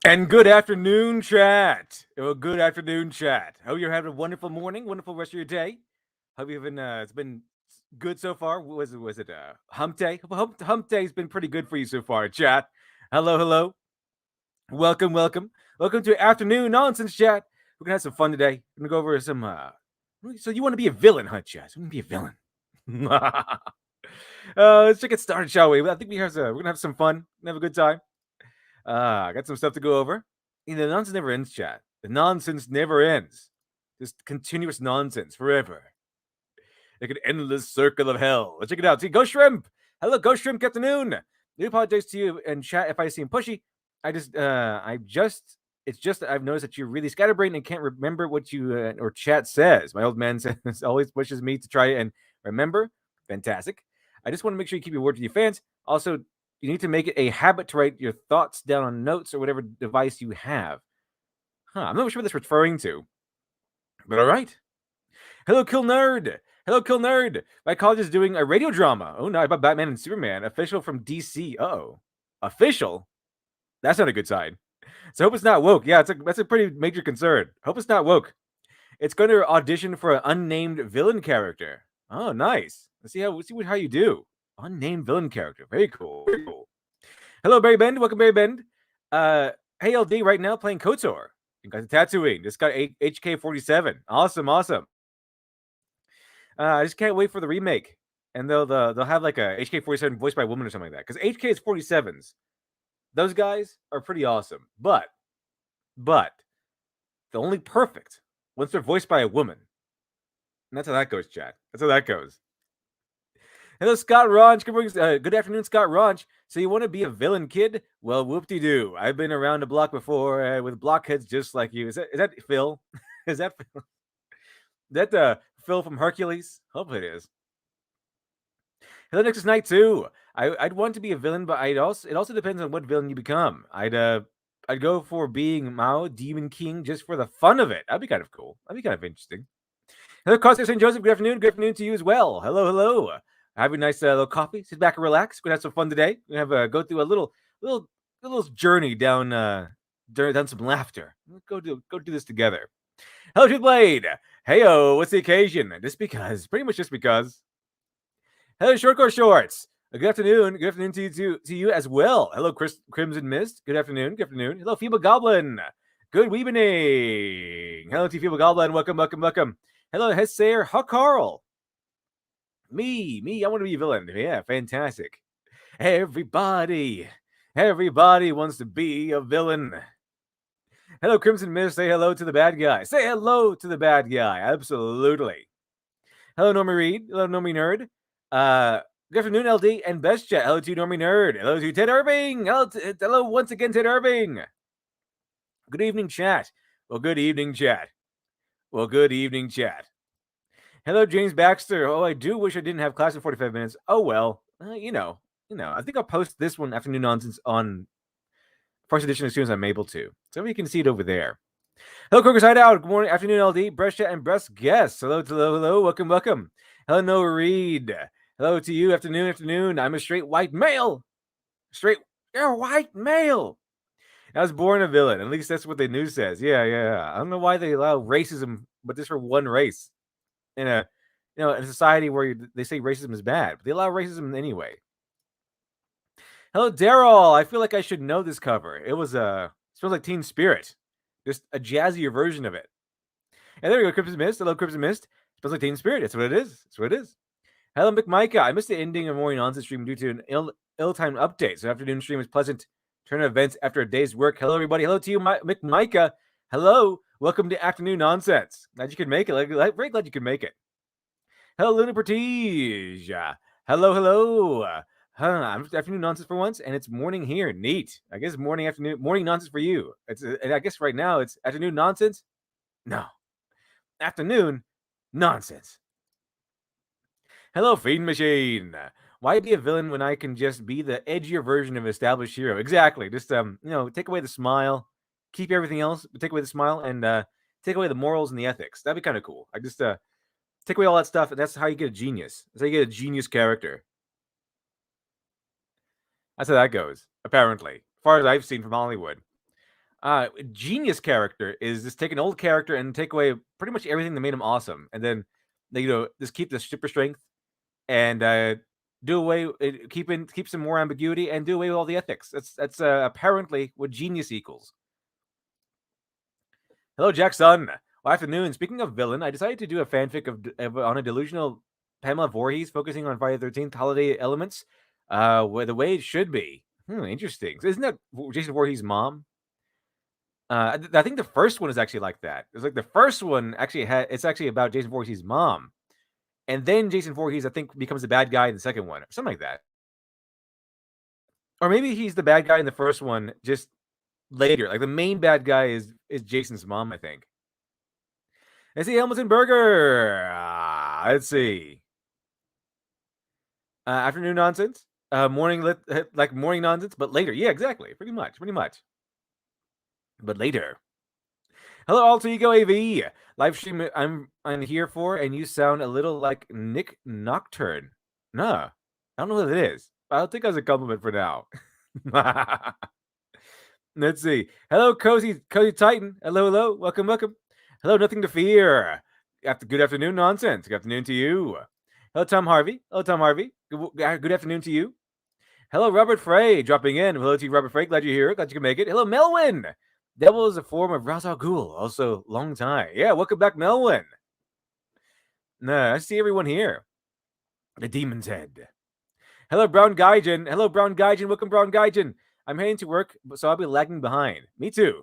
And good afternoon, chat. Well, good afternoon, chat. Hope you're having a wonderful morning, wonderful rest of your day. Hope you've been it's been good so far. Was it Hump Day? Hump Day's been pretty good for you so far, chat. Hello, hello. Welcome. Welcome to Afternoon Nonsense, chat. We're gonna have some fun today. We're gonna go over some so you want to be a villain, huh, chat? You want to be a villain. Let's get started, shall we? I think we're gonna have some fun, have a good time. I got some stuff to go over. The nonsense never ends, chat. The nonsense never ends. Just continuous nonsense forever. Like an endless circle of hell. Let's check it out. See, Ghost Shrimp. Hello, Ghost Shrimp. Good afternoon. New apologize to you and chat if I seem pushy. It's just I've noticed that you're really scatterbrained and can't remember what you or chat says. My old man says always pushes me to try and remember. Fantastic. I just want to make sure you keep your word with your fans. Also, you need to make it a habit to write your thoughts down on notes or whatever device you have. I'm not sure what this is referring to. But all right. Hello, Kill Nerd. Hello, Kill Nerd. My college is doing a radio drama. Oh no, about Batman and Superman. Official from DC. Oh, official? That's not a good sign. So hope it's not woke. Yeah, that's a pretty major concern. Hope it's not woke. It's going to audition for an unnamed villain character. Oh, nice. Let's see how you do. Unnamed villain character. Very cool. Very cool. Hello, Barry Bend. Welcome, Barry Bend. Hey, LD, right now playing KOTOR. You got the tattooing. Just got HK47. Awesome. I just can't wait for the remake. And they'll have like a HK47 voiced by a woman or something like that. Because HK is 47s. Those guys are pretty awesome. But the only perfect once they're voiced by a woman. And that's how that goes, chat. That's how that goes. Hello, Scott Ronch. Good afternoon, Scott Ronch. So you want to be a villain, kid? Well, whoop-de-doo. I've been around the block before with blockheads just like you. Is that Phil? Is that Phil? That Phil from Hercules? Hope it is. Hello, Nexus Knight too. I'd want to be a villain, but it also depends on what villain you become. I'd go for being Mao, Demon King, just for the fun of it. That'd be kind of cool. That'd be kind of interesting. Hello, Costas St. Joseph. Good afternoon. Good afternoon to you as well. Hello. Have a nice little coffee. Sit back and relax. We're gonna have some fun today. We're gonna have go through a little journey down some laughter. Let's go do this together. Hello, Truth Blade. Heyo, what's the occasion? Pretty much just because. Hello, Shortcore Shorts. Good afternoon. Good afternoon to you as well. Hello, Crimson Mist. Good afternoon. Hello, Feeble Goblin. Good evening. Hello to Feeble Goblin. Welcome. Hello, Hessair Carl. Me. I want to be a villain. Yeah, fantastic. Everybody wants to be a villain. Hello, Crimson Mist. Say hello to the bad guy. Say hello to the bad guy. Absolutely. Hello, Normie Reed. Hello, Normie Nerd. Good afternoon, LD and Best Chat. Hello to Normie Nerd. Hello to Ted Irving. Hello once again, Ted Irving. Good evening, chat. Well, good evening, chat. Hello, James Baxter. Oh, I do wish I didn't have class in 45 minutes. Oh, well. You know. I think I'll post this one, Afternoon Nonsense, on first edition as soon as I'm able to. So you can see it over there. Hello, Croker's Hideout. Good morning, afternoon, LD. Breast Chat and Breast Guests. Hello. Welcome. Hello, Noah Reed. Hello to you. Afternoon. I'm a straight white male. You're a white male. I was born a villain. At least that's what the news says. Yeah. I don't know why they allow racism, but just for one race. In a society where they say racism is bad, but they allow racism anyway. Hello, Daryl. I feel like I should know this cover. It smells like Teen Spirit, just a jazzier version of it. And there we go, Crimson Mist. Hello, Crimson Mist. Smells like Teen Spirit. That's what it is. Hello, McMicah. I missed the ending of Morning Nonsense stream due to an ill-timed update. So afternoon stream is pleasant turn of events after a day's work. Hello, everybody. Hello to you, McMicah. Hello. Welcome to Afternoon Nonsense. Glad you could make it. Very glad you could make it. Hello, Luna Prestige. Hello. I'm afternoon nonsense for once, and it's morning here. Neat. I guess morning nonsense for you. And I guess right now it's afternoon nonsense. No, afternoon nonsense. Hello, Fiend Machine. Why be a villain when I can just be the edgier version of an established hero? Exactly. Just take away the smile, keep everything else, but take away the smile, and take away the morals and the ethics. That'd be kind of cool. I just take away all that stuff, and that's how you get a genius. That's how you get a genius character. That's how that goes, apparently, as far as I've seen from Hollywood. Genius character is just take an old character and take away pretty much everything that made him awesome, and then just keep the super strength and do away keep some more ambiguity and do away with all the ethics. That's apparently what genius equals. Hello, Jackson. Well, afternoon. Speaking of villain, I decided to do a fanfic on a delusional Pamela Voorhees focusing on Friday the 13th holiday elements, where the way it should be. Interesting. So isn't that Jason Voorhees' mom? I think the first one is actually like that. It's like the first one it's actually about Jason Voorhees' mom, and then Jason Voorhees I think becomes the bad guy in the second one, or something like that. Or maybe he's the bad guy in the first one just later. Like the main bad guy is Jason's mom, I think. Let's see, Hamilton Burger. Let's see. Afternoon nonsense. Morning like morning nonsense, but later. Yeah, exactly. Pretty much. But later. Hello, Alter Ego AV. Live stream I'm here for, and you sound a little like Nick Nocturne. Nah, I don't know what it is. I'll take as a compliment for now. Let's see. Hello, Cozy Titan. Hello. Welcome. Hello, Nothing to Fear. Good afternoon, nonsense. Good afternoon to you. Hello, Tom Harvey. Good afternoon to you. Hello, Robert Frey, dropping in. Hello to you, Robert Frey. Glad you're here. Glad you can make it. Hello, Melwin. Devil is a form of Ra's al Ghul. Also, long time. Yeah, welcome back, Melwin. Nah, I see everyone here. The Demon's Head. Hello, Brown Gaijin. Welcome, Brown Gaijin. I'm heading to work, so I'll be lagging behind. Me too.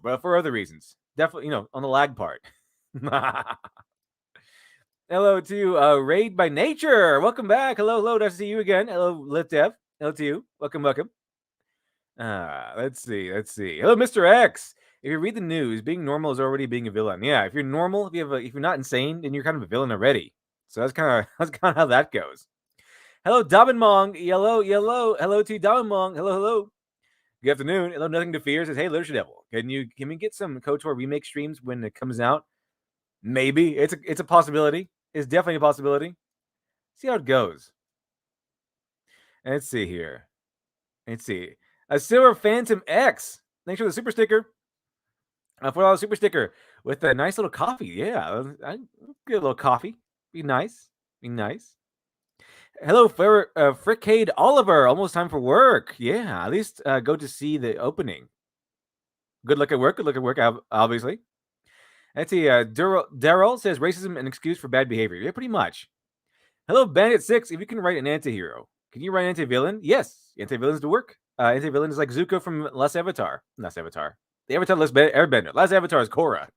But for other reasons. Definitely, on the lag part. Hello to Raid by Nature. Welcome back. Hello. Nice to see you again. Hello, LitDev. Hello to you. Welcome. Let's see. Hello, Mr. X. If you read the news, being normal is already being a villain. Yeah, if you're normal, if you're not insane, then you're kind of a villain already. So that's kind of how that goes. Hello, Dabenmong. Hello. Hello to Dabenmong. Hello. Good afternoon. Hello, Nothing to Fear says, hey, Literature Devil. Can we get some KOTOR remake streams when it comes out? Maybe. It's a possibility. It's definitely a possibility. See how it goes. Let's see here. A Silver Phantom X. Thanks for the super sticker. $4 super sticker with a nice little coffee. Yeah, I get a little coffee. Be nice. Hello, Frickade Oliver. Almost time for work. Yeah, at least go to see the opening. Good luck at work, obviously. Let's see. Daryl says racism an excuse for bad behavior. Yeah, pretty much. Hello, Bandit6. If you can write an anti-hero, can you write an anti-villain? Yes, anti-villains do work. Anti-villain is like Zuko from Last Avatar. Last Avatar. The Avatar Last Airbender. Last Avatar is Korra.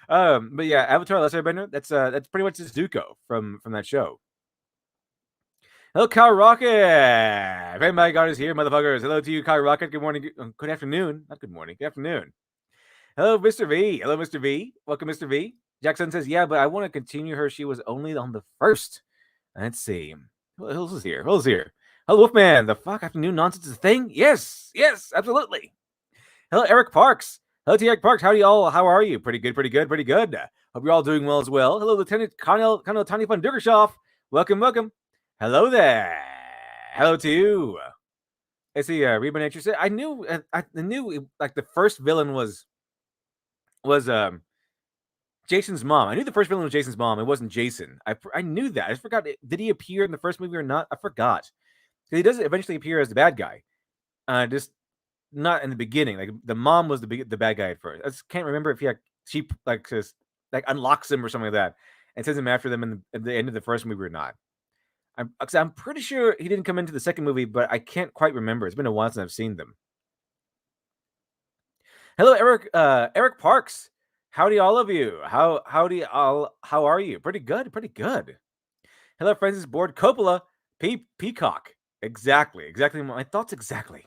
But yeah, Avatar Last Airbender. That's pretty much just Zuko from that show. Hello, Kyle Rocket. Hey, my God is here, motherfuckers. Hello to you, Kyle Rocket. Good morning. Good afternoon. Not good morning. Good afternoon. Hello, Mr. V. Welcome, Mr. V. Jackson says, yeah, but I want to continue her. She was only on the first. Let's see. Who else is here? Hello, Wolfman. The fuck afternoon nonsense is a thing? Yes, absolutely. Hello, Eric Parks. Hello to Eric Parks. Howdy, all. How are you? Pretty good. Hope you're all doing well as well. Hello, Lieutenant Colonel Tony von Durgershoff. Welcome. Hello there. Hello to you. Let's see. Reba Nature said, I knew like the first villain was Jason's mom. I knew the first villain was Jason's mom. It wasn't Jason. I knew that. I forgot. Did he appear in the first movie or not? I forgot. He does eventually appear as the bad guy. Just not in the beginning. Like the mom was the bad guy at first. I just can't remember if she just unlocks him or something like that and sends him after them at the end of the first movie or not. I'm pretty sure he didn't come into the second movie, but I can't quite remember. It's been a while since I've seen them. Hello, Eric Parks. Howdy, all of you. How are you? Pretty good. Hello, Francis Board Coppola. Peacock. Exactly. My thoughts exactly.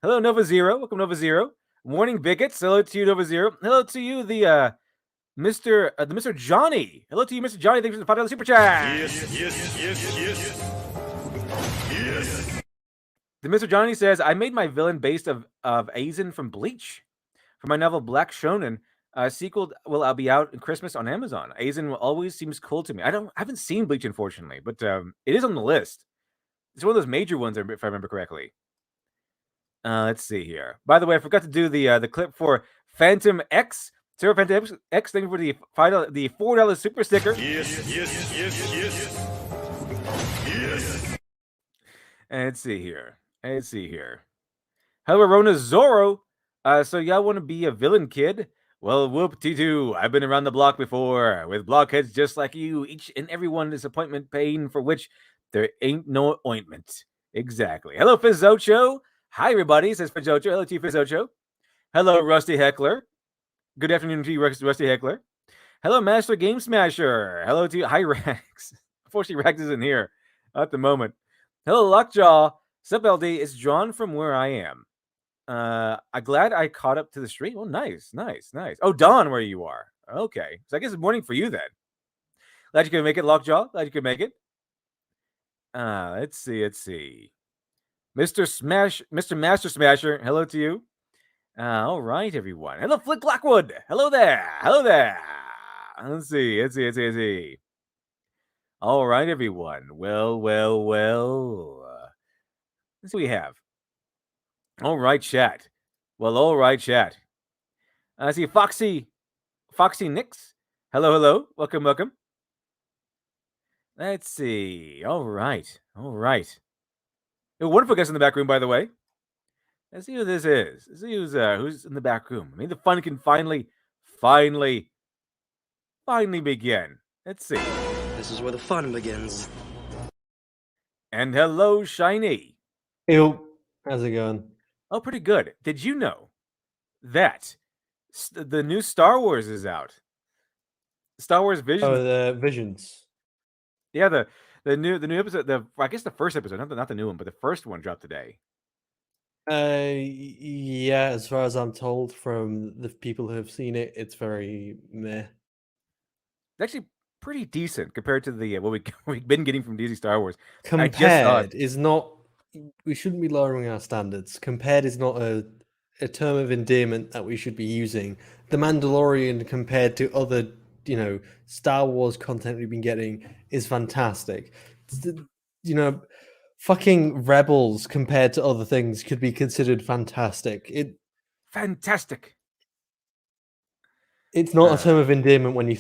Hello, Nova Zero. Welcome, Nova Zero. Morning, Bigots. Hello to you, Nova Zero. Hello to you, the Mr. Johnny. Hello to you, Mr. Johnny. Thanks for the $5 super chat. Yes. The Mr. Johnny says, I made my villain based of Aizen from Bleach. For my novel Black Shonen, sequel will be out in Christmas on Amazon. Aizen always seems cool to me. I haven't seen Bleach, unfortunately, but it is on the list. It's one of those major ones, if I remember correctly. Let's see here. By the way, I forgot to do the clip for Phantom X. Sarah Phantom X, thank you for the $4 super sticker. Yes. And let's see here. Hello, Rona Zorro. So y'all want to be a villain, kid? Well, whoop-de-doo. I've been around the block before with blockheads just like you. Each and every one disappointment pain for which there ain't no ointment. Exactly. Hello, Fizzocho. Hi, everybody, says Fizzocho. Hello to you, Fizzocho. Hello, Rusty Heckler. Good afternoon to you, Rusty Heckler. Hello, Master Game Smasher. Hello to you. Hi, Rax. Unfortunately, Rax isn't here at the moment. Hello, Lockjaw. Sup, LD? It's John from where I am. I'm glad I caught up to the stream. Oh, nice. Oh, Don, where you are. Okay. So I guess it's morning for you then. Glad you could make it, Lockjaw. Glad you could make it. Let's see. Mr. Master Smasher, hello to you. All right, everyone. Hello, Flick Blackwood. Hello there. Let's see. All right, everyone. Well. Let's see what we have. All right, chat. I see Foxy Nix. Hello. Welcome. Let's see. All right. A wonderful guest in the back room, by the way. Let's see who this is. Let's see who's in the back room. I mean, the fun can finally begin. Let's see. This is where the fun begins. And hello, Shiny. Hey, how's it going? Oh, pretty good. Did you know that the new Star Wars is out? Star Wars Visions. Oh, the Visions. Yeah, the new episode. I guess the first episode, not the new one, but the first one dropped today. Yeah, as far as I'm told from the people who have seen it, it's very meh. It's actually pretty decent compared to the what we've been getting from DC Star Wars. Compared is not. We shouldn't be lowering our standards. Compared is not a term of endearment that we should be using. The Mandalorian compared to other, Star Wars content we've been getting is fantastic. Fucking Rebels compared to other things could be considered fantastic. Fantastic. It's not a term of endearment when you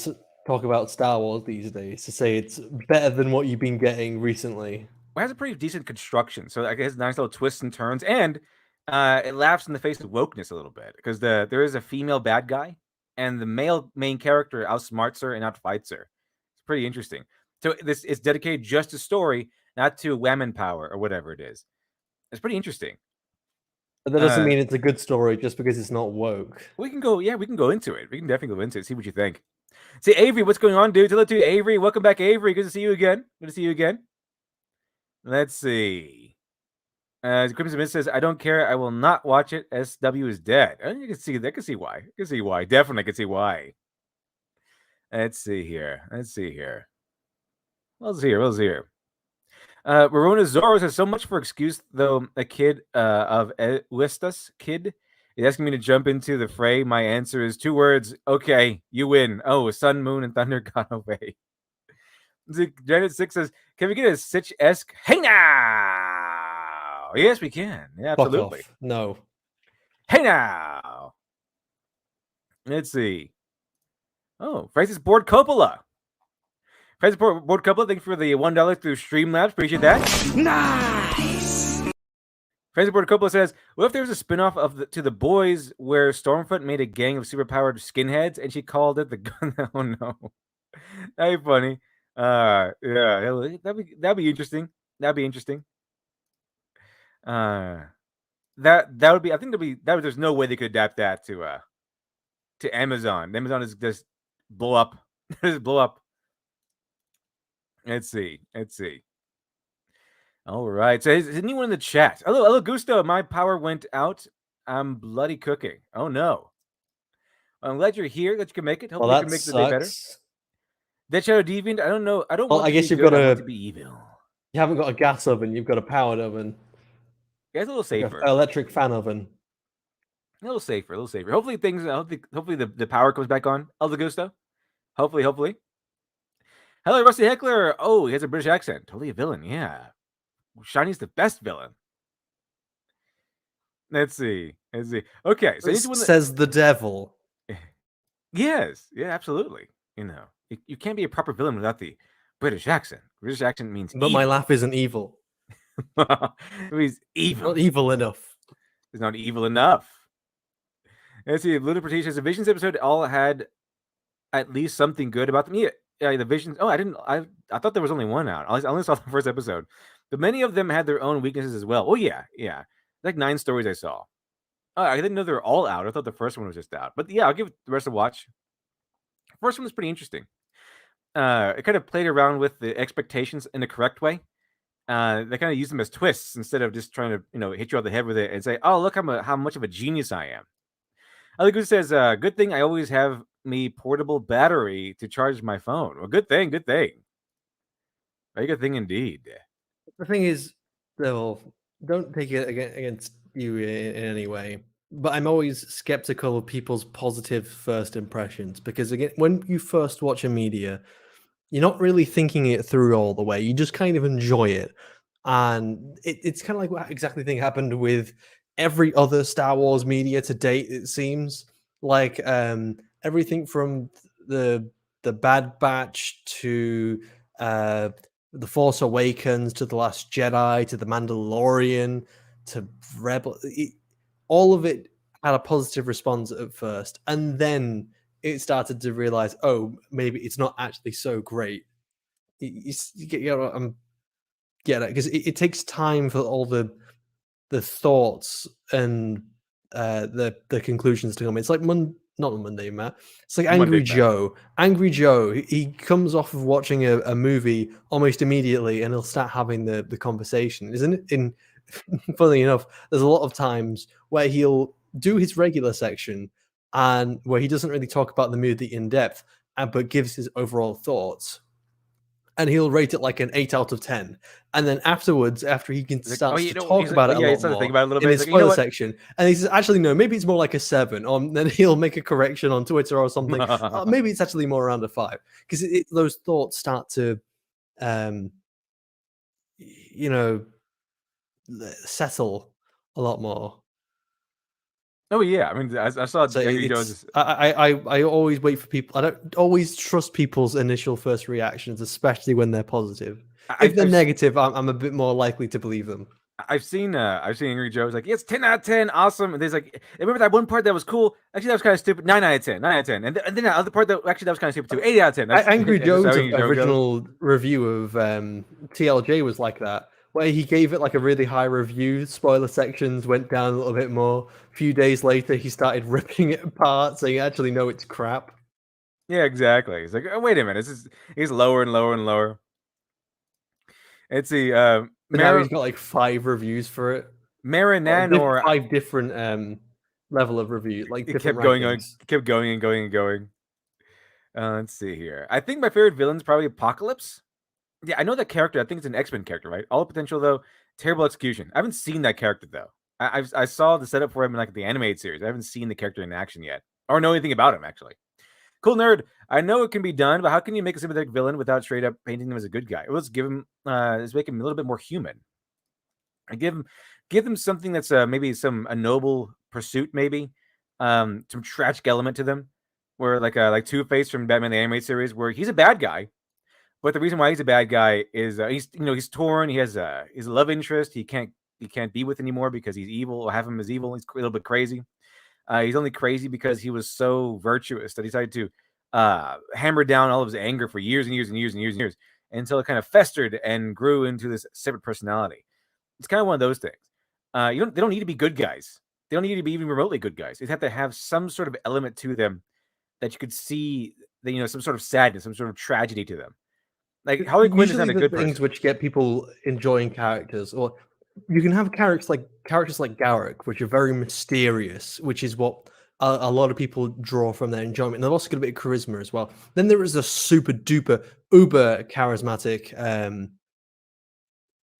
talk about Star Wars these days to say it's better than what you've been getting recently. It has a pretty decent construction, so it has nice little twists and turns, and it laughs in the face of wokeness a little bit because there is a female bad guy, and the male main character outsmarts her and outfights her. It's pretty interesting. So this is dedicated just to story, not to women power or whatever it is. It's pretty interesting. But that doesn't mean it's a good story just because it's not woke. We can go into it. We can definitely go into it. See what you think. See, Avery, what's going on, dude? Hello to you, Avery. Welcome back, Avery. Good to see you again. Let's see. Crimson Mist says, I don't care. I will not watch it. SW is dead. You can see that. I can see why. Definitely can see why. Let's see here. What was here? Rorona Zoro says, so much for excuse, though a kid of Wistas kid is asking me to jump into the fray. My answer is 2 words. Okay, you win. Oh, sun, moon, and thunder got away. Janet 6 says, can we get a Sitch-esque hey now? Yes, we can. Yeah, absolutely. No. Hey now. Let's see. Oh, Francis Ford Coppola. Francis Ford Coppola, thank you for the $1 through Streamlabs. Appreciate that. Nice. Francis Ford Coppola says, what if there was a spinoff of To the Boys where Stormfront made a gang of superpowered skinheads and she called it the gun? Oh no. That'd be funny. Yeah, that'd be interesting. That would be. I think there's no way they could adapt that to Amazon. Amazon is just blow up. Let's see. All right. So is anyone in the chat? Hello, Gusto. My power went out. I'm bloody cooking. Oh no. I'm glad you're here. That you can make it. Hopefully, you can make the day better. Dead Shadow Deviant. I don't know. I don't. Well, want I guess to you've got to be evil. You haven't got a gas oven. You've got a powered oven. Yeah, it's a little safer. Like electric fan oven. A little safer. Hopefully hopefully the power comes back on. El Gusto. Hopefully. Hello, Rusty Heckler. Oh, he has a British accent. Totally a villain. Yeah. Shiny's the best villain. Let's see. Let's see. Okay, so I need to win the. Says the devil. Yes, yeah, absolutely. You can't be a proper villain without the British accent. British accent means But my evil. laugh isn't evil. It means evil. Not evil enough. It's not evil enough. Let's see. Little Protetious, the Visions episode all had at least something good about them. Yeah, the Visions. Oh, I didn't. I thought there was only one out. I only saw the first episode, but many of them had their own weaknesses as well. Oh yeah, yeah. Like 9 stories I saw. Oh, I didn't know they were all out. I thought the first one was just out. But yeah, I'll give the rest a watch. First one was pretty interesting. It kind of played around with the expectations in the correct way. They kind of use them as twists instead of just trying to hit you on the head with it and say, "Oh, look how much of a genius I am." I think it says, "Good thing I always have me portable battery to charge my phone." Well, good thing, good thing. Very good thing indeed. The thing is, though, don't take it against you in any way. But I'm always skeptical of people's positive first impressions because, again, when you first watch a media, you're not really thinking it through all the way. You just kind of enjoy it, and it's kind of like what exactly thing happened with every other Star Wars media to date. It seems like everything from the Bad Batch to the Force Awakens to the Last Jedi to the Mandalorian to Rebel. All of it had a positive response at first, and then it started to realize, oh, maybe it's not actually so great. I'm get it because it takes time for all the thoughts and the conclusions to come. It's like not Monday, Matt. It's like Monday, Angry Matt. Joe. Angry Joe. He comes off of watching a movie almost immediately, and he'll start having the conversation. Isn't it? Funnily enough, there's a lot of times where he'll do his regular section and where he doesn't really talk about the movie in depth, but gives his overall thoughts. And he'll rate it like an 8 out of 10. And then afterwards, after he can start to talk about it a lot more think about it a little in bit. his spoiler section, and he says, actually, no, maybe it's more like a 7. Or then he'll make a correction on Twitter or something. Maybe it's actually more around a 5. Because those thoughts start to, settle a lot more. Oh yeah, I mean, I saw So Angry Joe's. I always wait for people. I don't always trust people's initial first reactions, especially when they're positive. If they're negative, I'm a bit more likely to believe them. I've seen Angry Joe's like, yes, 10 out of 10, awesome. And there's like, remember that one part that was cool? Actually, that was kind of stupid. 9 out of 10, 9 out of 10. And then that other part that actually that was kind of stupid too. 8 out of 10. Angry Joe's Joe original review of TLJ was like that, where he gave it like a really high review. Spoiler sections went down a little bit more. A few days later, he started ripping it apart, saying, "Actually, no, it's crap." Yeah, exactly. He's like, oh, wait a minute, he's lower and lower and lower. Let's see. But now he's got like 5 reviews for it. Marinan or 5 different level of review. Like it different kept going rankings. on, kept going and going and going. Let's see here. I think my favorite villain is probably Apocalypse. Yeah, I know that character. I think it's an X-Men character, right? All potential though, terrible execution. I haven't seen that character though. I saw the setup for him in like the animated series. I haven't seen the character in action yet, or know anything about him actually. Cool nerd. I know it can be done, but how can you make a sympathetic villain without straight up painting him as a good guy? Let's give him, let's make him a little bit more human. I give them something that's maybe a noble pursuit, maybe some tragic element to them, where like Two-Face from Batman the Animated Series, where he's a bad guy. But the reason why he's a bad guy is he's torn. He has his love interest. He can't be with anymore because he's evil. Or have him as evil. He's a little bit crazy. He's only crazy because he was so virtuous that he decided to hammer down all of his anger for years and years and years and years and years until it kind of festered and grew into this separate personality. It's kind of one of those things. They don't need to be good guys. They don't need to be even remotely good guys. They have to have some sort of element to them that you could see that some sort of sadness, some sort of tragedy to them. Like Harley Quinn is not a good things person. Which get people enjoying characters, or you can have characters like Garrick, which are very mysterious, which is what a lot of people draw from their enjoyment. And they've also got a bit of charisma as well. Then there is a super duper uber charismatic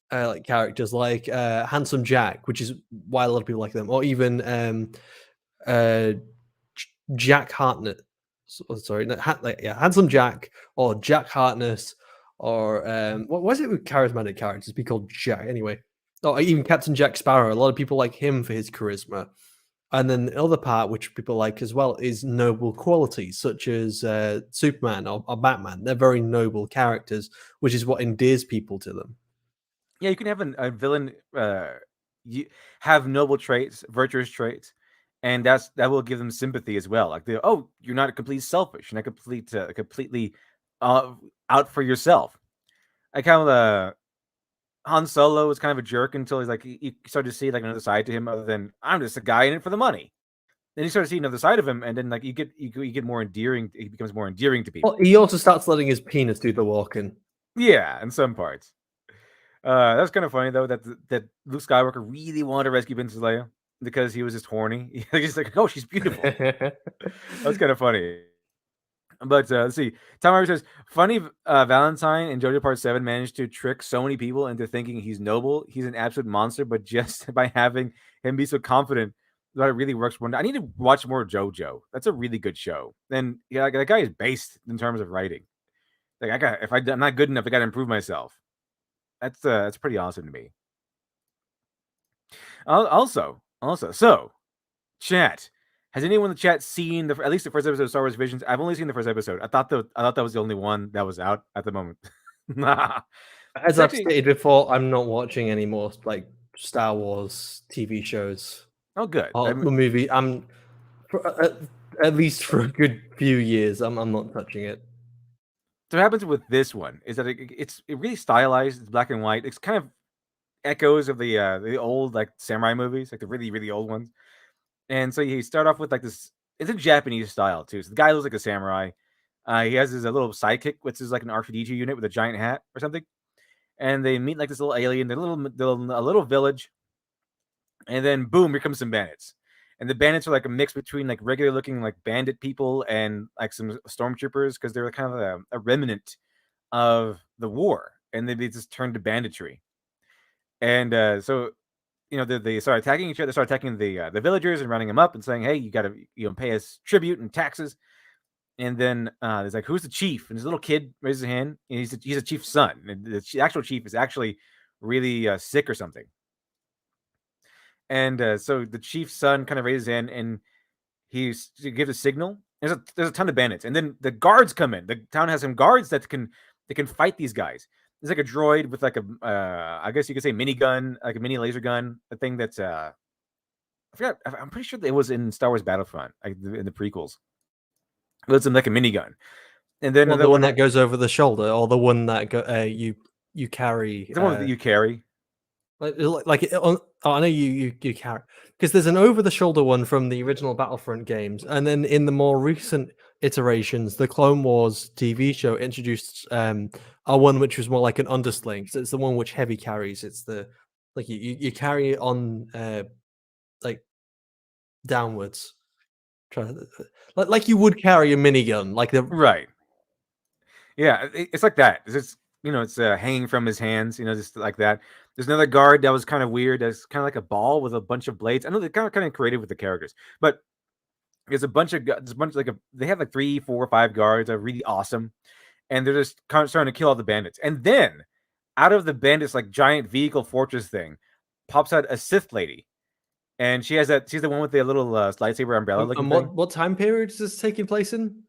like characters like Handsome Jack, which is why a lot of people like them, or even Jack Hartnett. Sorry, Handsome Jack or Jack Hartness. Or what was it with charismatic characters? Be called Jack anyway. or even Captain Jack Sparrow. A lot of people like him for his charisma. And then the other part, which people like as well, is noble qualities, such as Superman or Batman. They're very noble characters, which is what endears people to them. Yeah, you can have a villain have noble traits, virtuous traits, and that will give them sympathy as well. Like, you're not completely selfish, you're not completely out for yourself. I kind of Han Solo was kind of a jerk until he's like you start to see like another side to him other than I'm just a guy in it for the money. Then you start to see another side of him, and then like you get more endearing. He becomes more endearing to people. Well, he also starts letting his penis do the walking. Yeah, in some parts. That's kind of funny though that Luke Skywalker really wanted to rescue Princess Leia because he was just horny. He's like, oh, she's beautiful. That's kind of funny. But let's see. Tom Harvey says, funny Valentine in JoJo Part 7 managed to trick so many people into thinking he's noble. He's an absolute monster, but just by having him be so confident that it really works. I need to watch more JoJo. That's a really good show. And yeah, that guy is based in terms of writing. Like I'm not good enough, I got to improve myself. That's pretty awesome to me. Also, so chat. Has anyone in the chat seen at least the first episode of Star Wars Visions? I've only seen the first episode. I thought that was the only one that was out at the moment. As I've stated before, I'm not watching any more like Star Wars TV shows. Oh, good. Or the movie. I'm at least for a good few years. I'm not touching it. So what happens with this one is that it's really stylized. It's black and white. It's kind of echoes of the old like samurai movies, like the really really old ones. And so you start off with like this. It's a Japanese style too. So the guy looks like a samurai. He has his little sidekick, which is like an R2D2 unit with a giant hat or something. And they meet like this little alien, a little village. And then boom, here comes some bandits. And the bandits are like a mix between like regular looking like bandit people and like some stormtroopers because they're kind of a remnant of the war, and they just turned to banditry. And so they start attacking each other. They start attacking the villagers and running them up and saying, "Hey, you got to pay us tribute and taxes." And then there's like, "Who's the chief?" And this little kid raises his hand, and he's a chief's son. And the actual chief is actually really sick or something. And so the chief's son kind of raises in, and he gives a signal. There's a ton of bandits, and then the guards come in. The town has some guards that can fight these guys. There's like a droid with like a I guess you could say minigun, like a mini laser gun. A thing that's I forgot. I'm pretty sure that it was in Star Wars Battlefront, like in the prequels. It was like a minigun, and then the one that goes over the shoulder, or the one that you carry. The one that you carry. I know you carry, because there's an over-the-shoulder one from the original Battlefront games, and then in the more recent iterations, the Clone Wars TV show introduced a one which was more like an undersling. So it's the one which heavy carries. It's the like you carry it on like downwards, like you would carry a minigun, like the right. Yeah, it's like that. It's hanging from his hands, just like that. There's another guard that was kind of weird. That's kind of like a ball with a bunch of blades. I know they're kind of creative with the characters, but there's a bunch they have like 3, 4, 5 guards that are really awesome, and they're just kind of starting to kill all the bandits. And then out of the bandits, like giant vehicle fortress thing, pops out a Sith lady, and she's the one with the little lightsaber umbrella looking thing. What time period is this taking place in?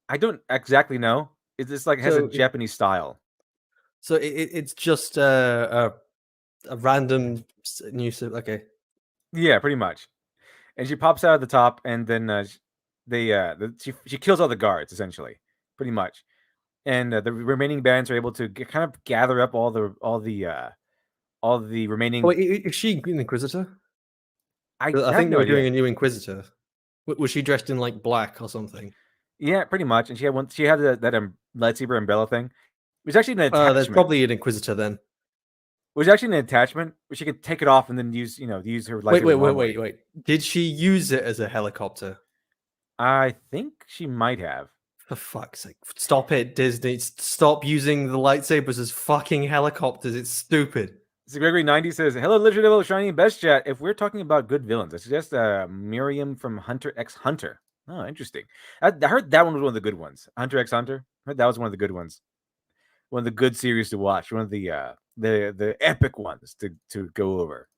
I don't exactly know. It's just like has a Japanese style. So it's just a random new. Okay. Yeah, pretty much. And she pops out of the top, and then she kills all the guards essentially, pretty much. And the remaining bands are able to kind of gather up all the remaining. Wait, is she an Inquisitor? I think they were doing a new Inquisitor. Was she dressed in like black or something? Yeah, pretty much. And she had that lightsaber umbrella thing. It was actually an attachment. There's probably an Inquisitor then. It was actually an attachment where she could take it off and then use her lightsaber. Wait. Did she use it as a helicopter? I think she might have. For fuck's sake. Stop it, Disney. Stop using the lightsabers as fucking helicopters. It's stupid. So Gregory90 says, "Hello, Lizard Devil, Shiny, Best Chat. If we're talking about good villains, I suggest Miriam from Hunter x Hunter." Oh, interesting. I heard that one was one of the good ones. Hunter x Hunter. I heard that was one of the good ones. One of the good series to watch. One of the the epic ones to go over.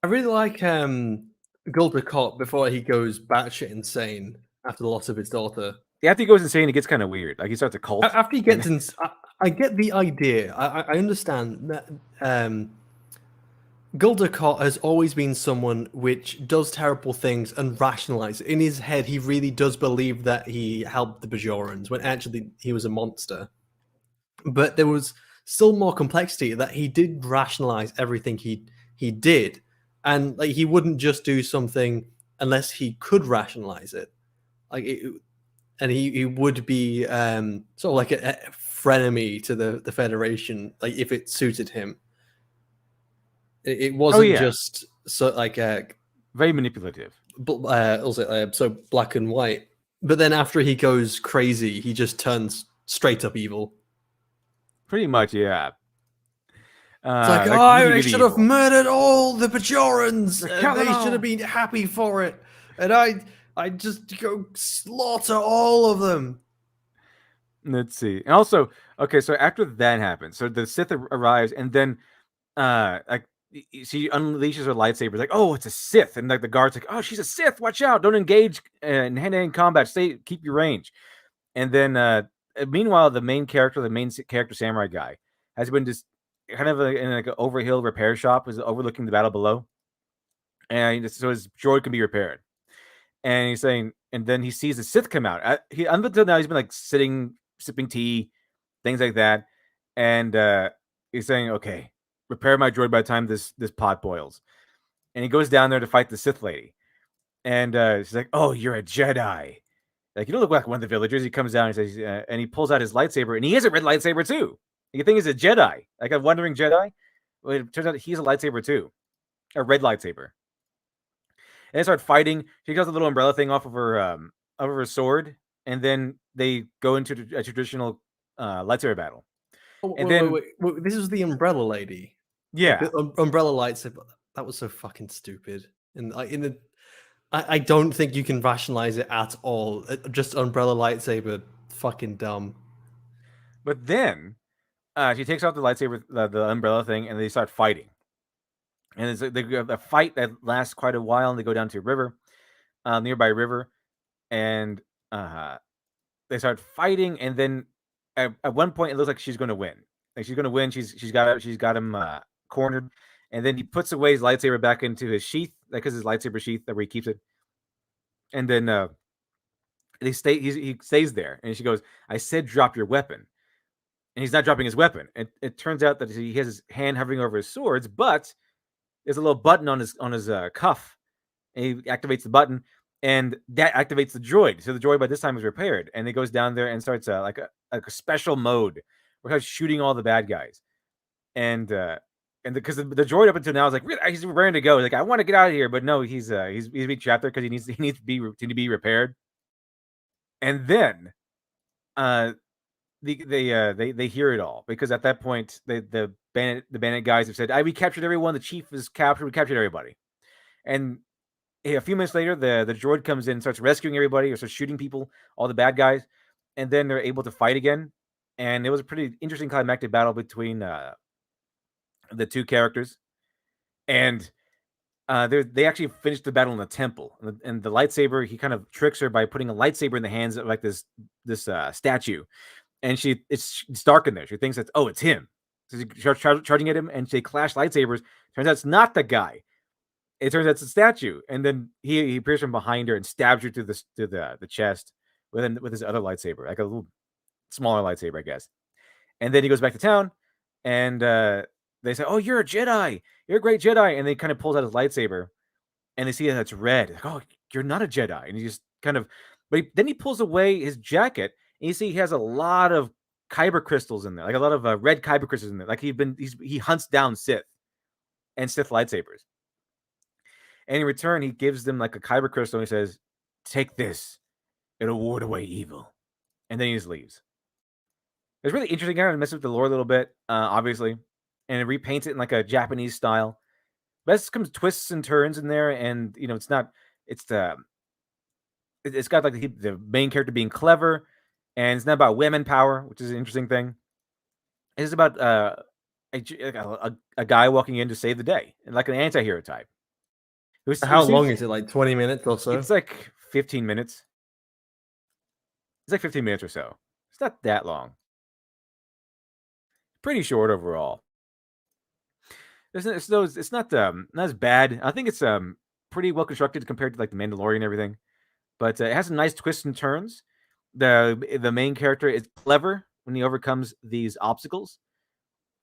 I really like Gul Dukat before he goes batshit insane after the loss of his daughter. After he goes insane, it gets kind of weird. Like he starts a cult. After he gets in, I get the idea. I understand that Gul Dukat has always been someone which does terrible things and rationalizes. In his head, he really does believe that he helped the Bajorans when actually he was a monster. But there was still more complexity that he did rationalize everything he did, and like he wouldn't just do something unless he could rationalize it. Like and he would be sort of like a frenemy to the Federation, like if it suited him. It wasn't just so like very manipulative. Also, so black and white. But then after he goes crazy, he just turns straight up evil. Pretty much, yeah. It's like, I should have murdered all the Bajorans. They should have been happy for it, and I just go slaughter all of them. Let's see. And also, okay, so after that happens, so the Sith arrives, and then like she unleashes her lightsaber, like, oh, it's a Sith, and like the guard's like, oh, she's a Sith, watch out, don't engage in hand-to-hand combat, keep your range. And then meanwhile, the main character samurai guy has been just kind of in like an overhill repair shop, is overlooking the battle below, and so his droid can be repaired. And he's saying, and then he sees the Sith come out. Until now, he's been like sitting, sipping tea, things like that. And he's saying, okay, repair my droid by the time this pot boils. And he goes down there to fight the Sith lady. And she's like, oh, you're a Jedi. Like, you don't look like one of the villagers. He comes down and says, and he pulls out his lightsaber, and he has a red lightsaber too. You think he's a Jedi, like a wandering Jedi? Well, it turns out he's a lightsaber too, a red lightsaber. And they start fighting. She does a little umbrella thing off of her sword, and then they go into a traditional lightsaber battle. Wait. This was the umbrella lady. Yeah, like the umbrella lightsaber. That was so fucking stupid. And I don't think you can rationalize it at all. Just umbrella lightsaber, fucking dumb. But then she takes off the lightsaber, the umbrella thing, and they start fighting. And it's a fight that lasts quite a while, and they go down to a river, nearby river, and they start fighting. And then at one point, it looks like she's going to win. Like she's going to win. She's got him cornered, and then he puts away his lightsaber back into his sheath, like his lightsaber sheath, that where he keeps it. And then he stays there, and she goes, "I said drop your weapon," and he's not dropping his weapon. It turns out that he has his hand hovering over his swords, but there's a little button on his cuff, and he activates the button, and that activates the droid. So the droid by this time is repaired, and it goes down there and starts like a special mode where he's shooting all the bad guys, and because the droid up until now is like, he's ready to go. He's like, I want to get out of here, but no, he's being trapped there because he needs to be repaired. And then they hear it all, because at that point the bandit guys have said, we captured everyone, the chief is captured, we captured everybody. And a few minutes later, the droid comes in and starts rescuing everybody, or starts shooting people, all the bad guys, and then they're able to fight again. And it was a pretty interesting climactic battle between the two characters. And they actually finished the battle in the temple, and the lightsaber, he kind of tricks her by putting a lightsaber in the hands of like this statue, and it's dark in there. She thinks that, oh, it's him. So she starts charging at him, and they clash lightsabers. Turns out it's not the guy. It turns out it's a statue, and then he appears from behind her and stabs her through the chest with his other lightsaber, like a little smaller lightsaber, I guess. And then he goes back to town, and they say, "Oh, you're a Jedi. You're a great Jedi." And they kind of pulls out his lightsaber, and they see that it's red. Like, oh, you're not a Jedi. And he just kind of, then he pulls away his jacket, and you see he has a lot of kyber crystals in there, like a lot of red kyber crystals in there. Like he hunts down Sith and Sith lightsabers. And in return, he gives them like a kyber crystal, and he says, "Take this. It'll ward away evil." And then he just leaves. It's really interesting. Kind of mess with the lore a little bit, obviously, and it repaints it in like a Japanese style. But it comes twists and turns in there, and it's got like the main character being clever, and it's not about women power, which is an interesting thing. It's about a guy walking in to save the day, and like an anti-hero type. How long is it? Like 20 minutes or so? It's like 15 minutes. It's like 15 minutes or so. It's not that long. Pretty short overall. It's not as bad. I think it's pretty well constructed compared to like the Mandalorian and everything. But it has some nice twists and turns. The main character is clever when he overcomes these obstacles.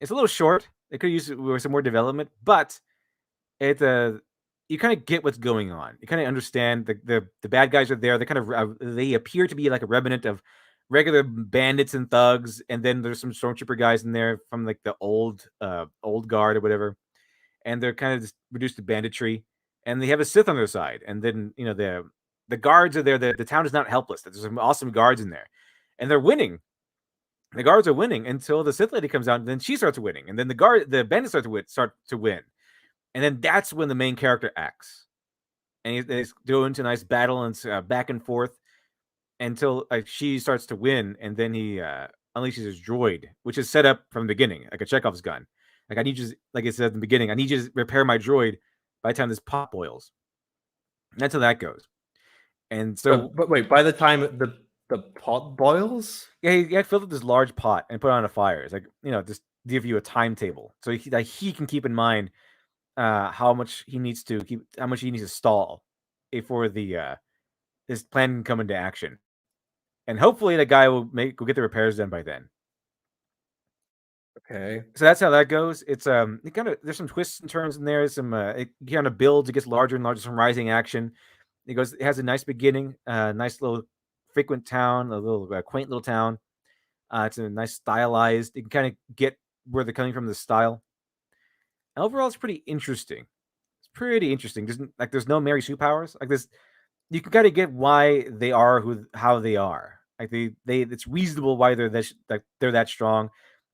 It's a little short. They could use some more development, but it you kind of get what's going on. You kind of understand the bad guys are there. They kind of they appear to be like a remnant of regular bandits and thugs, and then there's some stormtrooper guys in there from like the old guard or whatever, and they're kind of just reduced to banditry, and they have a Sith on their side, and then the guards are there. The town is not helpless. There's some awesome guards in there, and they're winning. The guards are winning until the Sith lady comes out, and then she starts winning, and then the bandits start to win, and then that's when the main character acts, and they go into a nice battle and back and forth until she starts to win, and then he unleashes his droid, which is set up from the beginning, like a Chekhov's gun. Like I need you, like I said at the beginning, I need you to repair my droid by the time this pot boils. And that's how that goes. And so, but wait, by the time the pot boils, yeah, he filled up this large pot and put it on a fire. It's like just give you a timetable, so he can keep in mind how much he needs to stall before his plan can come into action. And hopefully the guy will get the repairs done by then. Okay. So that's how that goes. It's there's some twists and turns in there. Some it kind of builds, it gets larger and larger, some rising action. It has a nice beginning, nice little frequent town, a little quaint little town. It's a nice stylized. You can kind of get where they're coming from, the style. And overall, it's pretty interesting. It's pretty interesting. There's no Mary Sue powers. Like this, you can kind of get why they are how they are. Like it's reasonable why they're that strong.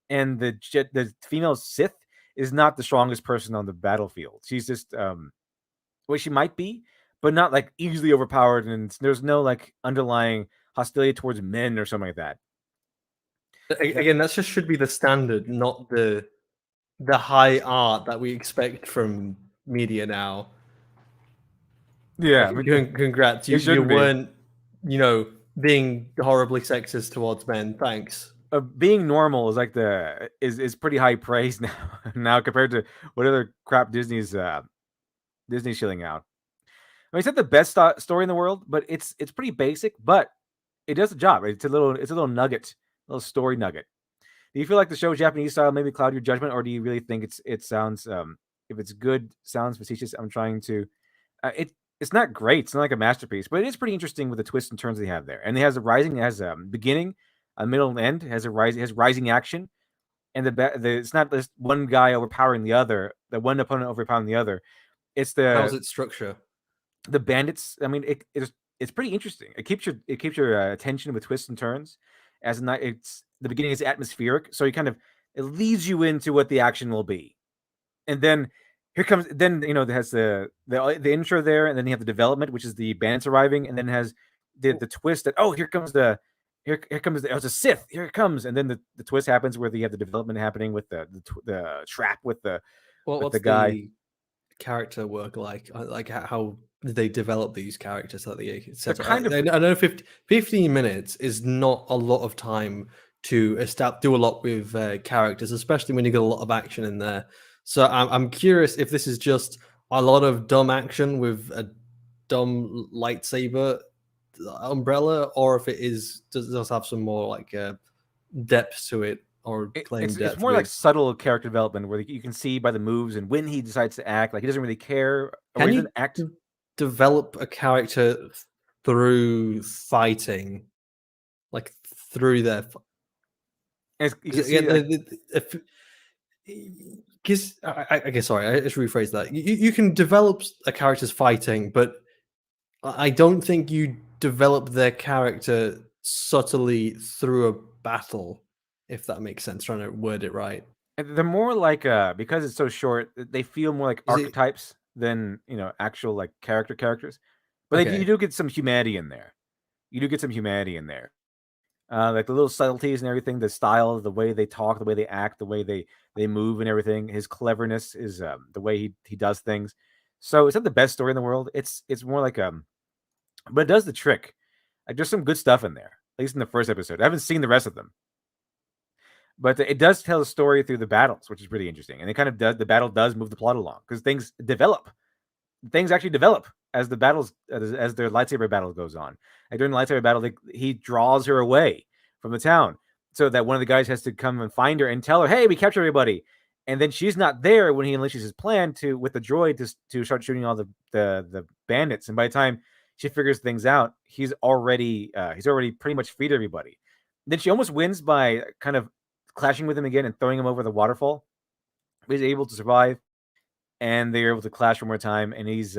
And the female Sith is not the strongest person on the battlefield. She's just she might be, but not like easily overpowered, and there's no like underlying hostility towards men or something like that. Again, that just should be the standard, not the high art that we expect from media now. Yeah, congrats. You weren't, being horribly sexist towards men. Thanks. Being normal is like is pretty high praise now compared to what other crap Disney's shilling out. I mean, it's not the best story in the world, but it's pretty basic, but it does the job. Right? It's a little nugget, a little story nugget. Do you feel like the show Japanese style maybe cloud your judgment, or do you really think it sounds if it's good, sounds facetious? I'm trying to it's not great. It's not like a masterpiece, but it is pretty interesting with the twists and turns they have there. And it has a beginning, a middle, and end. It has rising action, and it's not just one guy overpowering the other, the one opponent overpowering the other. It's how's its structure? The bandits. I mean, it's pretty interesting. It keeps your attention with twists and turns. It's the beginning is atmospheric, so it leads you into what the action will be, and then here comes it has the intro there, and then you have the development, which is the bandits arriving, and then it has the twist that here comes the Sith, here it comes, and then the twist happens where you have the development happening with the trap with the guy. The character work like how did they develop these characters that they set up? I know 15 minutes is not a lot of time to do a lot with characters, especially when you get a lot of action in there. So I'm curious if this is just a lot of dumb action with a dumb lightsaber umbrella, or if it does have some more like depth to it, or claim depth. It's more like subtle character development where you can see by the moves and when he decides to act. Like he doesn't really care. Can you develop a character through fighting, like through their? Because I guess sorry, I just rephrase that. You can develop a character's fighting, but I don't think you develop their character subtly through a battle, if that makes sense. Trying to word it right. They're more like because it's so short, they feel more like archetypes than actual like characters. But you do get some humanity in there. like the little subtleties and everything, the style, the way they talk, the way they act, the way they move and everything. His cleverness is the way he does things. So it's not the best story in the world. It's more like but it does the trick. Like there's some good stuff in there, at least in the first episode. I haven't seen the rest of them, but it does tell a story through the battles, which is really interesting. And it kind of does, the battle does move the plot along because things develop. Things actually develop as the battles, as their lightsaber battle goes on. Like during the lightsaber battle, he draws her away from the town so that one of the guys has to come and find her and tell her, "Hey, we captured everybody." And then she's not there when he unleashes his plan to with the droid to start shooting all the bandits. And by the time she figures things out, he's already pretty much freed everybody. Then she almost wins by kind of clashing with him again and throwing him over the waterfall. He's able to survive, and they're able to clash one more time. And he's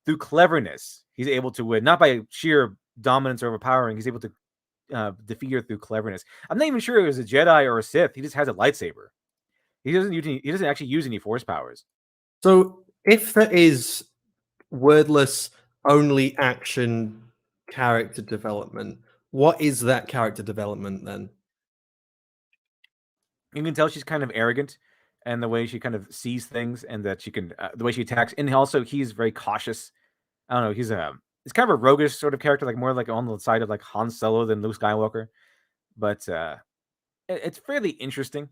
through cleverness, he's able to win, not by sheer dominance or overpowering. He's able to defeat her through cleverness. I'm not even sure it was a Jedi or a Sith. He just has a lightsaber. He doesn't actually use any force powers. So if there is wordless only action character development, what is that character development then? You can tell she's kind of arrogant, and the way she kind of sees things, and that she can the way she attacks. And also, he's very cautious. I don't know. He's kind of a roguish sort of character, like more like on the side of like Han Solo than Luke Skywalker. But it's fairly interesting.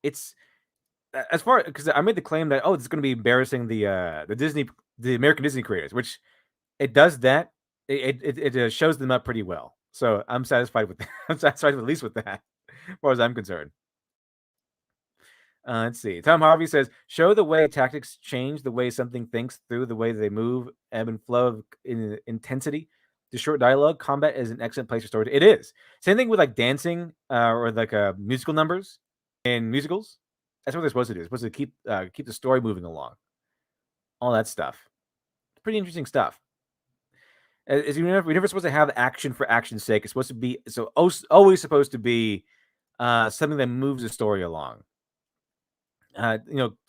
It's as far because I made the claim that it's going to be embarrassing the American Disney creators, which it does that. It shows them up pretty well. So I'm satisfied with that. I'm satisfied at least with that, as far as I'm concerned. Let's see. Tom Harvey says, show the way tactics change, the way something thinks through, the way they move, ebb and flow of intensity. The short dialogue, combat is an excellent place for story. It is. Same thing with like dancing or like musical numbers in musicals. That's what they're supposed to do. They're supposed to keep the story moving along. All that stuff. It's pretty interesting stuff. We're never supposed to have action for action's sake. It's supposed to be always supposed to be something that moves the story along.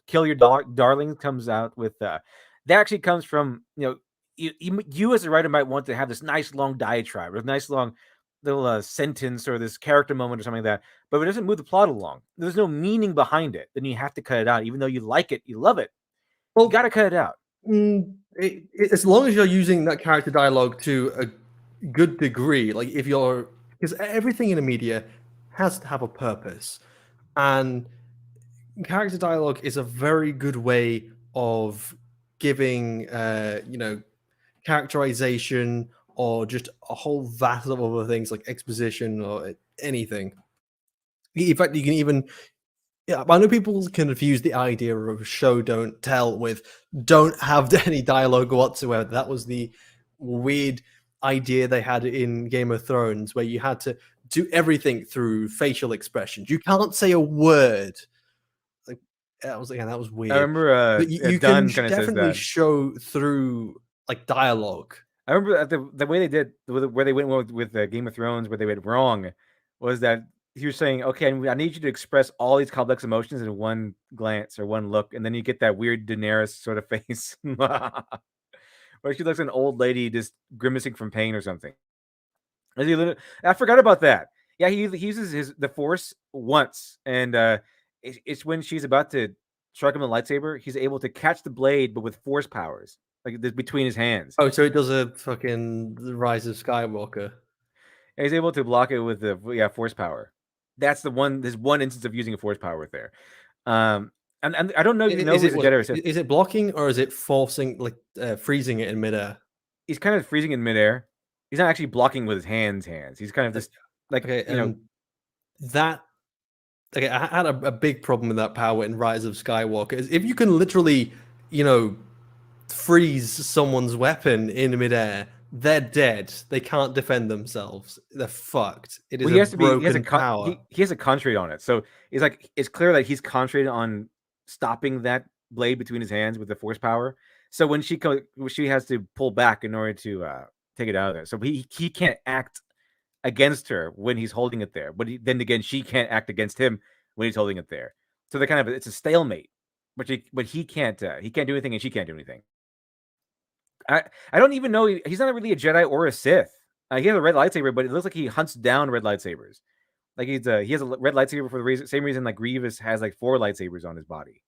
Kill Your Darling comes out with that actually comes from you as a writer might want to have this nice long diatribe or a nice long little sentence or this character moment or something like that, but if it doesn't move the plot along, there's no meaning behind it, then you have to cut it out. Even though you like it, you love it, you got to cut it out. As long as you're using that character dialogue to a good degree, like because everything in the media has to have a purpose, and character dialogue is a very good way of giving characterization or just a whole vast of other things like exposition or anything. In fact, you can even I know people confuse the idea of show don't tell with don't have any dialogue whatsoever. That was the weird idea they had in Game of Thrones, where you had to do everything through facial expressions. You can't say a word. That was weird. I remember you can definitely show through like dialogue. I remember the way they did, where they went with Game of Thrones, where they went wrong, was that he was saying, "Okay, I need you to express all these complex emotions in one glance or one look," and then you get that weird Daenerys sort of face, where she looks like an old lady just grimacing from pain or something. I forgot about that. Yeah, he uses the Force once, and it's when she's about to strike him with a lightsaber, he's able to catch the blade, but with Force powers, like between his hands. Oh, so he does a fucking The Rise of Skywalker. And he's able to block it with the Force power. That's there's one instance of using a Force power with there. And I don't know. Is it blocking or is it forcing, like freezing it in midair? He's kind of freezing in midair. He's not actually blocking with his hands. He's kind of just like that. Okay, I had a big problem with that power in Rise of Skywalker. Is if you can literally, freeze someone's weapon in midair, they're dead. They can't defend themselves. They're fucked. It is broken power. He has a concentrate on it, so it's clear that he's concentrated on stopping that blade between his hands with the Force power. So when she has to pull back in order to take it out of there. So he can't act against her when he's holding it there, but then again she can't act against him when he's holding it there. So they're kind of it's a stalemate. But he can't do anything and she can't do anything. I don't even know, he's not really a Jedi or a Sith. He has a red lightsaber, but it looks like he hunts down red lightsabers. Like he has a red lightsaber for the same reason like Grievous has like 4 lightsabers on his body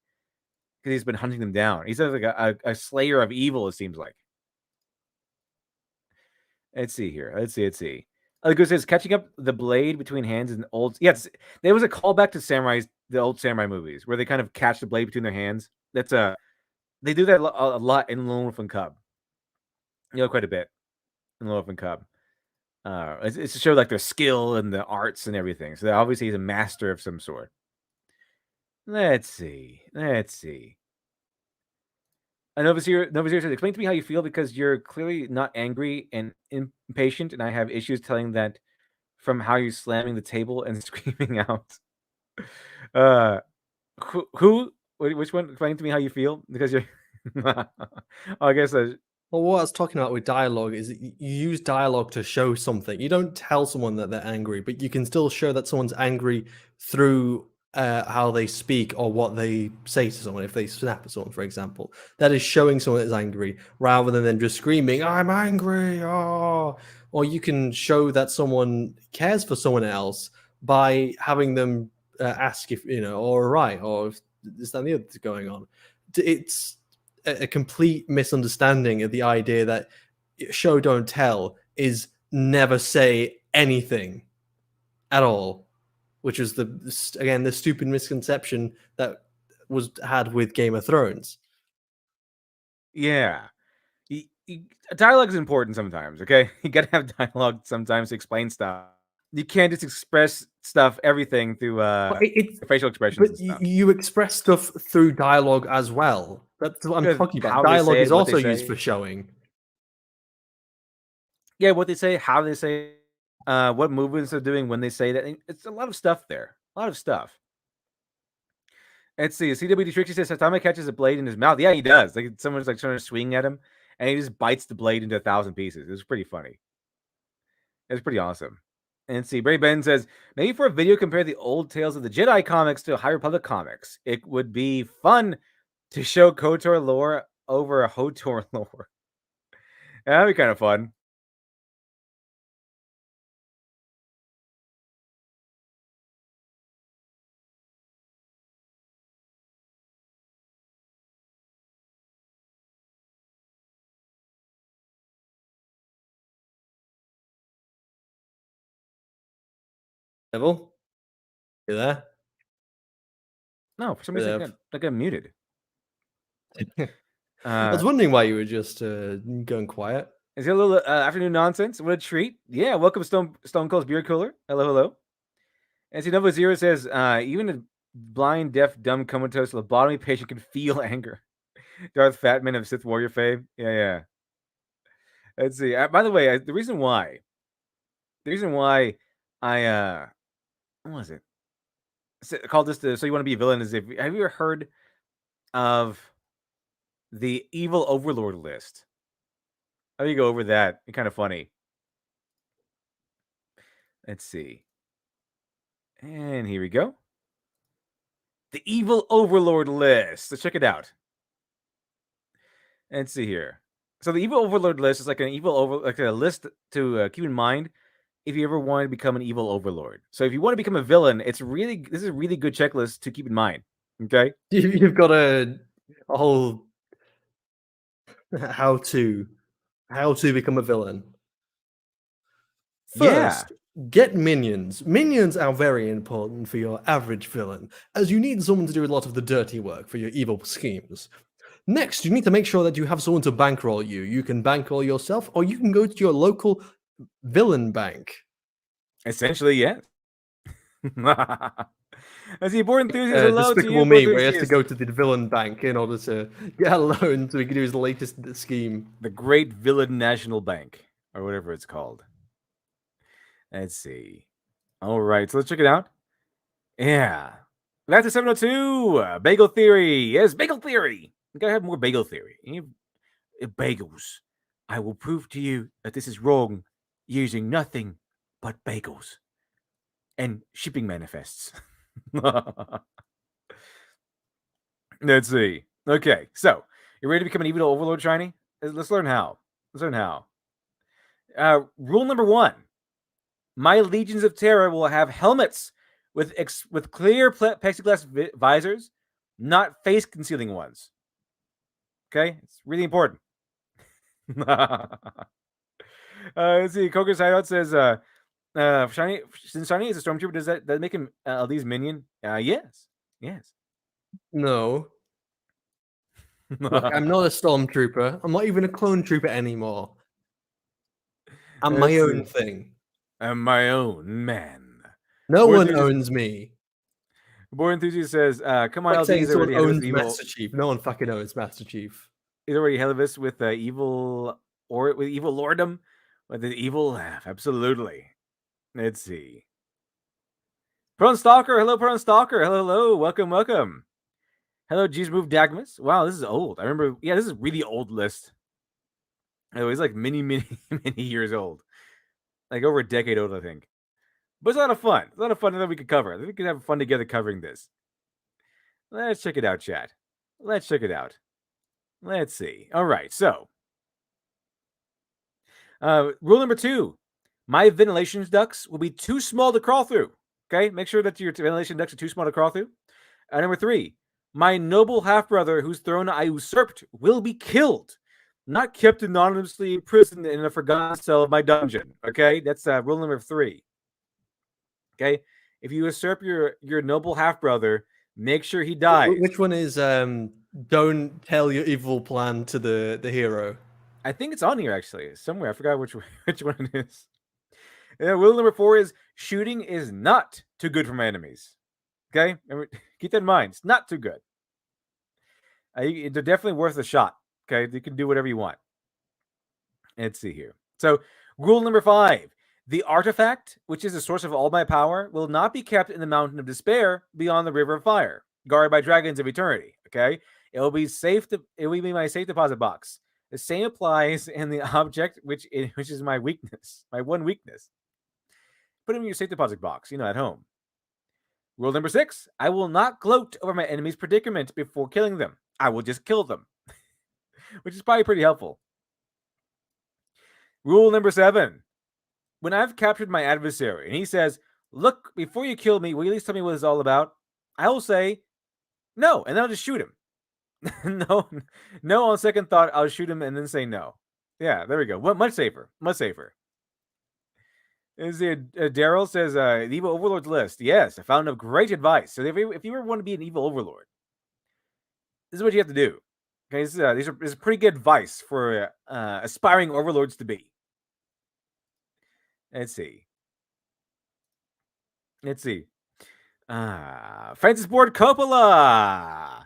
because he's been hunting them down. He's like a slayer of evil. It seems like. Let's see here. Let's see. Like says, catching up the blade between hands and old. Yes, there was a callback to the old samurai movies, where they kind of catch the blade between their hands. They do that a lot in Lone Wolf and Cub. Quite a bit in Lone Wolf and Cub. It's to show like their skill and the arts and everything. So obviously he's a master of some sort. Let's see. Novazier says, explain to me how you feel because you're clearly not angry and impatient, and I have issues telling that from how you're slamming the table and screaming out. Which one? Explain to me how you feel because you're. I guess. Well, what I was talking about with dialogue is you use dialogue to show something. You don't tell someone that they're angry, but you can still show that someone's angry through how they speak or what they say to someone. If they snap at someone, for example, that is showing someone is angry rather than them just screaming, "I'm angry!" Oh, or you can show that someone cares for someone else by having them ask if all right, or if this, that, and the other is going on. It's a complete misunderstanding of the idea that show don't tell is never say anything at all, which was the stupid misconception that was had with Game of Thrones. Yeah. Dialogue is important sometimes, okay? You gotta have dialogue sometimes to explain stuff. You can't just express everything through facial expressions and stuff. You express stuff through dialogue as well. That's what I'm talking about. Dialogue is also used for showing. Yeah, what they say, how they say, what movements they're doing when they say that. It's a lot of stuff there. A lot of stuff. Let's see. CWD Trixie says Saitama catches a blade in his mouth. Yeah, he does. Like someone's like trying to swing at him, and he just bites the blade into 1,000 pieces. It was pretty funny. It's pretty awesome. And see, Bray Ben says, maybe for a video, compare the old Tales of the Jedi comics to High Republic comics. It would be fun to show KOTOR lore over HOTOR lore. That'd be kind of fun. Neville? You there? No, for some reason I got muted. I was wondering why you were just going quiet. Is it a little afternoon nonsense? What a treat. Yeah, welcome Stone Cold's Beer Cooler. Hello. And see, Nova Zero says, even a blind, deaf, dumb, comatose lobotomy patient can feel anger. Darth Fatman of Sith Warrior fame. Yeah. Let's see. By the way, the reason why I what was it? Called this so you want to be a villain is have you ever heard of the evil overlord list? How do you go over that? It's kind of funny. Let's see. And here we go. The evil overlord list. Let's check it out. Let's see here. So the evil overlord list is like a list to keep in mind if you ever want to become an evil overlord. So if you want to become a villain, this is a really good checklist to keep in mind. Okay, you've got a whole how to become a villain. First, get minions. Minions are very important for your average villain, as you need someone to do a lot of the dirty work for your evil schemes. Next, you need to make sure that you have someone to bankroll you. You can bankroll yourself, or you can go to your local villain bank. Essentially, yeah. As the important enthusiast, Despicable Me, where he has to go to the villain bank in order to get a loan so he can do his latest scheme. The Great Villain National Bank, or whatever it's called. Let's see. All right, so let's check it out. Yeah. That's a 702. Bagel Theory. Yes, Bagel Theory. We gotta have more Bagel Theory. Bagels. I will prove to you that this is wrong using nothing but bagels and shipping manifests. Let's see. Okay, so you ready to become an evil overlord, Shiny? Let's learn how. Rule number 1: my legions of terror will have helmets with clear plexiglass visors, not face concealing ones. Okay, it's really important. Let's see. Coker's Hideout says, Shiny, since Shiny is a stormtrooper, does that make him LD's minion? Yes. No. Look, I'm not a stormtrooper. I'm not even a clone trooper anymore. I'm my own thing. I'm my own man. No one owns me. Boy Enthusiast says, come on, Like LD saying is already someone ahead of owns us evil. Master Chief. No one fucking owns Master Chief. He's already ahead of us with evil lordom. With the evil laugh. Absolutely. Let's see. Prone Stalker. Hello, Prone Stalker. Hello. Welcome. Hello, G's Move Dagmas. Wow, this is old. I remember. Yeah, this is a really old list. Oh, it's like many years old. Like over a decade old, I think. But it's a lot of fun. It's a lot of fun that we could cover. I think we could have fun together covering this. Let's check it out, chat. Let's check it out. Let's see. All right, so. Rule number 2. My ventilation ducts will be too small to crawl through. Okay, make sure that your ventilation ducts are too small to crawl through. Number 3. My noble half-brother whose throne I usurped will be killed, not kept anonymously imprisoned in a forgotten cell of my dungeon. Okay, that's rule number 3. Okay, if you usurp your noble half-brother, make sure he dies. Which one is don't tell your evil plan to the hero? I think it's on here actually somewhere. I forgot which one it is. Rule number 4 is shooting is not too good for my enemies. Okay, keep that in mind. It's not too good. They're definitely worth a shot. Okay, you can do whatever you want. Let's see here. So, rule number 5: the artifact, which is the source of all my power, will not be kept in the Mountain of Despair beyond the River of Fire, guarded by dragons of eternity. Okay, it will be my safe deposit box. The same applies in the object, which is my weakness, my one weakness. Put it in your safe deposit box, at home. Rule number 6: I will not gloat over my enemy's predicament before killing them. I will just kill them, which is probably pretty helpful. Rule number 7: when I've captured my adversary and he says, "Look, before you kill me, will you at least tell me what it's all about?" I will say, "No," and then I'll just shoot him. no, on second thought, I'll shoot him and then say no. Yeah, there we go. Much safer. Daryl says, the Evil Overlord's list. Yes, I found a great advice. So if you ever want to be an Evil Overlord, this is what you have to do. Okay, this is pretty good advice for aspiring Overlords to be. Let's see. Francis Ford Coppola.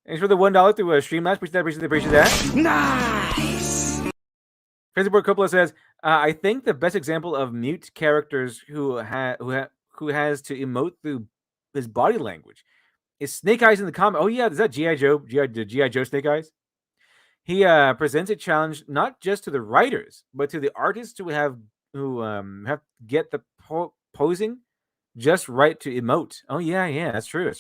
Thanks for the $1 through Streamlabs. Appreciate that. Nice. Francis Ford Coppola says, I think the best example of mute characters who has to emote through his body language is Snake Eyes in the comic. Oh yeah, is that G.I. Joe? G.I. Joe Snake Eyes? He presents a challenge not just to the writers, but to the artists who have to get the posing just right to emote. Oh yeah, that's true.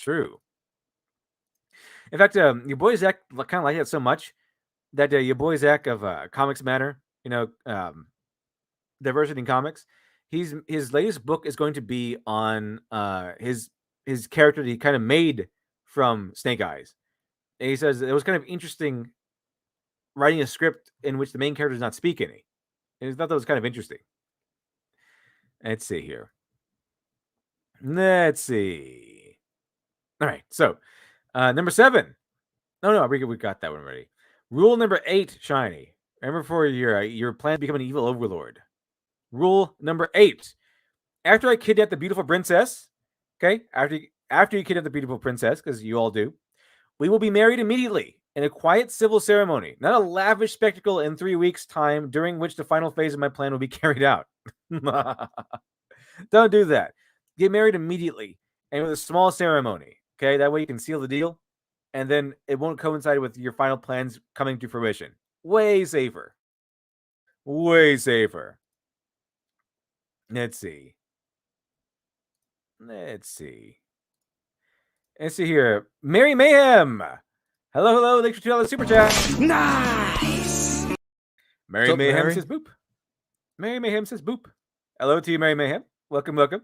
In fact, your boy Zach kind of liked that so much that your boy Zach of Comics Matter, Diversity in Comics, his latest book is going to be on his character that he kind of made from Snake Eyes. And he says it was kind of interesting writing a script in which the main character does not speak any. And he thought that was kind of interesting. Let's see here. Let's see. All right, so number 7. No, we got that one already. Rule number 8, Shiny. Remember for your plan to become an evil overlord. Rule number 8. After I kidnap the beautiful princess, okay, after you kidnap the beautiful princess, because you all do, we will be married immediately in a quiet civil ceremony, not a lavish spectacle in 3 weeks' time, during which the final phase of my plan will be carried out. Don't do that. Get married immediately and with a small ceremony. Okay, that way you can seal the deal, and then it won't coincide with your final plans coming to fruition. Way safer. Let's see here. Mary Mayhem. Hello. Thanks for $2 super chat. Nice. Mary Mayhem says boop. Mary Mayhem says boop. Hello to you, Mary Mayhem. Welcome, welcome.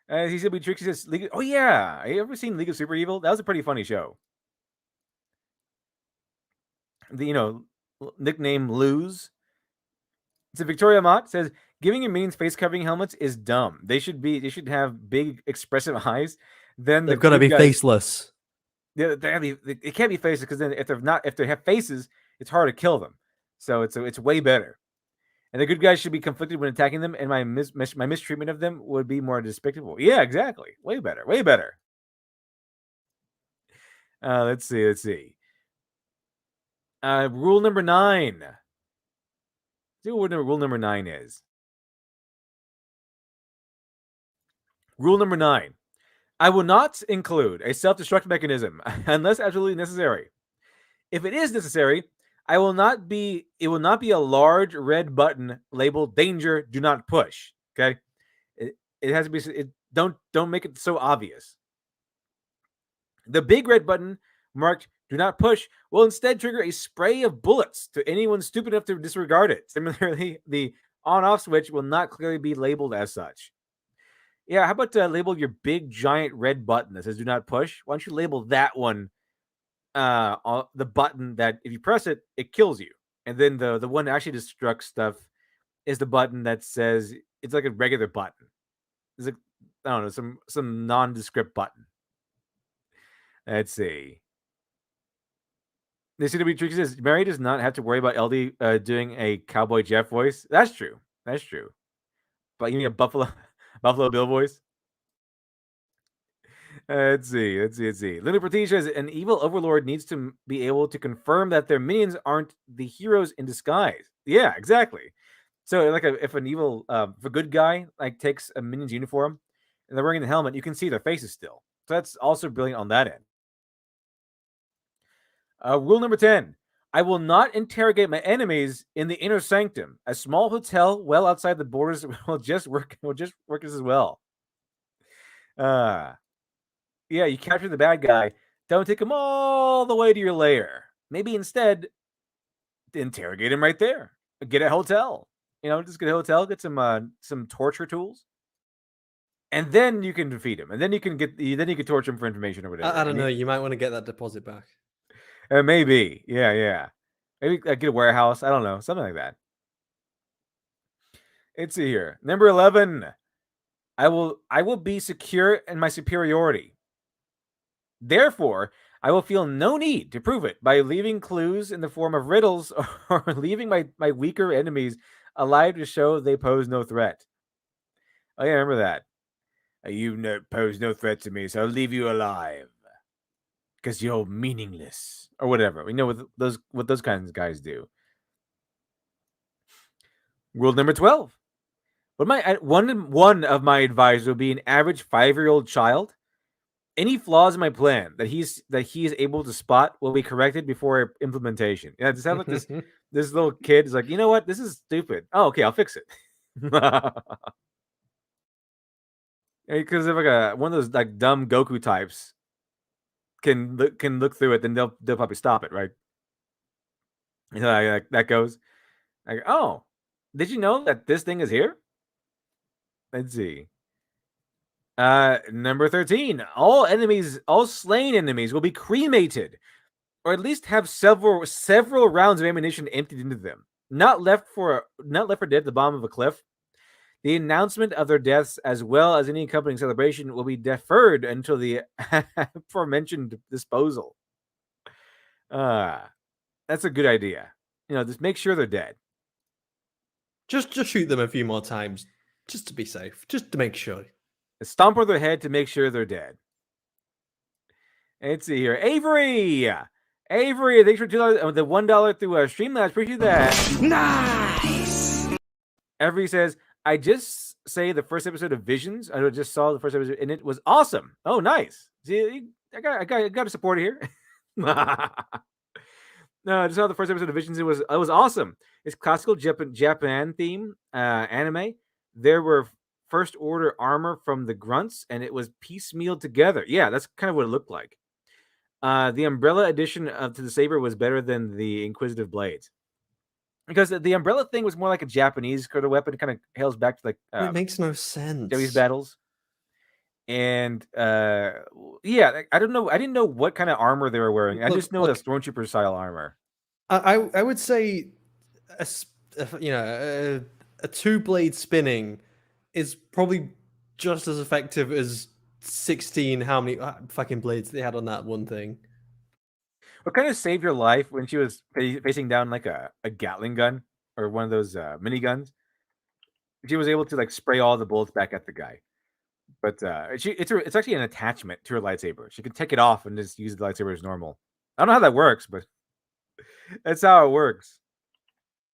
He said we Trixie says League. Oh yeah, have you ever seen League of Super Evil? That was a pretty funny show. The nickname Lose. So Victoria Mott says giving your minions face covering helmets is dumb. They should have big expressive eyes. Then They've got to be faceless. Yeah, it can't be faces because then if they have faces, it's hard to kill them. So it's way better. And the good guys should be conflicted when attacking them, and my mistreatment of them would be more despicable. Yeah, exactly. Way better. Way better. Let's see. Rule number 9. See what rule number 9 is. Rule number 9. I will not include a self-destruct mechanism unless absolutely necessary. If it is necessary, it will not be a large red button labeled danger, do not push. Okay? It has to be don't make it so obvious. The big red button marked do not push will instead trigger a spray of bullets to anyone stupid enough to disregard it. Similarly, the on-off switch will not clearly be labeled as such. Yeah, how about label your big giant red button that says do not push? Why don't you label that one the button that if you press it, it kills you. And then the one that actually destructs stuff is the button that says it's like a regular button. It's like, I don't know, some nondescript button. Let's see. The CW Tricky says Mary does not have to worry about LD doing a Cowboy Jeff voice. That's true. But you need a Buffalo Bill voice. Let's see. Lily Pratesh says an evil overlord needs to be able to confirm that their minions aren't the heroes in disguise. Yeah, exactly. So, like, if an evil, if a good guy like takes a minion's uniform and they're wearing the helmet, you can see their faces still. So that's also brilliant on that end. Rule number 10. I will not interrogate my enemies in the inner sanctum. A small hotel well outside the borders will just work just as well. Yeah, you capture the bad guy. Don't take him all the way to your lair. Maybe instead, interrogate him right there. Get a hotel. Just get a hotel. Get some torture tools, and then you can defeat him. And then you can torture him for information or whatever. I don't know. You might want to get that deposit back. Maybe. Yeah. Maybe get a warehouse. I don't know. Something like that. Let's see here. Number 11. I will be secure in my superiority. Therefore, I will feel no need to prove it by leaving clues in the form of riddles or leaving my weaker enemies alive to show they pose no threat. Oh yeah, remember that. You pose no threat to me, so I'll leave you alive. Because you're meaningless. Or whatever. We know what those kinds of guys do. Rule number 12. One of my advisors will be an average 5-year-old child. Any flaws in my plan that he is able to spot will be corrected before implementation. Yeah, it sounds like this little kid is like, you know what? This is stupid. Oh, okay, I'll fix it. Because if like one of those like dumb Goku types can look through it, then they'll probably stop it, right? Like that goes. Like, oh, did you know that this thing is here? Let's see. Number 13. All slain enemies will be cremated, or at least have several rounds of ammunition emptied into them. Not left for dead at the bottom of a cliff. The announcement of their deaths, as well as any accompanying celebration, will be deferred until the aforementioned disposal. That's a good idea. Just make sure they're dead. Just shoot them a few more times, just to be safe, just to make sure. Stomp on their head to make sure they're dead. Let's see here. Avery, thanks for $2. The $1 through Streamlabs. Appreciate that. Nice. Avery says, I just say the first episode of Visions. I just saw the first episode, and it was awesome. Oh, nice. See, I got to support it here. No, I just saw the first episode of Visions. It was awesome. It's classical Japan theme anime. There were first order armor from the grunts, and it was piecemealed together. Yeah, that's kind of what it looked like. The umbrella addition to the saber was better than the inquisitive blades. because the umbrella thing was more like a Japanese sort of weapon. It kind of hails back to like It makes no sense. Japanese battles. And yeah, I don't know. I didn't know what kind of armor they were wearing. I just know the stormtrooper style armor. I would say, a 2-blade spinning is probably just as effective as 16. How many fucking blades they had on that one thing? What kind of saved your life when she was facing down like a Gatling gun or one of those miniguns? She was able to like spray all the bullets back at the guy. But it's actually an attachment to her lightsaber. She can take it off and just use the lightsaber as normal. I don't know how that works, but that's how it works.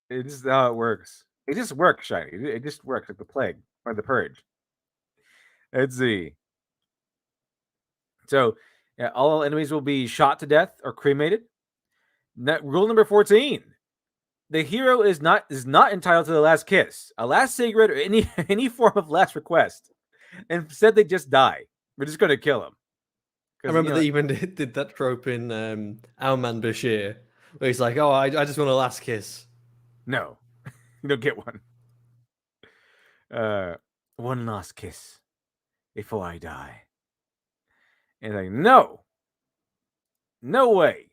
It's just how it works. It just works, Shiny. It just works like the plague or the purge. Let's see. So, yeah, all enemies will be shot to death or cremated. Rule number 14: the hero is not entitled to the last kiss, a last cigarette, or any form of last request. Instead, they just die. We're just going to kill him. I remember they even did that trope in Owlman Bashir, where he's like, "Oh, I just want a last kiss." No, you don't get one. One last kiss before I die. And like, no way.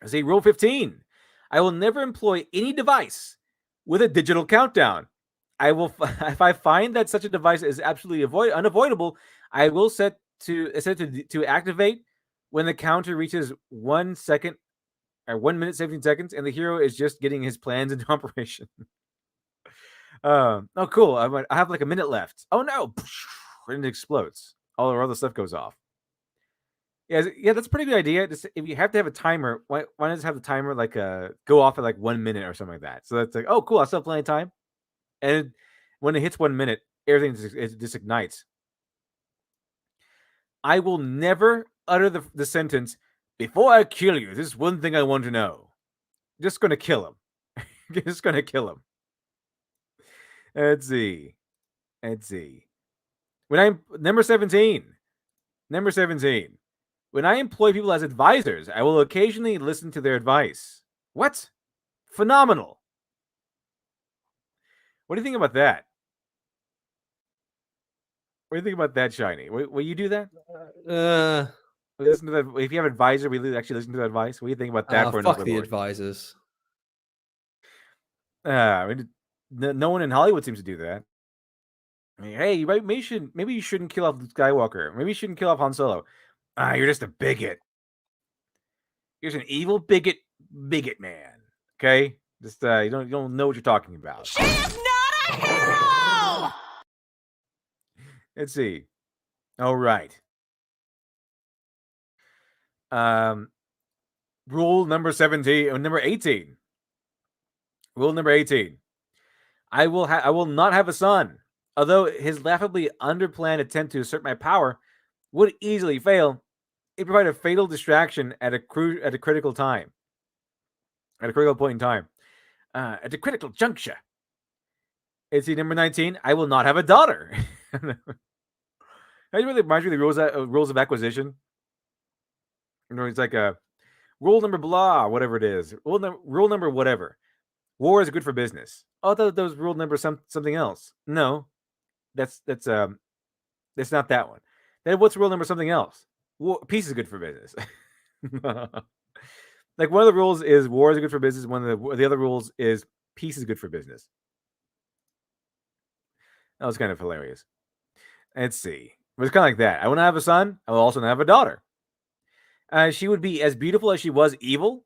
See, rule 15: I will never employ any device with a digital countdown. I will, if I find that such a device is absolutely unavoidable, I will set to activate when the counter reaches 1 second or 1 minute 17 seconds, and the hero is just getting his plans into operation. Oh, cool! I have like a minute left. Oh no! And it explodes. All the stuff goes off. Yeah, that's a pretty good idea. Just, if you have to have a timer, why not just have the timer like go off at like 1 minute or something like that? So that's like, oh, cool! I still have plenty of time. And when it hits 1 minute, everything just ignites. I will never utter the sentence, "Before I kill you, this is one thing I want to know." Just gonna kill him. Just gonna kill him. Let's see. When I'm number 17. When I employ people as advisors, I will occasionally listen to their advice. What? Phenomenal. What do you think about that? What do you think about that, Shiny? Will you do that? Listen to that. If you have an advisor, we actually listen to that advice. What do you think about that? For fuck the advisors. I mean, no one in Hollywood seems to do that. I mean, hey, maybe you shouldn't kill off Skywalker. Maybe you shouldn't kill off Han Solo. You're just a bigot. You're just an evil bigot man. Okay, just you don't know what you're talking about. She is not a hero! Let's see. All right. Rule number 17, number 18. Rule number 18. I will not have a son. Although his laughably underplanned attempt to assert my power would easily fail, it provided a fatal distraction at a critical time. At a critical point in time. At a critical juncture. It's number 19. I will not have a daughter. That really reminds me of the rules of acquisition. You know, it's like a rule number blah, whatever it is. Rule number whatever. War is good for business. Oh, I thought that was rule number something else. No, that's not that one. Then what's rule number something else? Peace is good for business. Like one of the rules is war is good for business. One of the other rules is peace is good for business. That was kind of hilarious. Let's see. It was kind of like that. I want to have a son. I will also have a daughter. She would be as beautiful as she was evil,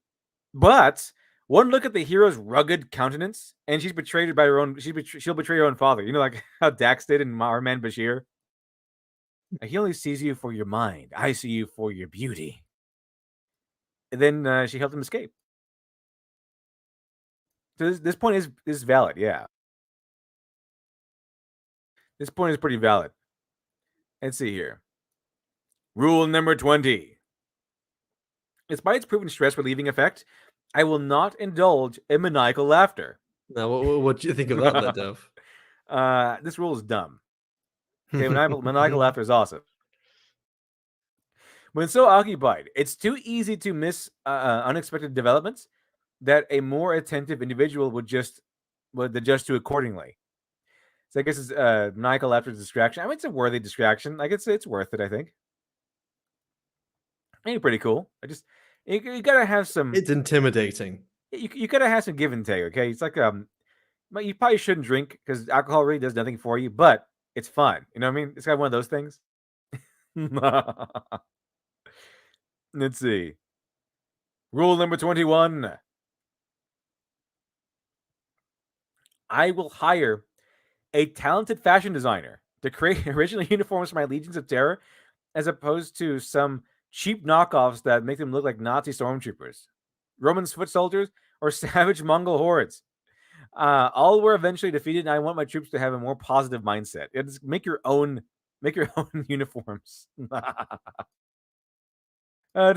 but one look at the hero's rugged countenance, and she's betrayed by her own. She'll betray her own father. You know, like how Dax did in Our Man Bashir. He only sees you for your mind. I see you for your beauty. And then she helped him escape. So this point is valid. Yeah, this point is pretty valid. Let's see here. Rule number 20. Despite its proven stress relieving effect, I will not indulge in maniacal laughter. Now, what do you think of that, Dove? This rule is dumb. Okay, maniacal laughter is awesome. When so occupied, it's too easy to miss unexpected developments. that a more attentive individual would adjust to accordingly. So I guess it's maniacal laughter is distraction. I mean, it's a worthy distraction. Like it's worth it. I think. Ain't pretty cool. You gotta have some. It's intimidating. You gotta have some give and take. Okay, it's like but you probably shouldn't drink because alcohol really does nothing for you, but it's fun. You know what I mean? It's kind of one of those things. Let's see. Rule number 21. I will hire a talented fashion designer to create original uniforms for my Legions of Terror, as opposed to some cheap knockoffs that make them look like Nazi stormtroopers, Roman foot soldiers, or savage Mongol hordes. All were eventually defeated, and I want my troops to have a more positive mindset. Just make your own uniforms. Just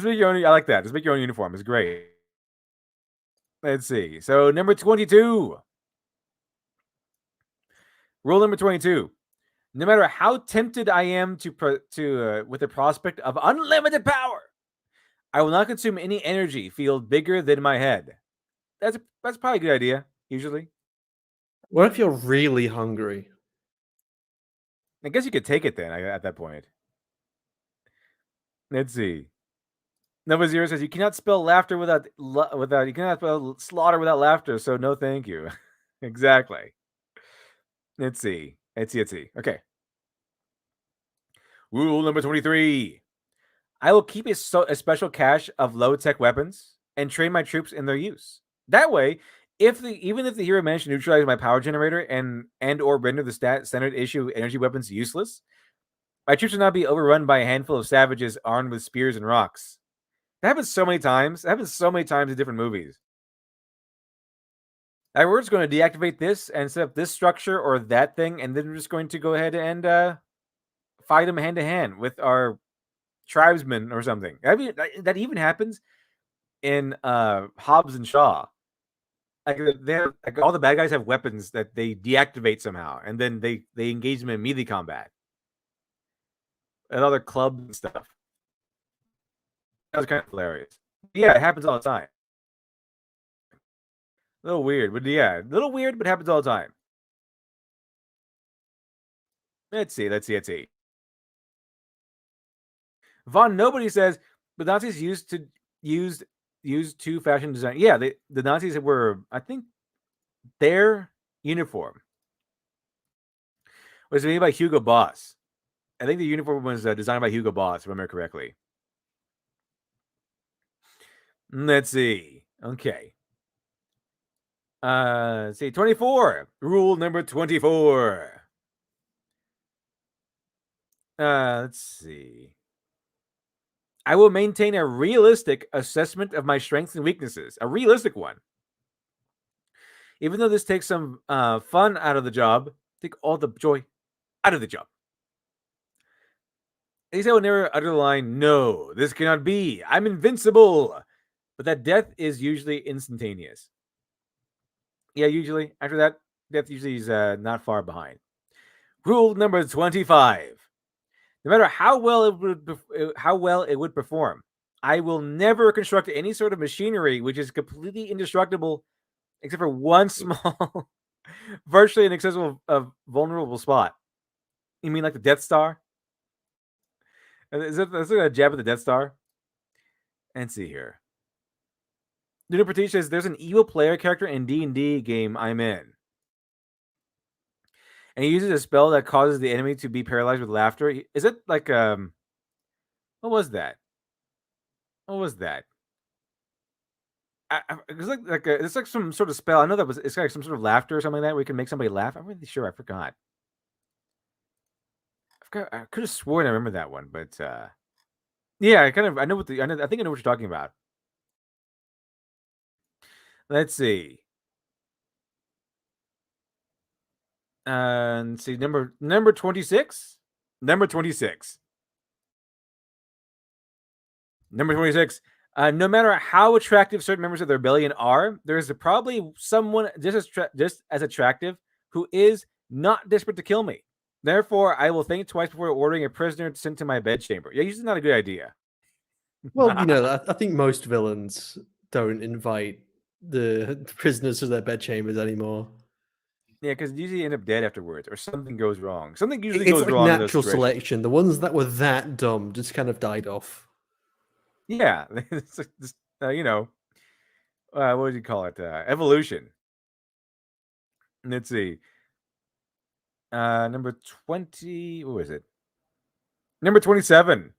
make your own. I like that. Just make your own uniform. It's great. Let's see. So number 22. Rule number 22. No matter how tempted I am with the prospect of unlimited power, I will not consume any energy field bigger than my head. That's probably a good idea, usually. What if you're really hungry? I guess you could take it then at that point. Let's see. Number 0 says you cannot spell laughter without you cannot spell slaughter without laughter, so no thank you. Exactly. Let's see. Okay. Rule number 23. I will keep a special cache of low-tech weapons and train my troops in their use. That way, even if the hero managed to neutralize my power generator and or render the standard issue energy weapons useless, my troops will not be overrun by a handful of savages armed with spears and rocks. That happens so many times. It happens so many times in different movies. We're just going to deactivate this and set up this structure or that thing, and then we're just going to go ahead and fight them hand to hand with our tribesmen or something. I mean, that even happens in Hobbs and Shaw. Like all the bad guys have weapons that they deactivate somehow, and then they engage them in melee combat and other clubs and stuff. That was kind of hilarious. Yeah, it happens all the time. A little weird, but yeah, a little weird, but happens all the time. Let's see. Von Nobody says the Nazis used to fashion design. Yeah, the Nazis were, I think, their uniform was made by Hugo Boss. I think the uniform was designed by Hugo Boss, if I remember correctly. Let's see. Okay. Let's see. 24. Rule number 24. Let's see. I will maintain a realistic assessment of my strengths and weaknesses. A realistic one. Even though this takes some fun out of the job, take all the joy out of the job. At least I will never utter the line, "No, this cannot be. I'm invincible." But that death is usually instantaneous. Yeah, usually. After that, death usually is not far behind. Rule number 25. No matter how well it would perform, I will never construct any sort of machinery which is completely indestructible, except for one small, virtually inaccessible, vulnerable spot. You mean like the Death Star? Is that a jab at the Death Star? Let's see here. Nuno Pratish says there's an evil player character in D&D game I'm in, and he uses a spell that causes the enemy to be paralyzed with laughter. Is it like what was that? It's like some sort of spell. I know that it's like some sort of laughter or something like that where you can make somebody laugh. I'm really sure. I forgot. I could have sworn I remember that one, but yeah, I think I know what you're talking about. Let's see. And see number 26. Number 26. No matter how attractive certain members of the rebellion are, there is probably someone just as attractive who is not desperate to kill me. Therefore, I will think twice before ordering a prisoner sent to my bedchamber. Yeah, usually not a good idea. Well, I think most villains don't invite the prisoners to their bedchambers anymore. Yeah, because usually end up dead afterwards, or something goes wrong. Something usually It's goes like wrong in those natural situations. selection. The ones that were that dumb just kind of died off. Yeah, it's like just, you know, what would you call it? Evolution. Let's see. Number 20. What was it? Number 27.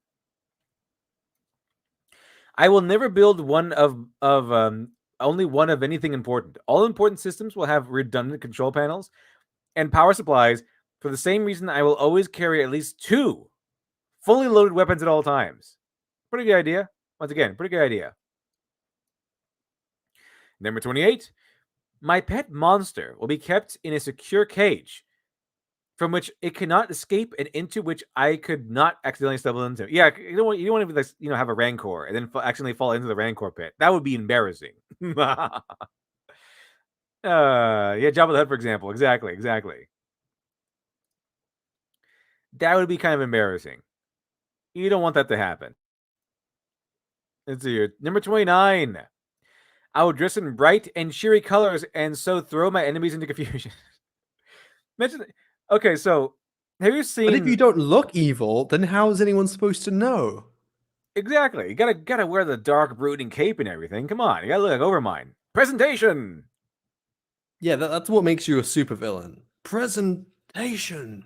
I will never build one of only one of anything important. All important systems will have redundant control panels and power supplies. For the same reason, I will always carry at least 2 fully loaded weapons at all times. Pretty good idea. Once again, pretty good idea. Number 28. My pet monster will be kept in a secure cage from which it cannot escape and into which I could not accidentally stumble into. Yeah, you don't want to, like, have a rancor and then accidentally fall into the rancor pit. That would be embarrassing. Yeah, Jabba the Hutt, for example. Exactly. That would be kind of embarrassing. You don't want that to happen. Let's see here. Number 29. I will dress in bright and cheery colors and so throw my enemies into confusion. Okay, so have you seen? But if you don't look evil, then how is anyone supposed to know? Exactly. You gotta wear the dark brooding cape and everything. Come on, you gotta look like Overmind. Presentation. Yeah, that's what makes you a supervillain. Presentation.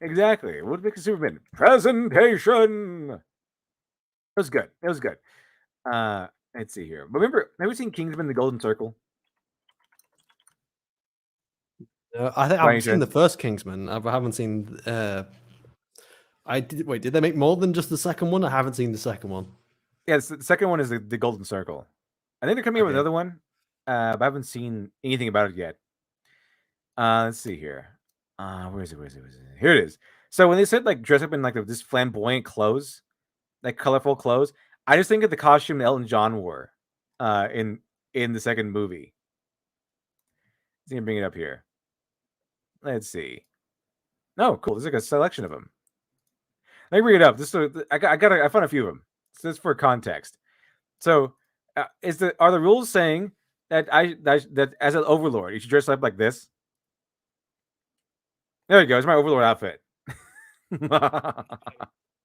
Exactly. What makes a Superman? Presentation. It was good. Let's see here. Remember, have you seen Kingsman: The Golden Circle? I think By any I've seen the chance? first Kingsman. I haven't seen. Wait, did they make more than just the second one? I haven't seen the second one. Yeah, the second one is the Golden Circle. I think they're coming out with Okay. another one, but I haven't seen anything about it yet. Let's see here. Where is it? Here it is. So when they said like dress up in like this flamboyant clothes, like colorful clothes, I just think of the costume Elton John wore in the second movie. Let's see, bring it up here. Let's see. Oh, cool. There's like a selection of them. Let me bring it up. I found a few of them. So this is for context. So are the rules saying that that as an overlord you should dress up like this? There you go. It's my overlord outfit.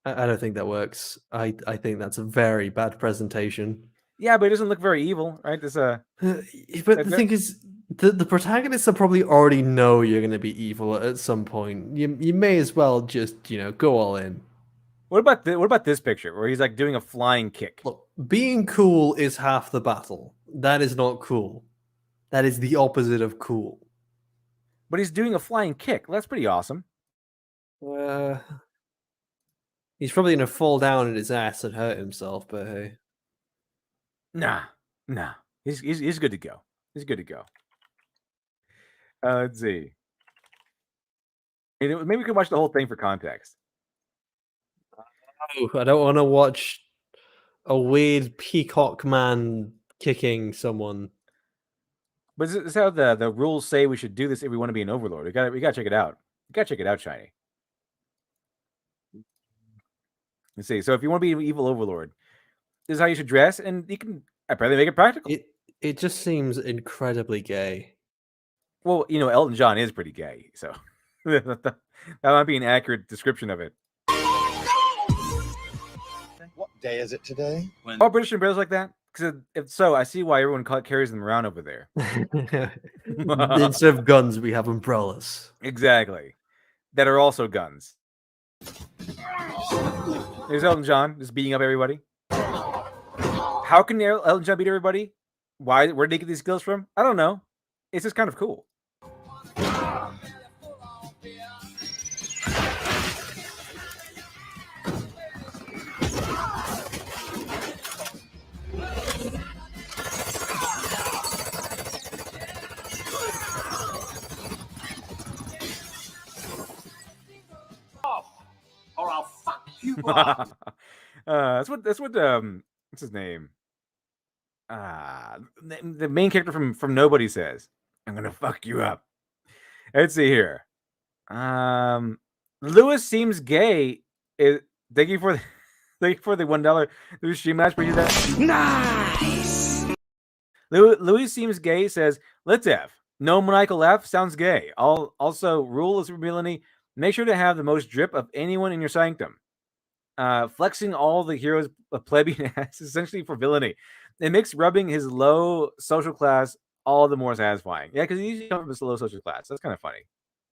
I don't think that works. I think that's a very bad presentation. Yeah, but it doesn't look very evil, right? This But the thing is, the protagonists will probably already know you're going to be evil at some point. You may as well just go all in. What about this picture where he's like doing a flying kick? Look, being cool is half the battle. That is not cool. That is the opposite of cool. But he's doing a flying kick. That's pretty awesome. He's probably going to fall down on his ass and hurt himself, but hey. Nah. He's good to go. Let's see. Maybe we can watch the whole thing for context. I don't want to watch a weird peacock man kicking someone. But this is how the rules say we should do this if we want to be an overlord. We gotta check it out. You gotta check it out, Shiny. Let's see. So if you want to be an evil overlord, this is how you should dress, and you can apparently make it practical. It just seems incredibly gay. Well, Elton John is pretty gay, so that might be an accurate description of it. What day is it today? All British umbrellas like that? Because if so, I see why everyone carries them around over there. Instead of guns, we have umbrellas. Exactly. That are also guns. There's Elton John just beating up everybody. How can Elton John beat everybody? Where did they get these skills from? I don't know. It's just kind of cool. Or I'll fuck you up. That's what what's his name? The main character from Nobody says, "I'm gonna fuck you up." Let's see here. Lewis seems gay. Thank you for the $1 Lewis stream match. Appreciate that. Nice. Louis seems gay says, let's F. No maniacal F sounds gay. Also, rule of villainy, make sure to have the most drip of anyone in your sanctum. Flexing all the heroes of plebeian ass essentially for villainy. It makes rubbing his low social class all the more satisfying. Yeah, because he usually comes from this low social class. That's kind of funny.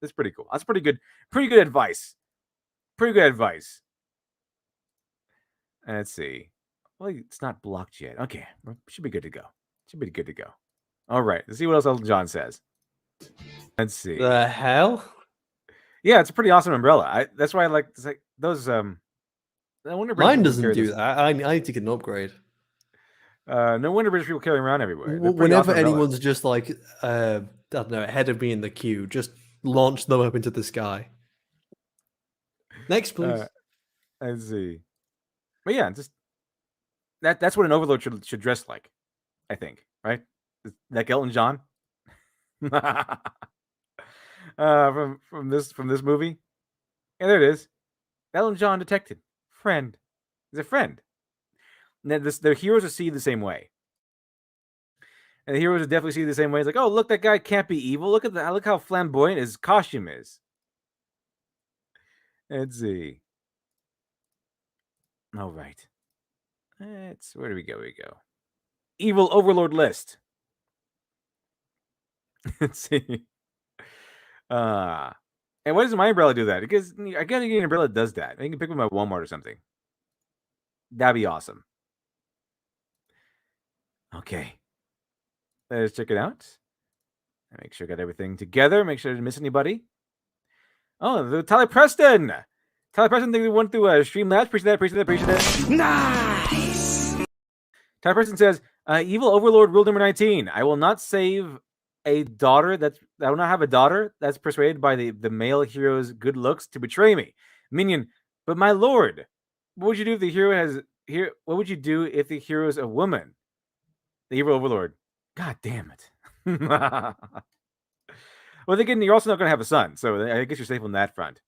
That's pretty cool. That's pretty good advice. Pretty good advice. Let's see. Well, it's not blocked yet. Okay, should be good to go. Should be good to go. All right, let's see what else Elton John says. Let's see. The hell? Yeah, it's a pretty awesome umbrella. That's why I like those. I wonder. Mine doesn't do that. I need to get an upgrade. No wonder British people carry around everywhere. Whenever awesome anyone's just like, I don't know, ahead of me in the queue, just launch them up into the sky. Next, please. Let's see. But yeah, just that's what an overlord should dress like. I think, right? Like Elton John. From this movie. Yeah, there it is. Elton John detected. Friend. He's a friend. And the heroes are seen the same way. And the heroes are definitely seen the same way. It's like, oh, look, that guy can't be evil. Look how flamboyant his costume is. Let's see. All right. Where do we go? Evil Overlord list. Let's see. And why doesn't my umbrella do that? Because I gotta get an umbrella that does that. I can pick them at Walmart or something. That'd be awesome. Okay. Let's check it out. Make sure I got everything together. Make sure I didn't miss anybody. Oh, the Tyler Preston. Tyler Preston, they went through Streamlabs. Appreciate that. Nice. Tyler Preston says, Evil Overlord rule number 19. I will not save a daughter I will not have a daughter that's persuaded by the male hero's good looks to betray me. Minion, but my lord, what would you do if the hero what would you do if the hero is a woman? The Evil Overlord. God damn it. Well, again, you're also not going to have a son, so I guess you're safe on that front.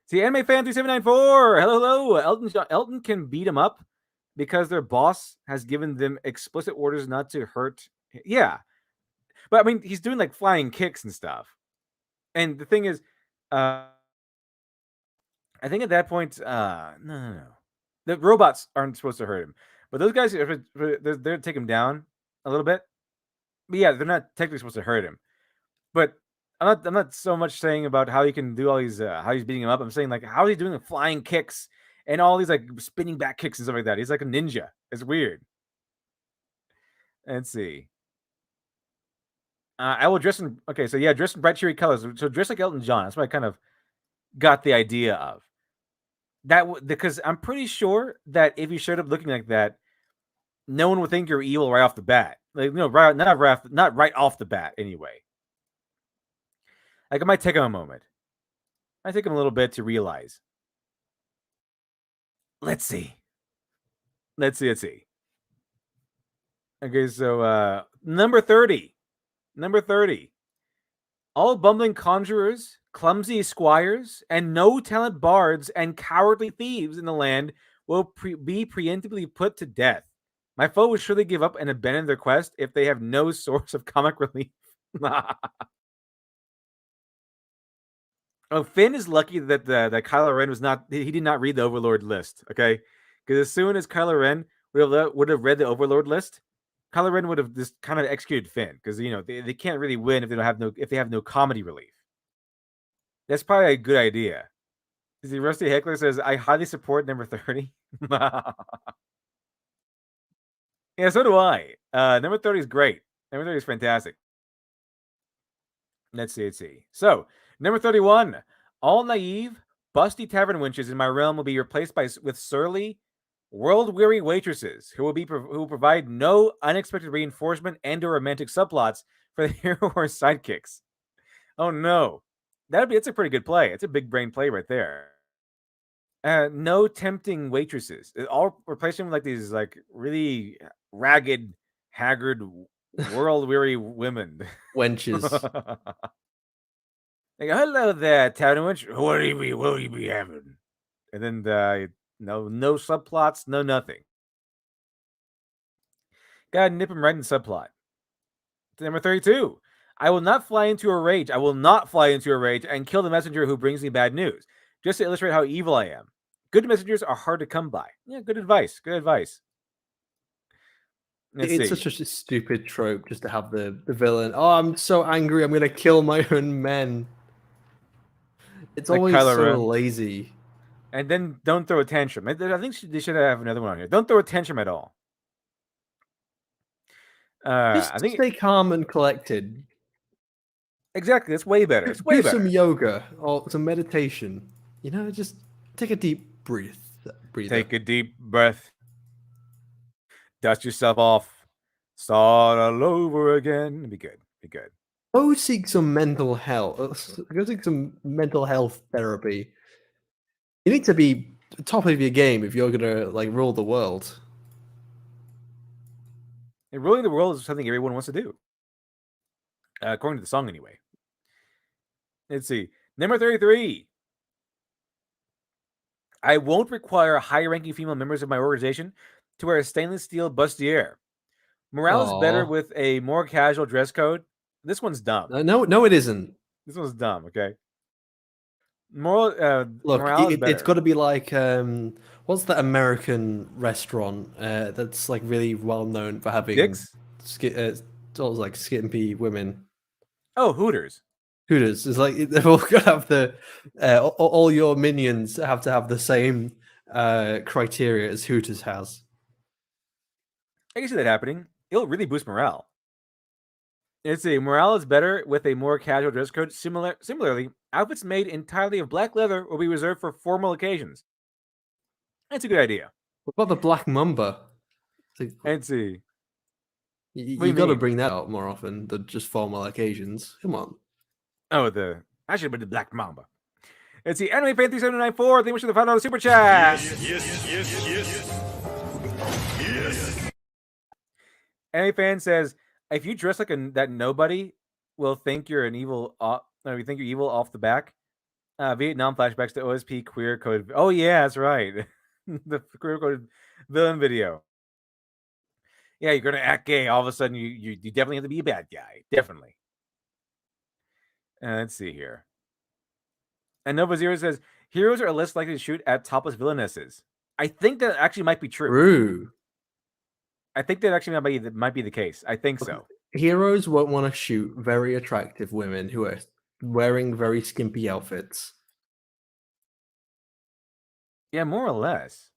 See, Anime Fan 3794. Hello. Elton can beat him up because their boss has given them explicit orders not to hurt. Yeah. But I mean, he's doing like flying kicks and stuff. And the thing is, I think at that point, no. The robots aren't supposed to hurt him. But those guys, they're to take him down a little bit. But yeah, they're not technically supposed to hurt him. But I'm not so much saying about how he can do all these, how he's beating him up. I'm saying like how he's doing the flying kicks and all these like spinning back kicks and stuff like that. He's like a ninja. It's weird. Let's see. I will dress in. Okay, so yeah, dress in bright cheery colors. So dress like Elton John. That's what I kind of got the idea of. Because I'm pretty sure that if you showed up looking like that, no one would think you're evil right off the bat. Like not right off the bat anyway. Like it might take him a moment. It might take him a little bit to realize. Let's see. Okay, so number 30. Number 30. All bumbling conjurers, clumsy squires, and no-talent bards and cowardly thieves in the land will be preemptively put to death. My foe will surely give up and abandon their quest if they have no source of comic relief. Oh, Finn is lucky that that Kylo Ren he did not read the Overlord list, okay? Because as soon as Kylo Ren would have read the Overlord list, Kylo Ren would have just kind of executed Finn, because they can't really win if they have no comedy relief. That's probably a good idea. See, Rusty Heckler says, I highly support number 30. Yeah, so do I. Number 30 is great. Number 30 is fantastic. Let's see. So, number 31. All naive, busty tavern wenches in my realm will be replaced with surly, world-weary waitresses who will provide no unexpected reinforcement and/or romantic subplots for the hero or sidekicks. Oh no, it's a pretty good play. It's a big brain play right there. No tempting waitresses. All replacing with like these like really ragged, haggard, world-weary women. Wenches. Like, hello there, tavern wench. What will you be having? And then no subplots, no nothing. Gotta nip him right in the subplot. Number 32. I will not fly into a rage. I will not fly into a rage and kill the messenger who brings me bad news, just to illustrate how evil I am. Good messengers are hard to come by. Yeah, good advice. Good advice. Let's It's see. such a stupid trope just to have the villain. Oh, I'm so angry. I'm gonna kill my own men. It's Like always Kylo so Ren. lazy. And then don't throw a tantrum. I think they should have another one on here. Don't throw a tantrum at all. Just I think stay calm and collected. exactly. That's way better. It's way Do better. some yoga or some meditation. You know, just take a deep breather. Take a deep breath. Dust yourself off. Start all over again. Be good. Be good. Go seek some mental health. Go seek some mental health therapy. You need to be top of your game if you're gonna like rule the world. And ruling the world is something everyone wants to do. According to the song, anyway. Let's see. Number 33. I won't require high-ranking female members of my organization to wear a stainless steel bustier. Morale is better Aw. with a more casual dress code. This one's dumb. No, it isn't. This one's dumb. Okay. Look, Look, morale is it's better. got to be like what's that American restaurant that's like really well known for having Dick's? sort of like skimpy women? Oh, Hooters. Hooters is like they've all got to have the all your minions have to have the same criteria as Hooters has. I can see that happening. It'll really boost morale. Let's see. Morale is better with a more casual dress code. Similarly, outfits made entirely of black leather will be reserved for formal occasions. That's a good idea. What about the Black Mamba? Let's see. You What do you got to mean? bring that out more often than just formal occasions. Come on. Oh, I should have been the Black Mamba. Let's see. Anime Fan 3794. Thank you much for the $5 super chat. Anime Fan says, if you dress like that nobody will think you're an evil. You think you're evil off the back. Vietnam flashbacks to OSP queer code. Oh yeah, that's right. The queer code villain video. Yeah, you're gonna act gay. All of a sudden, you definitely have to be a bad guy. Definitely. Let's see here. And Nova Zero says heroes are less likely to shoot at topless villainesses. I think that actually might be true. True. I think that actually might be the case. I think so. Heroes won't want to shoot very attractive women who are wearing very skimpy outfits. Yeah, more or less.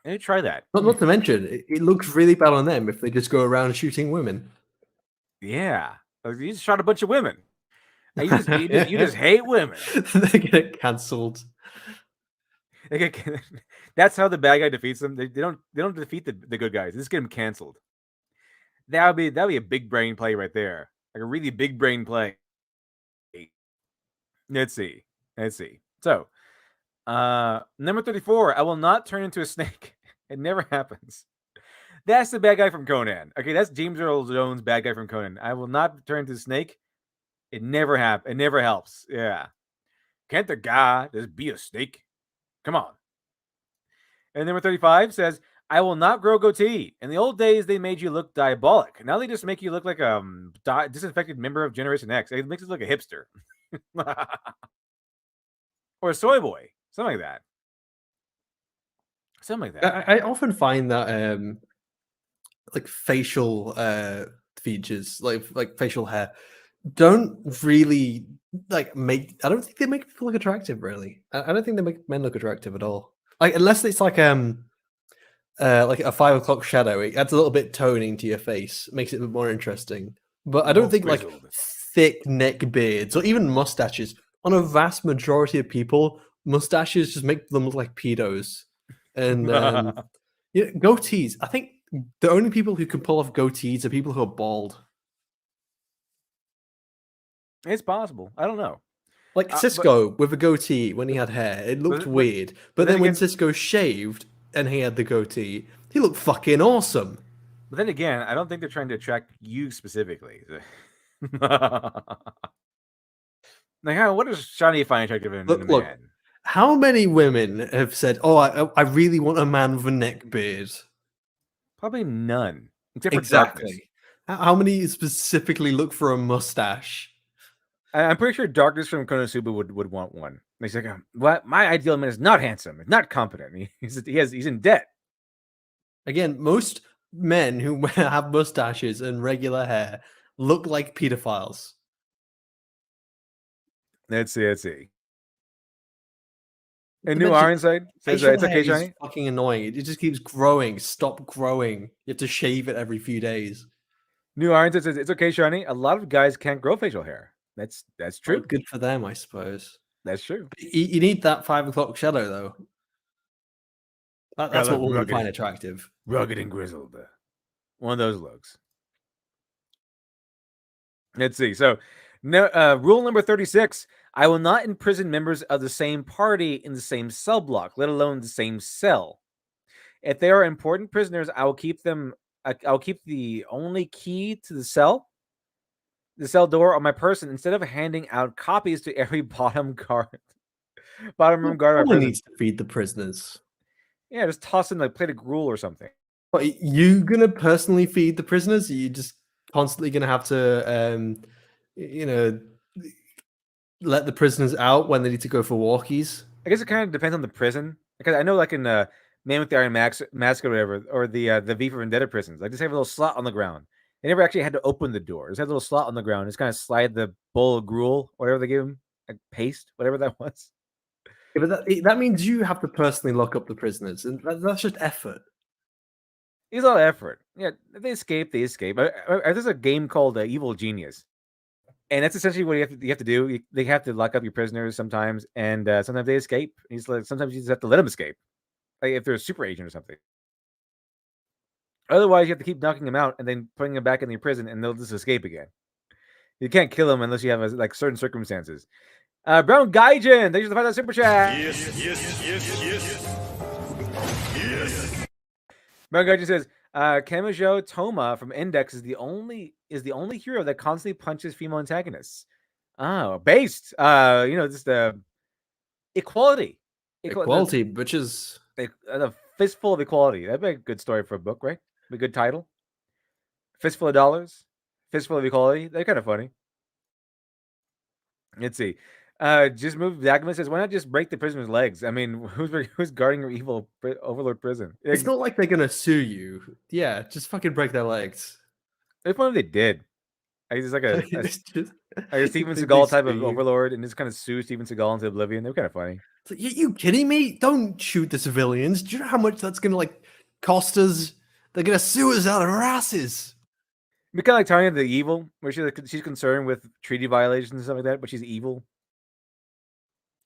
Let me try that. Not to mention, it looks really bad on them if they just go around shooting women. Yeah, you just shot a bunch of women. You just hate women. They get cancelled. That's how the bad guy defeats them. They don't defeat the good guys. They just get them canceled. That'd be a big brain play right there. Like a really big brain play. Let's see. So, number 34. I will not turn into a snake. It never happens. That's the bad guy from Conan. Okay, that's James Earl Jones, bad guy from Conan. I will not turn into a snake. It never happens. It never helps. Yeah. Can't the guy just be a snake? Come on. And number 35 says, I will not grow goatee. In the old days, they made you look diabolic. Now they just make you look like a disinfected member of Generation X. It makes us look a hipster. Or a soy boy. Something like that. I often find that like facial features, like facial hair, don't really like make. I don't think they make people look attractive. Really, I don't think they make men look attractive at all. Like unless it's like a 5 o'clock shadow, it adds a little bit toning to your face, makes it a bit more interesting. But I don't More think like grizzled. thick neck beards or even mustaches. On a vast majority of people, mustaches just make them look like pedos. And goatees. I think the only people who can pull off goatees are people who are bald. It's possible. I don't know. Like Cisco with a goatee when he had hair, it looked weird. But then when Cisco shaved and he had the goatee, he looked fucking awesome. But then again, I don't think they're trying to attract you specifically. Like, what does Shawnee find attractive in a man? Look, how many women have said, "Oh, I really want a man with a neck beard"? Probably none, except for darkness. Exactly. How many specifically look for a mustache? I'm pretty sure darkness from Konosuba would want one. He's like, what? My ideal man is not handsome, is not competent. He's in debt. Again, most men who have mustaches and regular hair look like pedophiles. Let's see. The And New mention- Ironside says Facial it's okay, hair is Shiny. fucking annoying. It just keeps growing. Stop growing. You have to shave it every few days. New Ironside says it's okay, Shiny. A lot of guys can't grow facial hair. That's Well, true. good for them, I suppose. That's true. You need that 5 o'clock shadow, though. That's what look women rugged. find attractive. Rugged and grizzled. One of those looks. Let's see. So, rule number 36. I will not imprison members of the same party in the same cell block, let alone the same cell. If they are important prisoners, I will keep them. I'll keep the only key to the cell door on my person instead of handing out copies to every bottom room guard of my Someone prison. needs to feed the prisoners. Yeah, just toss in like plate of gruel or something. But you gonna personally feed the prisoners? Are you just constantly gonna have to, let the prisoners out when they need to go for walkies? I guess it kind of depends on the prison. Because I know, like in Man with the Iron Mask or whatever, or the V for Vendetta prisons, like just have a little slot on the ground. They never actually had to open the door. Just had a little slot on the ground. Just kind of slide the bowl of gruel, whatever they give them, like paste, whatever that was. Yeah, but that means you have to personally lock up the prisoners, and that's just effort. It's a lot of effort. Yeah, if they escape, they escape. There's a game called Evil Genius, and that's essentially what you have to do. They have to lock up your prisoners sometimes, and sometimes they escape. Sometimes you just have to let them escape, like if they're a super agent or something. Otherwise, you have to keep knocking them out and then putting them back in your prison, and they'll just escape again. You can't kill them unless you have like certain circumstances. Brown Gaijin, thanks for the $5 super chat. Yes. Brown Gaijin says, Kamijo Toma from Index is the only hero that constantly punches female antagonists. Oh, based, just equality. Equality, bitches. A fistful of equality. That'd be a good story for a book, right? Be a good title. Fistful of dollars, fistful of equality. They're kind of funny. Let's see. Just move. Zachman says, "Why not just break the prisoner's legs? I mean, who's guarding your evil overlord prison? It's not like they're gonna sue you. Yeah, just fucking break their legs. If one of they did, I just like a Steven They Seagal type sue of you. overlord, and just kind of sue Steven Seagal into oblivion. They're kind of funny. It's like, you kidding me? Don't shoot the civilians. Do you know how much that's gonna cost us? They're gonna sue us out of our asses. Be kind of like Tanya the Evil, where she's concerned with treaty violations and stuff like that, but she's evil.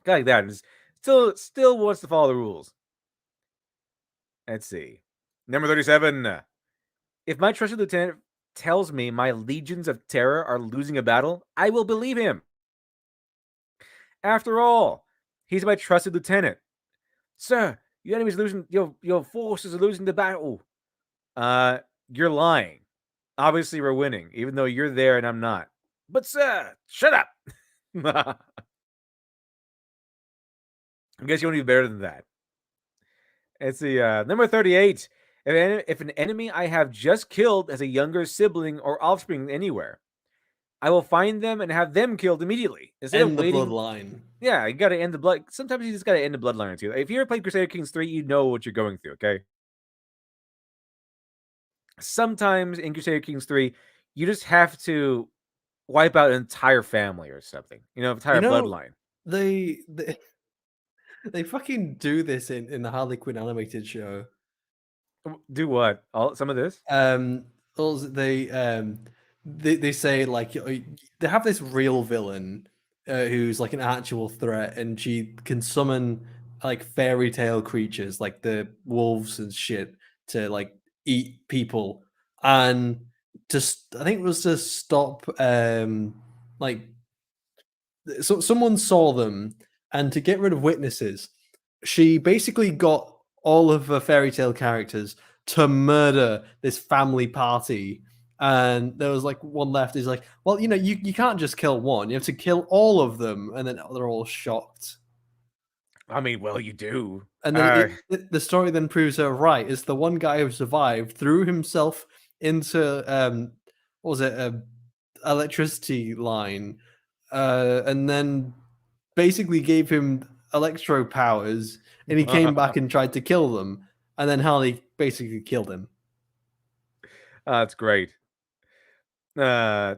Guy like that is still wants to follow the rules. Let's see. Number 37. If my trusted lieutenant tells me my legions of terror are losing a battle, I will believe him. After all, he's my trusted lieutenant. Sir, your enemy's losing. Your forces are losing the battle. You're lying. Obviously, we're winning, even though you're there and I'm not. But sir, shut up. I guess you want to be better than that. Let's see. Number 38. If an enemy I have just killed has a younger sibling or offspring anywhere, I will find them and have them killed immediately. Instead End of the waiting. bloodline. Yeah, you got to end the blood. Sometimes you just got to end the bloodline or two. If you ever played Crusader Kings 3, you know what you're going through, okay? Sometimes in Crusader Kings 3, you just have to wipe out an entire family or something. Entire bloodline. They fucking do this in the Harley Quinn animated show. Do what? Some of this? Also they say they have this real villain who's like an actual threat, and she can summon like fairy tale creatures like the wolves and shit to like eat people, and just I think it was to stop so someone saw them, and to get rid of witnesses, she basically got all of her fairy tale characters to murder this family party. And there was like one left. Is like, well, you can't just kill one. You have to kill all of them, and then they're all shocked. I mean, well, you do. And then the story then proves her right. It's the one guy who survived threw himself into what was it, a electricity line, and then basically gave him electro powers, and he came back and tried to kill them, and then Harley basically killed him. That's great. Yeah,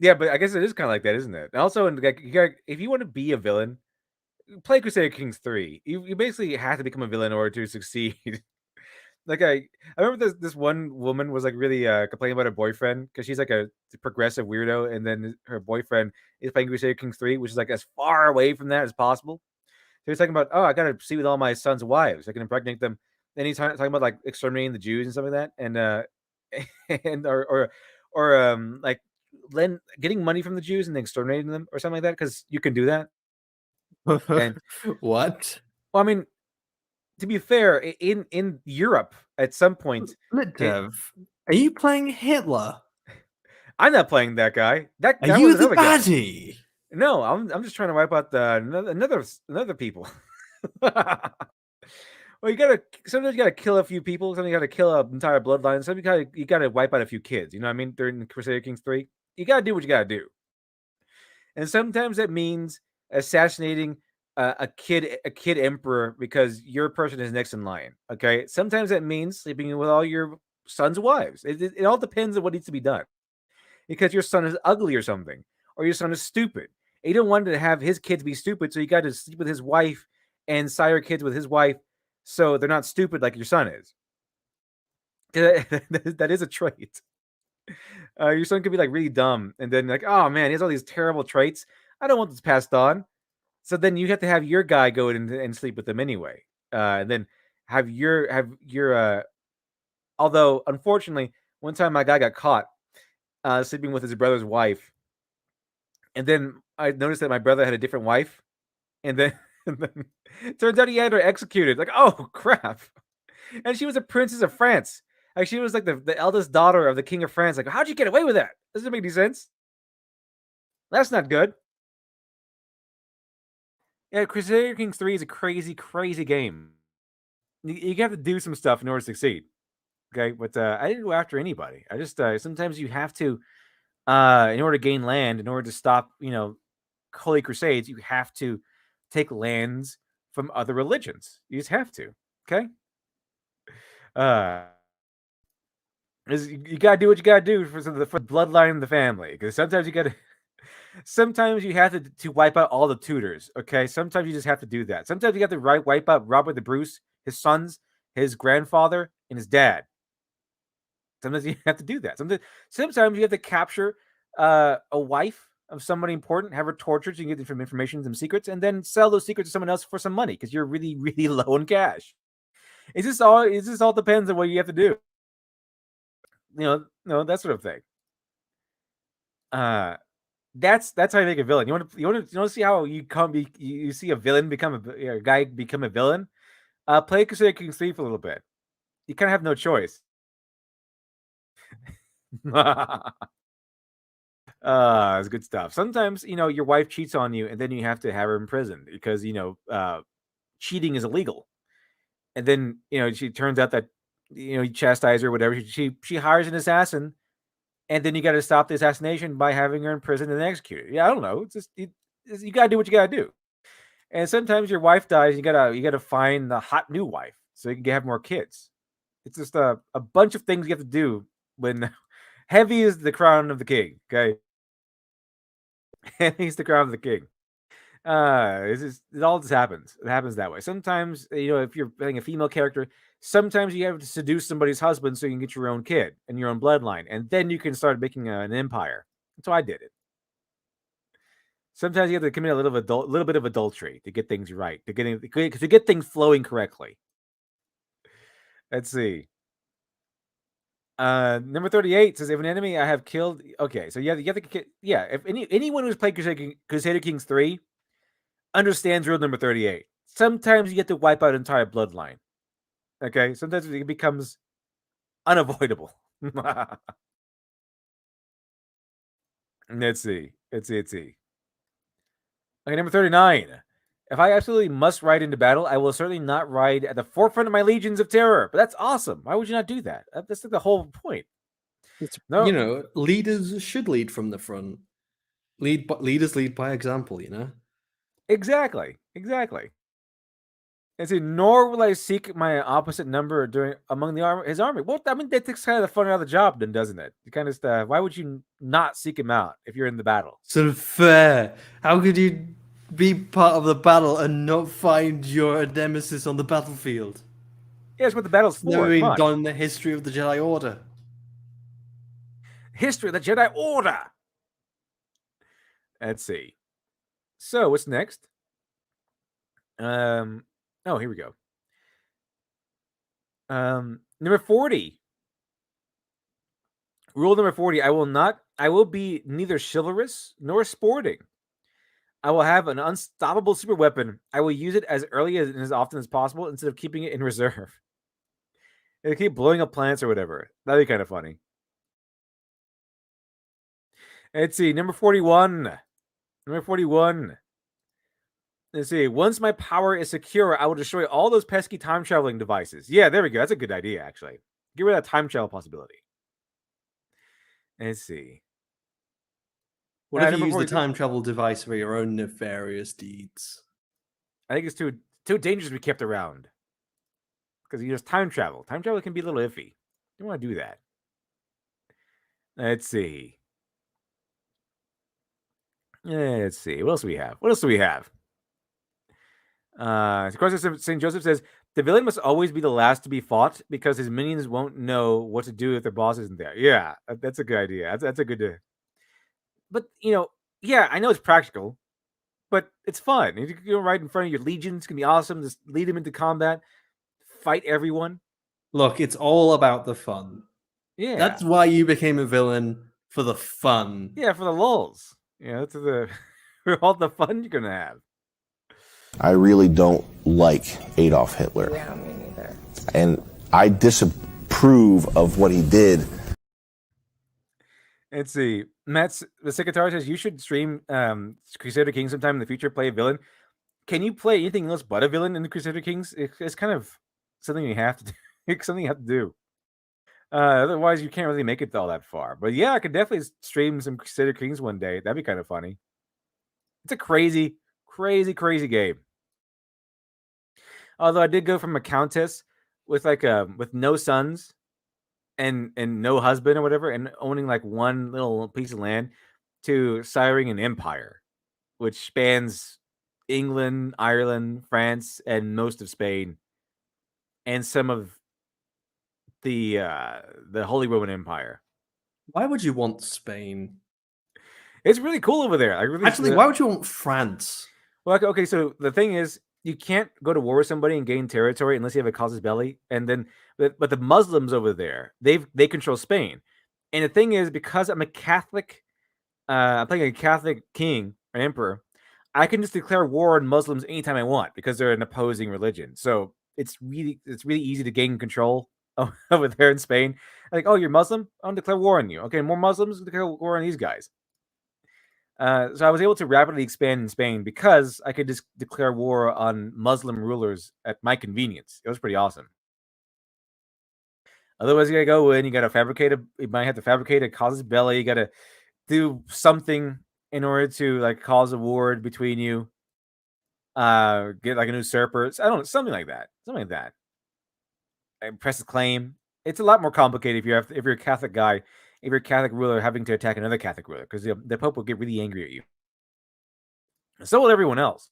but I guess it is kind of like that, isn't it? And also, like, if you want to be a villain, play Crusader Kings 3. You basically have to become a villain in order to succeed. Like I remember this one woman was like really complaining about her boyfriend because she's like a progressive weirdo, and then her boyfriend is playing Crusader Kings 3, which is like as far away from that as possible. So he's talking about, oh, I gotta sleep with all my son's wives. I can impregnate them. Then he's talking about like exterminating the Jews and stuff like that, and and like getting money from the Jews and then exterminating them or something like that, because you can do that. And What? well, I mean, to be fair, in Europe at some point, Litdev, are you playing Hitler? I'm not playing that guy. That Are you was the another guy. baddie? No, I'm just trying to wipe out another people. Well, sometimes you gotta kill a few people. Sometimes you gotta kill an entire bloodline. Sometimes you gotta wipe out a few kids. You know what I mean? During Crusader Kings 3, you gotta do what you gotta do. And sometimes that means assassinating a kid emperor because your person is next in line. Okay. Sometimes that means sleeping with all your son's wives. It all depends on what needs to be done. Because your son is ugly or something, or your son is stupid. You don't want to have his kids be stupid, so you got to sleep with his wife and sire kids with his wife, so they're not stupid like your son is. That is a trait. Your son could be like really dumb, and then like, oh man, he has all these terrible traits. I don't want this passed on. So then you have to have your guy go in and sleep with them anyway, and then have your. Although unfortunately, one time my guy got caught sleeping with his brother's wife, and then I noticed that my brother had a different wife, and then, turns out he had her executed. Like, oh crap! And she was a princess of France. Like, she was like the eldest daughter of the king of France. Like, how'd you get away with that? Doesn't make any sense. That's not good. Yeah, Crusader Kings 3 is a crazy, crazy game. You have to do some stuff in order to succeed. Okay, but I didn't go after anybody. I just sometimes you have to, in order to gain land, in order to stop, holy crusades, you have to take lands from other religions. You just have to. Okay. You gotta do what you gotta do for the bloodline in the family. Because sometimes you gotta. Sometimes you have to wipe out all the tutors. Okay. Sometimes you just have to do that. Sometimes you have to wipe out Robert the Bruce, his sons, his grandfather, and his dad. Sometimes you have to do that. Sometimes you have to capture a wife of somebody important, have her tortured so you can get some information, some secrets, and then sell those secrets to someone else for some money because you're really, really low in cash. It just all depends on what you have to do. That sort of thing. That's how you make a villain. You want to see how you see a villain become a guy become a villain? Play Crusader Kings 3 for a little bit. You kind of have no choice. It's good stuff. Sometimes, your wife cheats on you and then you have to have her imprisoned because, cheating is illegal. And then, she turns out that, you chastise her or whatever. She hires an assassin, and then you got to stop the assassination by having her imprisoned and executed. Yeah, I don't know. It's just, you got to do what you got to do. And sometimes your wife dies. You gotta find the hot new wife so you can have more kids. It's just a bunch of things you have to do when heavy is the crown of the king. Okay. He's the crown of the king. It all just happens. It happens that way. Sometimes, if you're playing a female character, sometimes you have to seduce somebody's husband so you can get your own kid and your own bloodline, and then you can start making an empire. That's why I did it. Sometimes you have to commit a little bit of adultery to get things right, to get things flowing correctly. Let's see. Number 38 says, if an enemy I have killed. Okay, so you have to. Yeah, if anyone who's played Crusader Kings 3 understands rule number 38. Sometimes you get to wipe out an entire bloodline. Okay, sometimes it becomes unavoidable. Let's see. Okay, number 39. If I absolutely must ride into battle, I will certainly not ride at the forefront of my legions of terror. But that's awesome. Why would you not do that? That's like the whole point. No, You know, leaders should lead from the front. Leaders lead by example. You know. exactly. And so, nor will I seek my opposite number during among his army. Well, I mean, that takes kind of the fun out of the job, then, doesn't it? You kind of stuff. Why would you not seek him out if you're in the battle? Sort of fair. How could you be part of the battle and not find your nemesis on the battlefield? Yeah, it's what the battle's for. Never Come been on. done in the history of the Jedi Order. History of the Jedi Order. Let's see. So what's next? Oh, here we go. Number 40. Rule number 40. I will be neither chivalrous nor sporting. I will have an unstoppable super weapon. I will use it as early and as often as possible instead of keeping it in reserve. It'll keep blowing up planets or whatever. That'd be kind of funny. Let's see. Number 41. Let's see. Once my power is secure, I will destroy all those pesky time traveling devices. Yeah, there we go. That's a good idea, actually. Get rid of that time travel possibility. Let's see. What if you number use the 42? time travel device for your own nefarious deeds? I think it's too dangerous to be kept around. Because you just time travel. Time travel can be a little iffy. You don't want to do that. Let's see. Let's see. What else do we have? Of course, St. Joseph says the villain must always be the last to be fought because his minions won't know what to do if their boss isn't there. Yeah, that's a good idea. That's a good. But yeah, I know it's practical, but it's fun. You go right in front of your legions. It's gonna be awesome. Just lead them into combat, fight everyone. Look, it's all about the fun. Yeah, That's why you became a villain, for the fun. yeah, for the lulz. Yeah, that's for all the fun you're gonna have. I really don't like Adolf Hitler. Yeah, me neither. And I disapprove of what he did. Let's see. Matt's the secretary says you should stream Crusader Kings sometime in the future. Play a villain. Can you play anything else but a villain in the Crusader Kings? It's kind of something you have to do. It's something you have to do. Otherwise, you can't really make it all that far. But yeah, I could definitely stream some Crusader Kings one day. That'd be kind of funny. It's a crazy game. Although I did go from a countess with with no sons and no husband or whatever, and owning like one little piece of land, to siring an empire, which spans England, Ireland, France, and most of Spain, and some of the Holy Roman Empire. Why would you want Spain? It's really cool over there. Actually, why would you want France? Well, okay, so the thing is, you can't go to war with somebody and gain territory unless you have a casus belli. And then, but the Muslims over there, they control Spain. And the thing is, because I'm a Catholic, I'm playing a Catholic king or emperor, I can just declare war on Muslims anytime I want because they're an opposing religion. So it's really easy to gain control over there in Spain. Like, oh, you're Muslim? I'll declare war on you. Okay, more Muslims, declare war on these guys. So I was able to rapidly expand in Spain because I could just declare war on Muslim rulers at my convenience. It was pretty awesome. Otherwise, you gotta go in. You might have to fabricate a casus belli. You gotta do something in order to like cause a war between you. Get like an usurper. I don't know, something like that. Press a claim. It's a lot more complicated if you're a Catholic guy. If you're a Catholic ruler having to attack another Catholic ruler, because the Pope will get really angry at you. So will everyone else.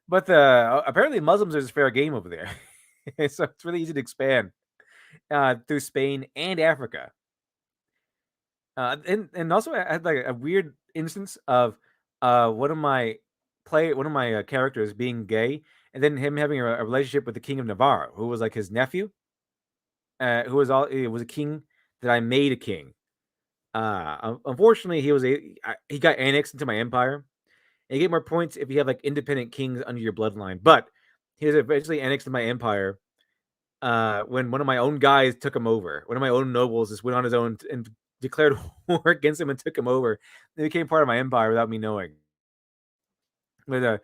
But apparently Muslims are just fair game over there. So it's really easy to expand through Spain and Africa. And also I had like a weird instance of one of my characters being gay, and then him having a relationship with the King of Navarre, who was like his nephew, it was a king that I made a king. Unfortunately, he got annexed into my empire. And you get more points if you have like independent kings under your bloodline. But he was eventually annexed to my empire when one of my own guys took him over. One of my own nobles just went on his own and declared war against him and took him over. He became part of my empire without me knowing. But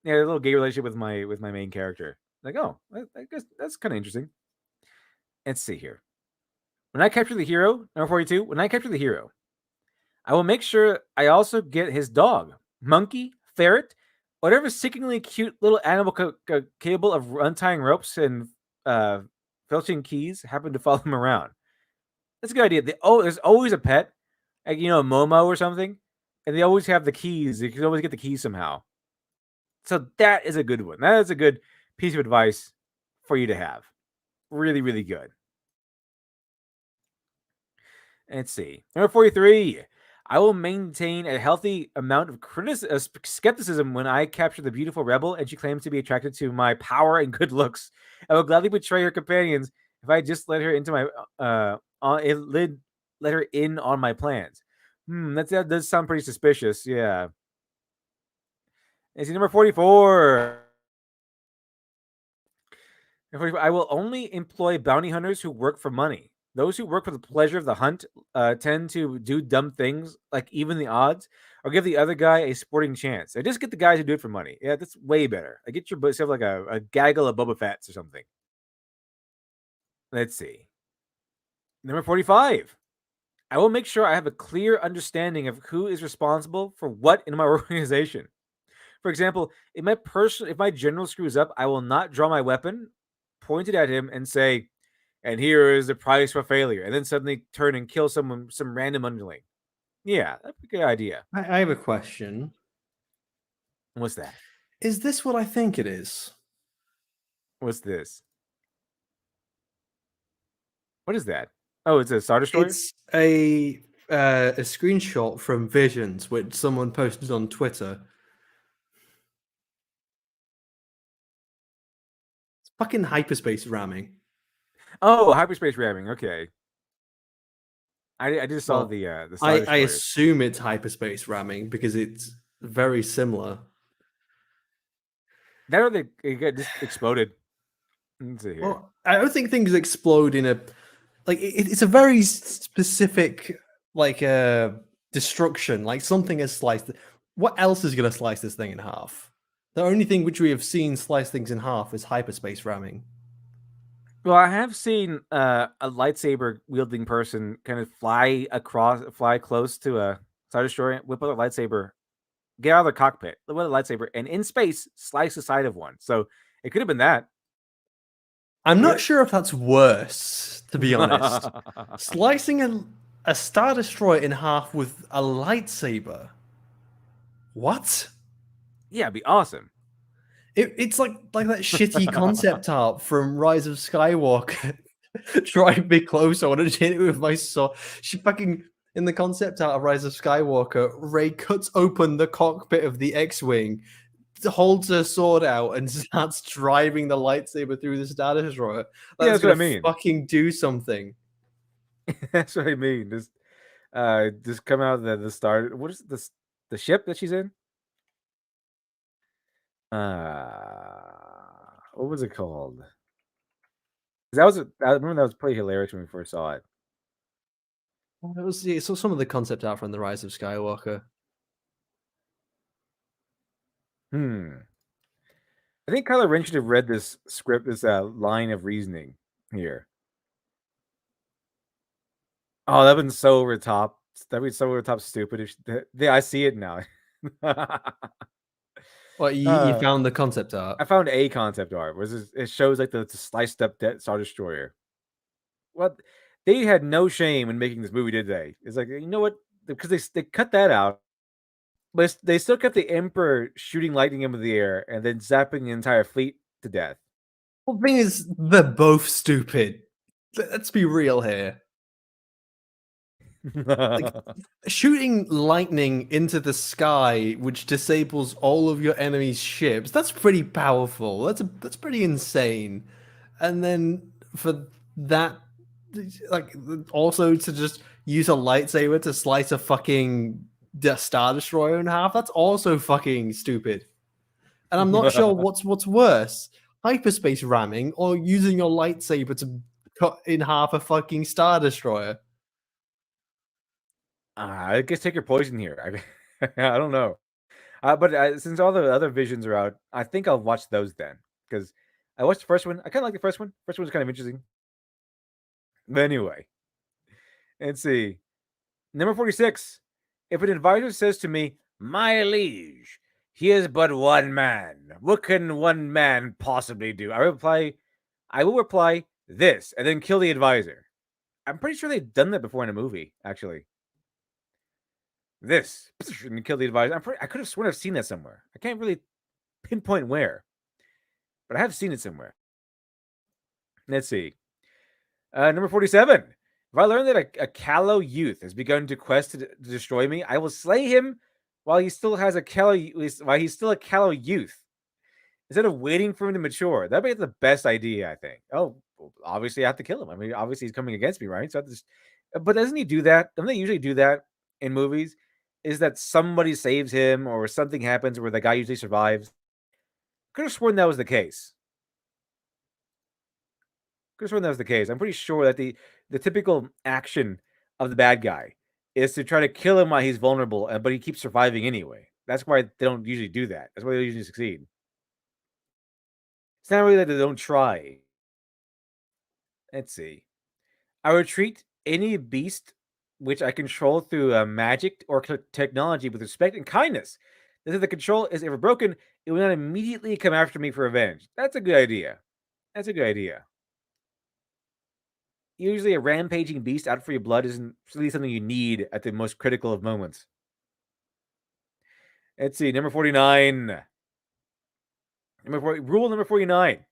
Yeah, a little gay relationship with my main character. Like, oh, I guess that's kind of interesting. Let's see here. When I capture the hero, number 42, when I capture the hero, I will make sure I also get his dog, monkey, ferret, whatever sickeningly cute little animal capable of untying ropes and filching keys happen to follow him around. That's a good idea. There's always a pet, like a Momo or something, and they always have the keys. You can always get the keys somehow. So that is a good one. That is a good piece of advice for you to have. Really, really good. Let's see. Number 43. I will maintain a healthy amount of skepticism when I capture the beautiful rebel and she claims to be attracted to my power and good looks. I will gladly betray her companions if I just let her into my let her in on my plans. That does sound pretty suspicious. Yeah. And see, number 44. I will only employ bounty hunters who work for money. Those who work for the pleasure of the hunt tend to do dumb things, like even the odds, or give the other guy a sporting chance. I just get the guys who do it for money. Yeah, that's way better. I get yourself like a gaggle of Boba Fett's or something. Let's see. Number 45. I will make sure I have a clear understanding of who is responsible for what in my organization. For example, if my general screws up, I will not draw my weapon, point it at him, and say, "And here is the price for failure," and then suddenly turn and kill some random underling. Yeah, that's a good idea. I have a question. What's that? Is this what I think it is? What's this? What is that? Oh, it's a Star Destroyer? It's a screenshot from Visions, which someone posted on Twitter. It's fucking hyperspace ramming. Oh, hyperspace ramming. Okay. I just saw Well, the Star I Destroyer. assume it's hyperspace ramming because it's very similar. That or it got just exploded. Let's see here. Well, I don't think things explode in a like it's a very specific destruction. Like something has sliced. What else is going to slice this thing in half? The only thing which we have seen slice things in half is hyperspace ramming. Well, I have seen a lightsaber wielding person kind of fly close to a Star Destroyer, whip out a lightsaber, get out of the cockpit with a lightsaber, and in space slice the side of one. So it could have been that. I'm not sure if that's worse, to be honest. Slicing a Star Destroyer in half with a lightsaber. What? Yeah, it'd be awesome. It's like that shitty concept art from Rise of Skywalker. Try and be close. I want to hit it with my sword. She fucking in the concept art of Rise of Skywalker, Rey cuts open the cockpit of the X-wing, holds her sword out, and starts driving the lightsaber through the Star Destroyer. That's what I mean. Fucking do something. That's what I mean. Just come out of the Star. What is this? The ship that she's in? What was it called? I remember that was pretty hilarious when we first saw it. It was so some of the concept art from the Rise of Skywalker. I think Kylo Ren should have read this script, this line of reasoning here. Oh, that'd been so over the top. That'd be so over the top stupid. I see it now. What you found the concept art? I found a concept art. It shows like the sliced up Star Destroyer. What they had no shame in making this movie, did they? It's like, you know what? Because they cut that out, but they still kept the Emperor shooting lightning into the air and then zapping the entire fleet to death. Well, the thing is, they're both stupid. Let's be real here. Like, shooting lightning into the sky, which disables all of your enemy's ships, that's pretty powerful. That's pretty insane. And then for that, like, also to just use a lightsaber to slice a fucking Star Destroyer in half, that's also fucking stupid. And I'm not sure what's worse, hyperspace ramming or using your lightsaber to cut in half a fucking Star Destroyer. I guess take your poison here. I don't know. But since all the other visions are out, I think I'll watch those then. Because I watched the first one. I kind of like the first one. First one was kind of interesting. But anyway, let's see. Number 46. If an advisor says to me, "My liege, he is but one man. What can one man possibly do?" I will reply this and then kill the advisor. I'm pretty sure they've done that before in a movie, actually. This and kill the advisor. I could have sworn I've seen that somewhere. I can't really pinpoint where, but I have seen it somewhere. Let's see. Number 47. If I learn that a callow youth has begun to quest to destroy me, I will slay him while he still has while he's still a callow youth. Instead of waiting for him to mature. That'd be the best idea, I think. Oh, well, obviously I have to kill him. I mean, obviously he's coming against me, right? So I have to but doesn't he do that? Don't they usually do that in movies? Is that somebody saves him or something happens where the guy usually survives? Could have sworn that was the case. Could have sworn that was the case. I'm pretty sure that the typical action of the bad guy is to try to kill him while he's vulnerable, but he keeps surviving anyway. That's why they don't usually do that. That's why they usually succeed. It's not really that they don't try. Let's see. I would treat any beast which I control through magic or technology with respect and kindness. If the control is ever broken, it will not immediately come after me for revenge. That's a good idea. That's a good idea. Usually, a rampaging beast out for your blood isn't really something you need at the most critical of moments. Let's see. Number 49. Rule number 49.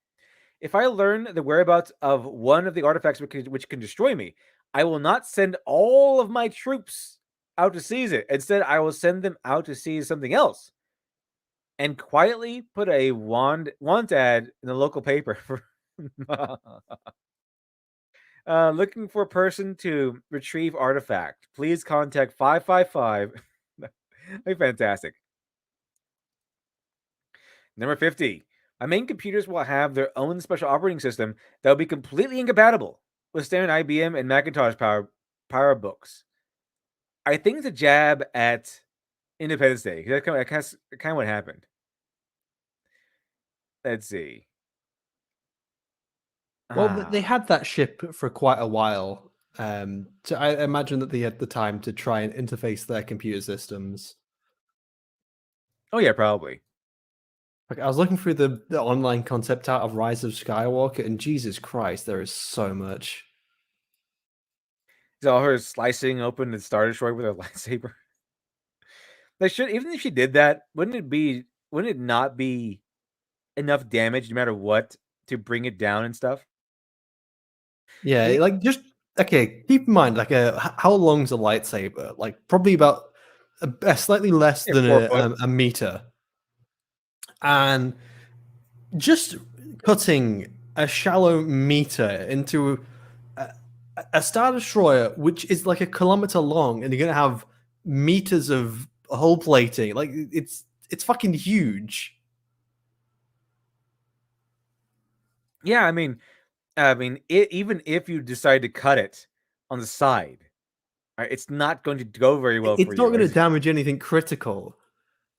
If I learn the whereabouts of one of the artifacts which can destroy me, I will not send all of my troops out to seize it. Instead, I will send them out to seize something else and quietly put a want ad in the local paper for looking for a person to retrieve artifact. Please contact 555. That'd be fantastic. Number 50. My main computers will have their own special operating system that will be completely incompatible with standard IBM and Macintosh PowerBooks. I think it's a jab at Independence Day. That's kind of what happened. Let's see. Well, they had that ship for quite a while. So I imagine that they had the time to try and interface their computer systems. Oh yeah, probably. Like, I was looking through the online concept art of Rise of Skywalker, and Jesus Christ, there is so much. Is all her slicing open the Star Destroyer with her lightsaber? They should, even if she did that, wouldn't it not be enough damage no matter what to bring it down and stuff? Yeah, like just okay. Keep in mind, like how long's a lightsaber? Like probably about slightly less than 4 foot. a meter, and just cutting a shallow meter into a Star Destroyer, which is like a kilometer long, and you're gonna have meters of hull plating. Like it's fucking huge. Yeah, I mean, even if you decide to cut it on the side, it's not going to go very well for you. It's not going to damage anything critical.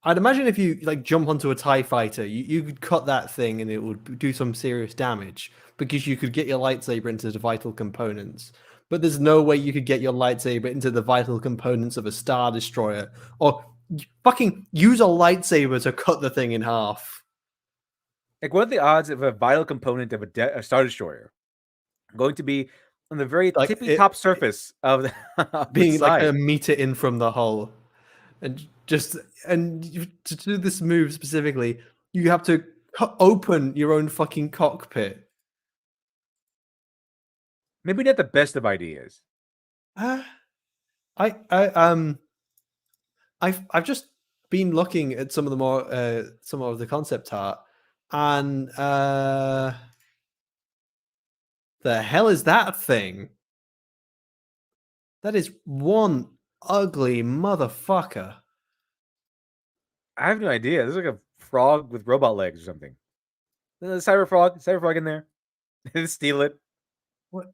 I'd imagine if you like jump onto a TIE fighter, you could cut that thing and it would do some serious damage because you could get your lightsaber into the vital components. But there's no way you could get your lightsaber into the vital components of a Star Destroyer or fucking use a lightsaber to cut the thing in half. Like, what are the odds of a vital component of a Star Destroyer going to be on the very Like, tippy top surface of the being like a side? meter in from the hull? And to do this move specifically, you have to open your own fucking cockpit. Maybe not the best of ideas. I've just been looking at some of the more some of the concept art, and the hell is that thing? That is one ugly motherfucker. I have no idea. There's like a frog with robot legs or something. Cyber frog in there. Steal it. What?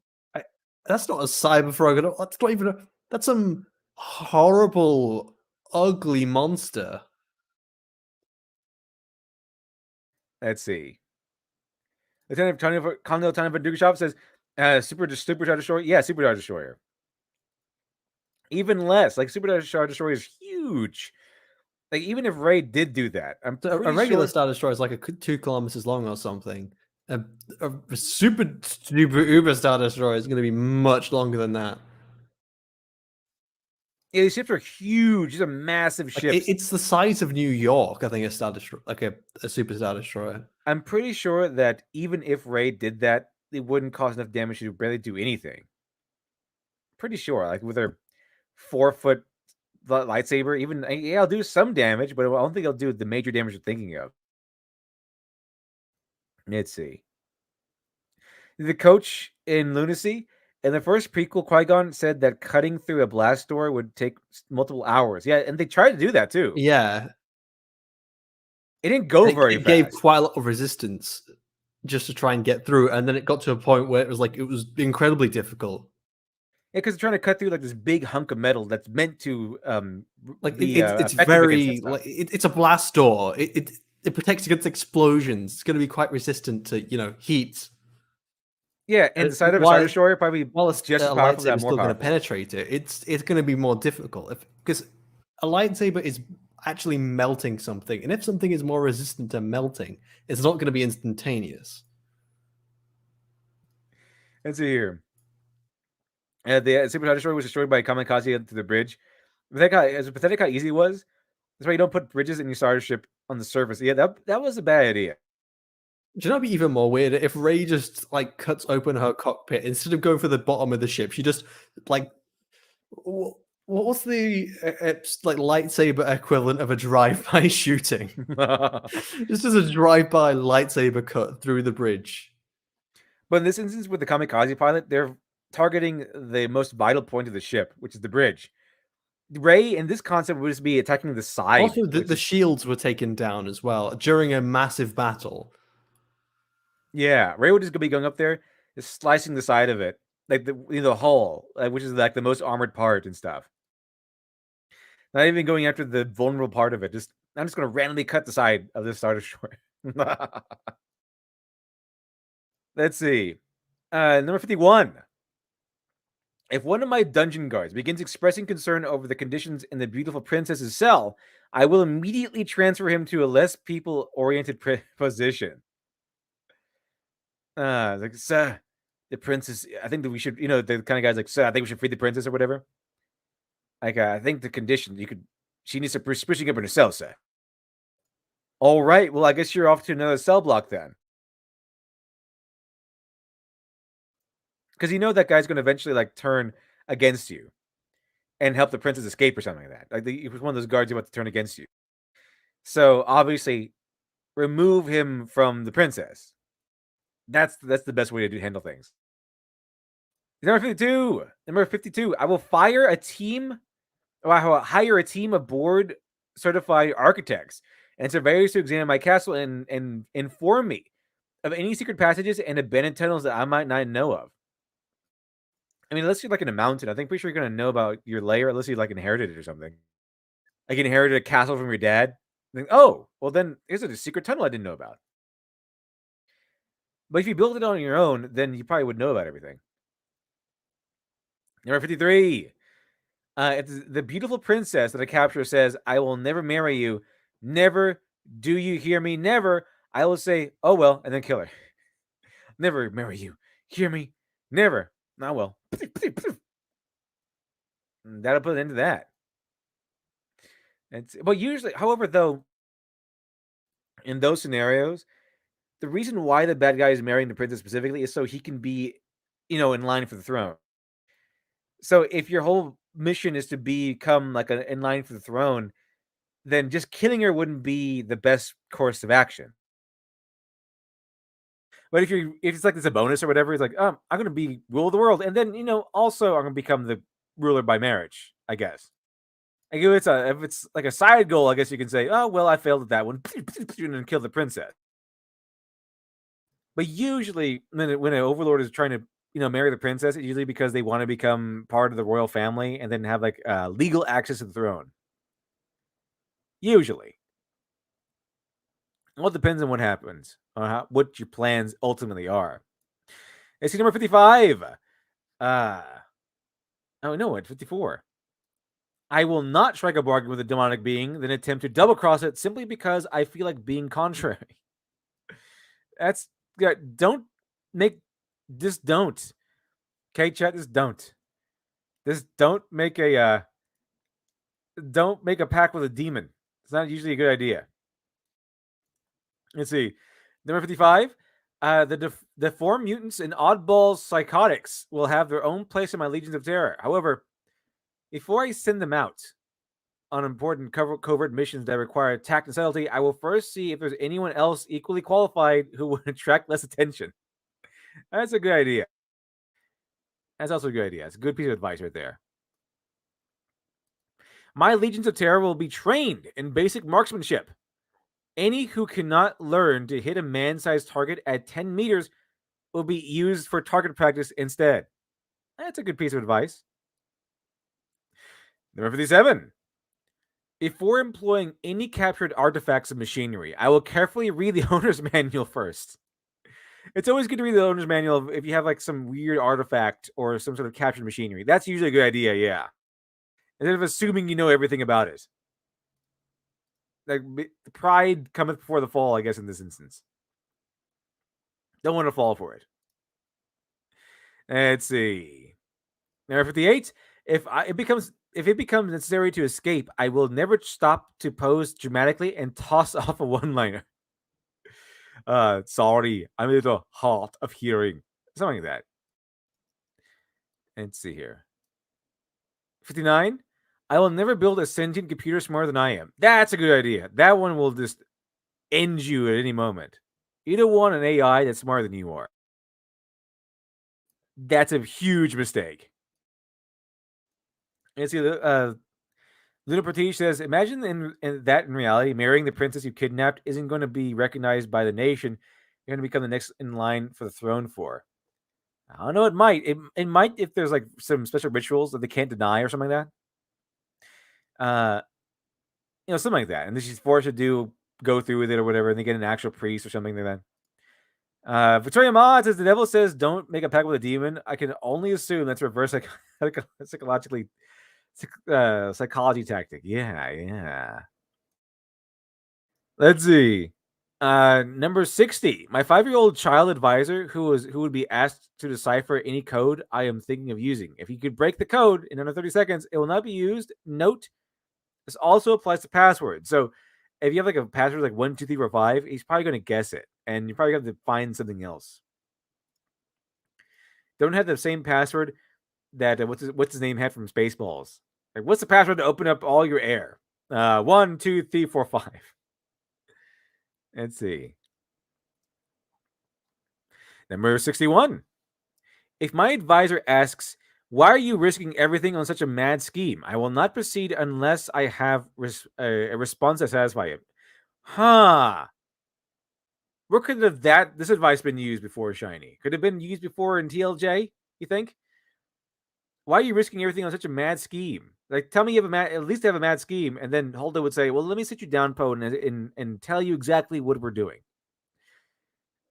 That's not a cyber frog at all. That's not even that's some horrible, ugly monster. Let's see. Lieutenant Colonel Tony Dukashov says, Superstar Destroyer? Yeah, Superstar Destroyer. Even less. Like, Superstar Destroyer is huge. Like, even if Ray did do that, I'm So a pretty regular sure... Star Destroyer is like 2 kilometers long or something. A super uber Star Destroyer is going to be much longer than that. Yeah, these ships are huge. These are massive Like, ships. it's the size of New York, I think, a Star Destroyer, like a Super Star Destroyer. I'm pretty sure that even if Ray did that, it wouldn't cause enough damage to barely do anything. Pretty sure. Like, with her 4-foot lightsaber, even... Yeah, I'll do some damage, but I don't think I'll do the major damage you're thinking of. Let's see. The coach in Lunacy, in the first prequel, Qui-Gon said that cutting through a blast door would take multiple hours. Yeah, and they tried to do that too. Yeah. It didn't go very It fast. gave quite a lot of resistance just to try and get through, and then it got to a point where it was incredibly difficult. Yeah, because they're trying to cut through like this big hunk of metal that's meant to Like be it's effective very against that like stuff. it's a blast door. It protects against explosions. It's going to be quite resistant to heat. Yeah, and the side of a While Star it- Destroyer probably While it's just a as powerful, lightsaber that is more still going to powerful. penetrate it, it's going to be more difficult because a lightsaber is actually melting something, and if something is more resistant to melting, it's not going to be instantaneous. Let's see here. The Super Star Destroyer was destroyed by a kamikaze into the bridge. As pathetic how easy it was, that's why you don't put bridges in your starship on the surface. Yeah, that was a bad idea. Do you know what'd be even more weird? If Rey just like cuts open her cockpit instead of going for the bottom of the ship, she just like what's the like lightsaber equivalent of a drive-by shooting? Just as a drive-by lightsaber cut through the bridge. But in this instance, with the kamikaze pilot, they're targeting the most vital point of the ship, which is the bridge. Ray, in this concept, would just be attacking the side. Also, the shields were taken down as well during a massive battle. Yeah, Ray would just be going up there, just slicing the side of it, like the hull, which is like the most armored part and stuff. Not even going after the vulnerable part of it. I'm just going to randomly cut the side of this Star Destroyer. Let's see. Number 51. If one of my dungeon guards begins expressing concern over the conditions in the beautiful princess's cell, I will immediately transfer him to a less people-oriented position. Like, sir, the princess, I think that we should, the kind of guys like, sir, I think we should free the princess or whatever. Like, I think the condition, she needs to sprucing up in her cell, sir. All right, well, I guess you're off to another cell block then. Because that guy's going to eventually, like, turn against you and help the princess escape or something like that. Like, he was one of those guards about to turn against you. So, obviously, remove him from the princess. That's the best way to handle things. Number 52. Number 52. I will hire a team of board certified architects and surveyors to examine my castle and inform me of any secret passages and abandoned tunnels that I might not know of. I mean, unless you're like in a mountain, I think pretty sure you're gonna know about your lair unless you like inherited it or something. Like inherited a castle from your dad. Think, oh, well then here's a secret tunnel I didn't know about. But if you build it on your own, then you probably would know about everything. Number 53. If the beautiful princess that I capture says, I will never marry you. Never. Do you hear me? Never. I will say, oh, well, and then kill her. Never marry you. Hear me? Never. Oh, well. That'll put an end to that. But usually, however, though, in those scenarios, the reason why the bad guy is marrying the princess specifically is so he can be, in line for the throne. So if your whole mission is to become like in line for the throne, then just killing her wouldn't be the best course of action. But if it's like this a bonus or whatever, it's like, I'm gonna be rule of the world, and then also I'm gonna become the ruler by marriage, I guess. Like if it's like a side goal, I guess you can say, oh well, I failed at that one, and then kill the princess. But usually, when an overlord is trying to marry the princess, it's usually because they want to become part of the royal family and then have like legal access to the throne. Usually. Well, it depends on what happens, on what your plans ultimately are. Let's see number 55. Oh, no, it's 54. I will not strike a bargain with a demonic being, then attempt to double cross it simply because I feel like being contrary. That's don't make just don't. Okay, chat, just don't. Just don't make a pact with a demon. It's not usually a good idea. Let's see. Number 55. The deformed mutants and oddball psychotics will have their own place in my Legions of Terror. However, before I send them out on important covert missions that require tact and subtlety, I will first see if there's anyone else equally qualified who would attract less attention. That's a good idea. That's also a good idea. It's a good piece of advice right there. My Legions of Terror will be trained in basic marksmanship. Any who cannot learn to hit a man-sized target at 10 meters will be used for target practice instead. That's a good piece of advice. Number 57. Before employing any captured artifacts of machinery, I will carefully read the owner's manual first. It's always good to read the owner's manual if you have like some weird artifact or some sort of captured machinery. That's usually a good idea, yeah. Instead of assuming you know everything about it. Like, pride cometh before the fall, I guess, in this instance. Don't want to fall for it. Let's see. Number 58. If it becomes necessary to escape, I will never stop to pose dramatically and toss off a one-liner. Sorry, I'm a little hard of hearing. Something like that. Let's see here. 59. I will never build a sentient computer smarter than I am. That's a good idea. That one will just end you at any moment. You don't want an AI that's smarter than you are. That's a huge mistake. Let's see. Luna Pratish says, imagine in reality, marrying the princess you kidnapped isn't going to be recognized by the nation. You're going to become the next in line for the throne for. I don't know. It might. It might if there's like some special rituals that they can't deny or something like that. Something like that. And then she's forced to go through with it or whatever, and they get an actual priest or something like that. Victoria Ma says the devil says don't make a pact with a demon. I can only assume that's reverse psychology tactic. Yeah. Let's see. Number 60. My 5-year-old child advisor who would be asked to decipher any code I am thinking of using. If he could break the code in under 30 seconds, it will not be used. Note, this also applies to passwords. So if you have like a password like 1, 2, 3, 4, 5, he's probably going to guess it, and you're probably going to find something else. Don't have the same password that what's his name had from Spaceballs. Like, what's the password to open up all your air? 1, 2, 3, 4, 5. Let's see. Number 61. If my advisor asks, why are you risking everything on such a mad scheme? I will not proceed unless I have a response that satisfies him. Where could this advice been used before, Shiny? Could it have been used before in TLJ, you think? Why are you risking everything on such a mad scheme? Like, tell me you have at least have a mad scheme, and then Holdo would say, well, let me sit you down, Poe, and tell you exactly what we're doing.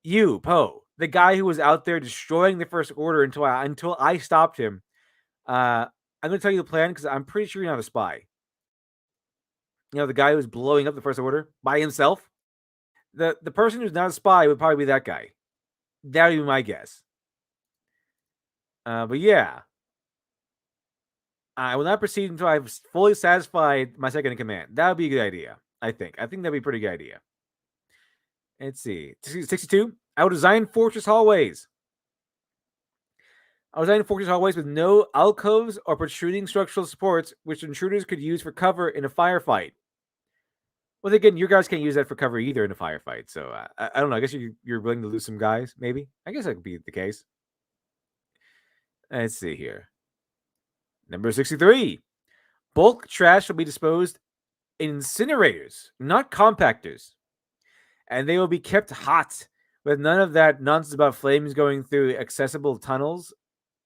You, Poe, the guy who was out there destroying the First Order until I stopped him. I'm going to tell you the plan because I'm pretty sure you're not a spy. The guy who was blowing up the First Order by himself. The person who's not a spy would probably be that guy. That would be my guess. But yeah. I will not proceed until I've fully satisfied my second in command. That would be a good idea, I think. I think that'd be a pretty good idea. Let's see. 62. I will design fortress hallways. I will design fortress hallways with no alcoves or protruding structural supports, which intruders could use for cover in a firefight. Well, again, you guys can't use that for cover either in a firefight. So I don't know. I guess you're willing to lose some guys, maybe. I guess that could be the case. Let's see here. Number 63. Bulk trash will be disposed in incinerators, not compactors. And they will be kept hot with none of that nonsense about flames going through accessible tunnels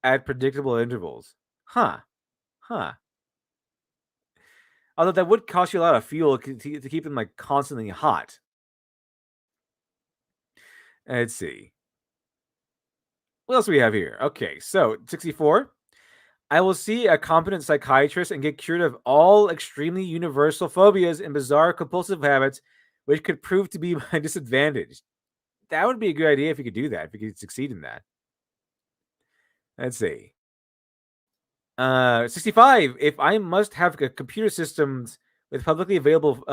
at predictable intervals. Huh. Although that would cost you a lot of fuel to keep them like constantly hot. Let's see. What else do we have here? Okay, so 64. I will see a competent psychiatrist and get cured of all extremely universal phobias and bizarre compulsive habits, which could prove to be my disadvantage. That would be a good idea if you could do that, if you could succeed in that. Let's see. 65. If I must have computer systems with publicly available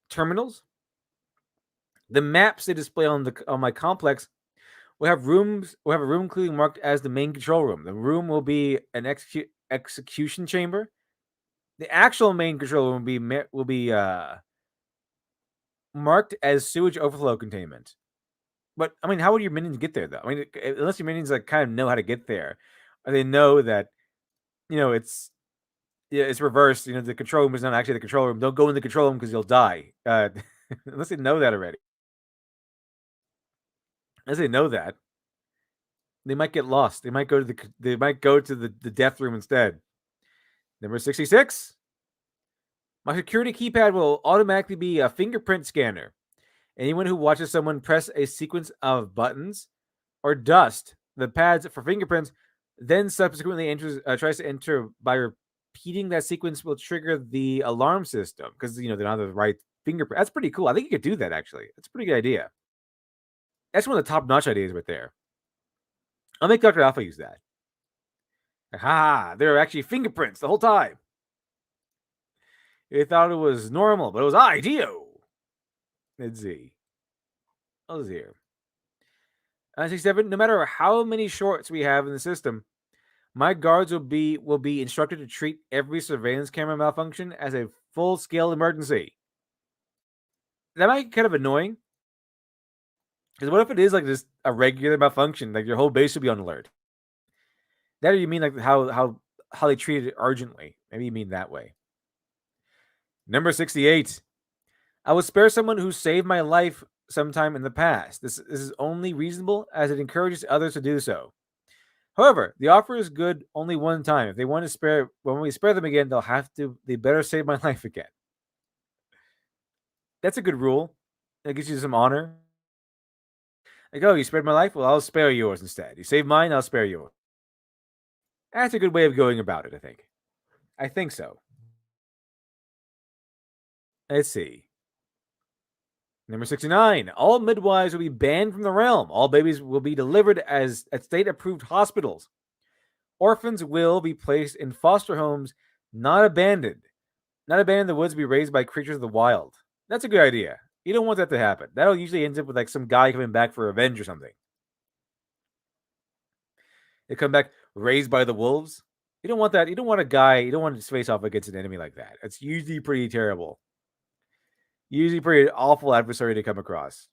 terminals, the maps they display on my complex will have a room clearly marked as the main control room. The room will be an execution chamber. The actual main control room will be marked as sewage overflow containment. But I mean, how would your minions get there though? I mean, unless your minions like kind of know how to get there, or they know that it's reversed. The control room is not actually the control room. Don't go in the control room because you'll die. Unless they know that already. As they know that, they might get lost. They might go to the death room instead. Number 66. My security keypad will automatically be a fingerprint scanner. Anyone who watches someone press a sequence of buttons or dust the pads for fingerprints, then subsequently tries to enter by repeating that sequence will trigger the alarm system because they don't have the right fingerprint. That's pretty cool. I think you could do that actually. That's a pretty good idea. That's one of the top-notch ideas right there. I'll make Dr. Alpha use that. Aha! There are actually fingerprints the whole time. They thought it was normal, but it was IDEO. Let's see. What was here? 67. No matter how many shorts we have in the system, my guards will be instructed to treat every surveillance camera malfunction as a full-scale emergency. That might be kind of annoying. Because what if it is like just a regular malfunction? Like your whole base should be on alert. That or you mean like how they treat it urgently? Maybe you mean that way. Number 68. I will spare someone who saved my life sometime in the past. This is only reasonable as it encourages others to do so. However, the offer is good only one time. If they want to spare, when we spare them again, they better save my life again. That's a good rule. That gives you some honor. Like, oh, you spared my life? Well, I'll spare yours instead. You saved mine, I'll spare yours. That's a good way of going about it, I think. I think so. Let's see. Number 69. All midwives will be banned from the realm. All babies will be delivered at state-approved hospitals. Orphans will be placed in foster homes, not abandoned. Not abandoned in the woods, be raised by creatures of the wild. That's a good idea. You don't want that to happen. That'll usually end up with like some guy coming back for revenge or something. They come back raised by the wolves. You don't want that. You don't want to face off against an enemy like that. It's usually pretty terrible. Usually pretty awful adversary to come across.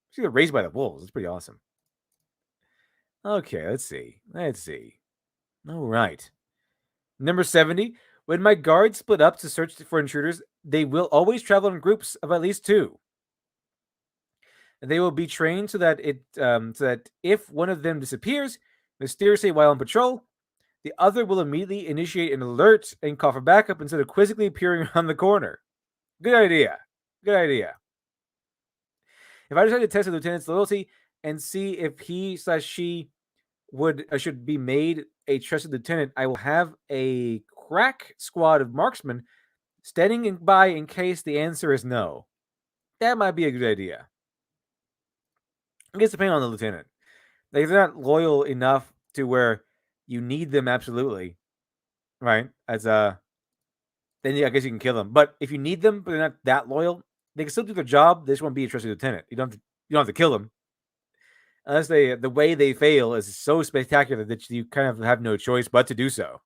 She's raised by the wolves. It's pretty awesome. Okay, let's see. All right. Number 70. When my guards split up to search for intruders, they will always travel in groups of at least 2. And they will be trained so that if one of them disappears mysteriously while on patrol, the other will immediately initiate an alert and call for backup instead of quizzically appearing around the corner. Good idea. If I decide to test a lieutenant's loyalty and see if he/she should be made a trusted lieutenant, I will have a crack squad of marksmen standing by in case the answer is no. That might be a good idea. I guess depending on the lieutenant. Like, if they're not loyal enough to where you need them absolutely, right? Then I guess you can kill them. But if you need them, but they're not that loyal, they can still do their job. They just won't be a trusted lieutenant. You don't have to kill them. Unless the way they fail is so spectacular that you kind of have no choice but to do so.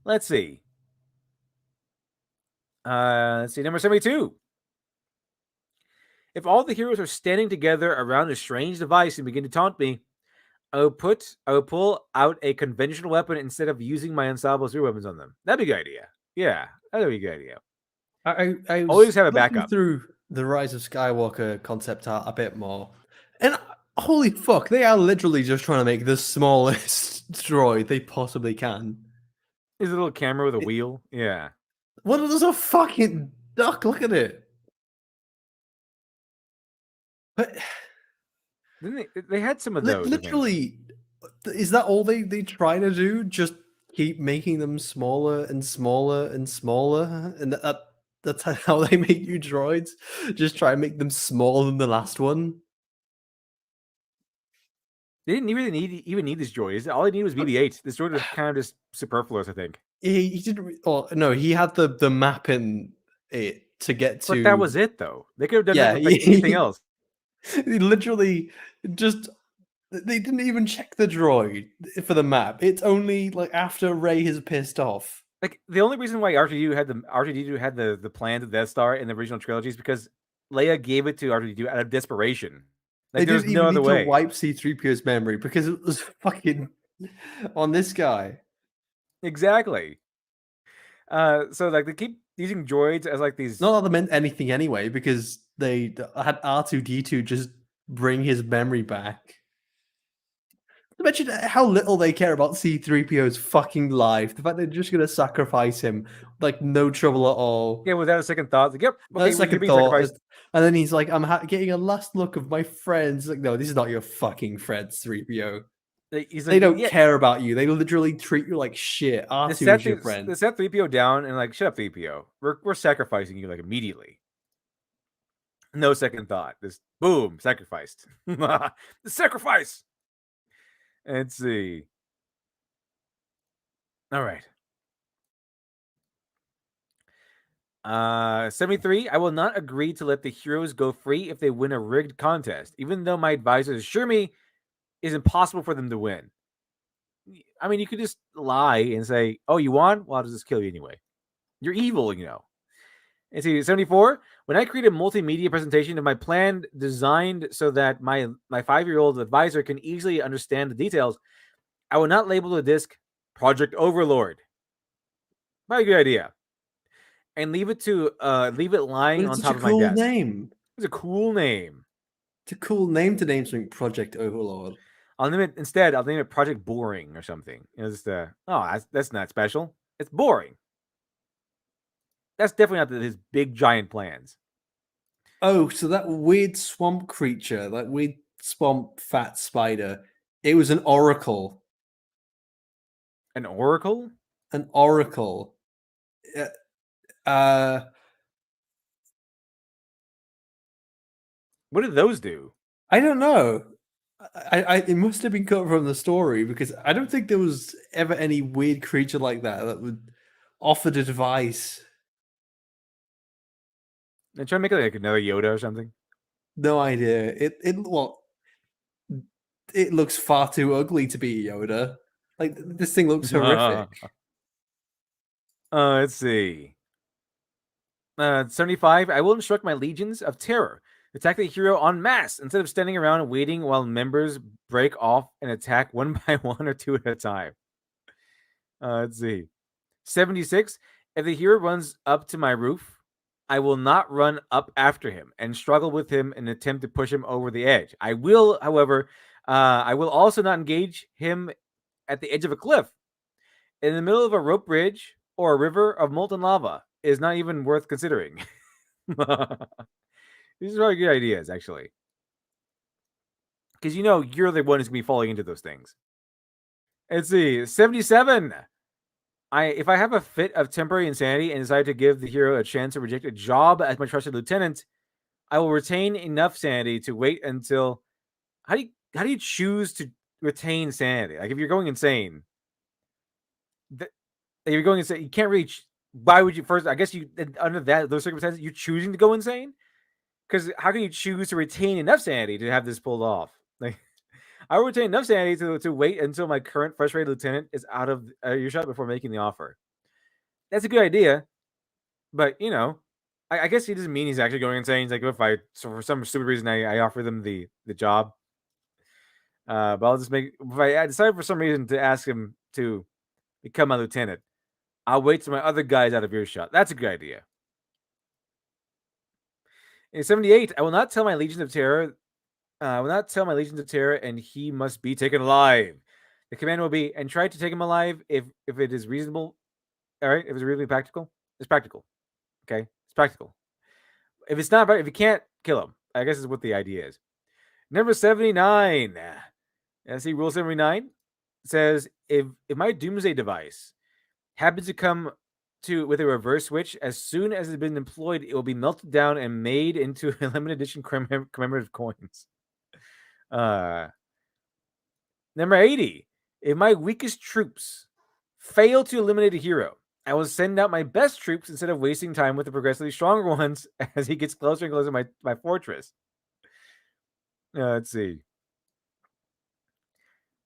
Let's see. Number 72. If all the heroes are standing together around a strange device and begin to taunt me, I will pull out a conventional weapon instead of using my unstoppable super weapons on them. That'd be a good idea. Yeah, that'd be a good idea. I always have a looking backup. Through the Rise of Skywalker concept art a bit more, and holy fuck, they are literally just trying to make the smallest droid they possibly can. Is a little camera with a wheel? Yeah. Well, there's a fucking Duck, look at it. But Didn't they had some of those. I think. literally, is that all they try to do? Just keep making them smaller and smaller and smaller, and that's how they make you droids. Just try and make them smaller than the last one. They didn't even need this droid. All they needed was BB-8. This droid was kind of just superfluous, I think. He didn't. Oh no, he had the map in it to get to. But that was it, though. They could have done Yeah, that with like, anything else. They literally just. They didn't even check the droid for the map. It's only like after Rey has pissed off. Like the only reason why R2D2 had the plan to Death Star in the original trilogy is because Leia gave it to R2D2 out of desperation. Like They there's didn't no even other need way. to wipe C-3PO's memory because it was fucking on this guy. Exactly. So like they keep using droids as like these. Not that they meant anything anyway, because they had R2D2 just bring his memory back. Imagine how little they care about C-3PO's fucking life. The fact they're just going to sacrifice him, like no trouble at all. Yeah, without a second thought. Like, yep. No Okay, you're second being thought. sacrificed. And then he's like, I'm getting a last look of my friends. Like, no, this is not your fucking friends, 3PO. He's They like, don't yeah, care about you. They literally treat you like shit. They R2 set, is your the, friend. they set 3PO down and like, shut up, 3PO. We're sacrificing you like immediately. No second thought. Just boom, sacrificed. The sacrifice. Let's see. All right. 73. I will not agree to let the heroes go free if they win a rigged contest, even though my advisors assure me it's impossible for them to win. I mean, you could just lie and say, "Oh, you won? Well, I'll just kill you anyway." You're evil, you know. And see, 74. When I create a multimedia presentation of my plan designed so that my 5-year-old advisor can easily understand the details, I will not label the disc Project Overlord. Very good idea. And leave it lying But on it's top such of a my cool desk. name. It's a cool name. It's a cool name to name something Project Overlord. I'll name it Project Boring or something. You know, just that's not special. It's boring. That's definitely not his big giant plans. Oh, so that weird swamp creature, that weird swamp fat spider, it was an oracle. An oracle? An oracle. What did those do? I don't know. It must have been cut from the story because I don't think there was ever any weird creature like that would offer advice. They're trying to make it like another Yoda or something. No idea. It looks far too ugly to be Yoda. Like this thing looks horrific. Let's see. 75. I will instruct my legions of terror. Attack the hero en masse instead of standing around and waiting while members break off and attack one by one or two at a time. Let's see. 76. If the hero runs up to my roof, I will not run up after him and struggle with him in an attempt to push him over the edge. I will, however, I will also not engage him at the edge of a cliff. In the middle of a rope bridge or a river of molten lava is not even worth considering. These are really good ideas, actually. Because you know you're the one who's going to be falling into those things. Let's see. 77. If I have a fit of temporary insanity and decide to give the hero a chance to reject a job as my trusted lieutenant, I will retain enough sanity to wait until... How do you choose to retain sanity? Like, if you're going insane... If you're going insane, you can't reach... Why would you first... I guess you... Under those circumstances, you're choosing to go insane? Because how can you choose to retain enough sanity to have this pulled off? Like, I will retain enough sanity to wait until my current frustrated lieutenant is out of earshot before making the offer. That's a good idea, but you know, I guess he doesn't mean he's actually going insane. He's like, for some stupid reason I offer them the job, but I'll just if I decide for some reason to ask him to become my lieutenant, I'll wait till my other guy's out of earshot. That's a good idea. In 78, I will not tell my Legions of Terror. And he must be taken alive. The command will be, and try to take him alive if it is reasonable. All right, if it's really practical, it's practical. Okay, It's practical. If it's not, if you can't kill him, I guess is what the idea is. Number 79. See, rule 79 says if my doomsday device happens to come to with a reverse switch, as soon as it's been employed, it will be melted down and made into limited edition commemorative coins. Number 80. If my weakest troops fail to eliminate a hero, I will send out my best troops instead of wasting time with the progressively stronger ones as he gets closer and closer to my fortress. Let's see.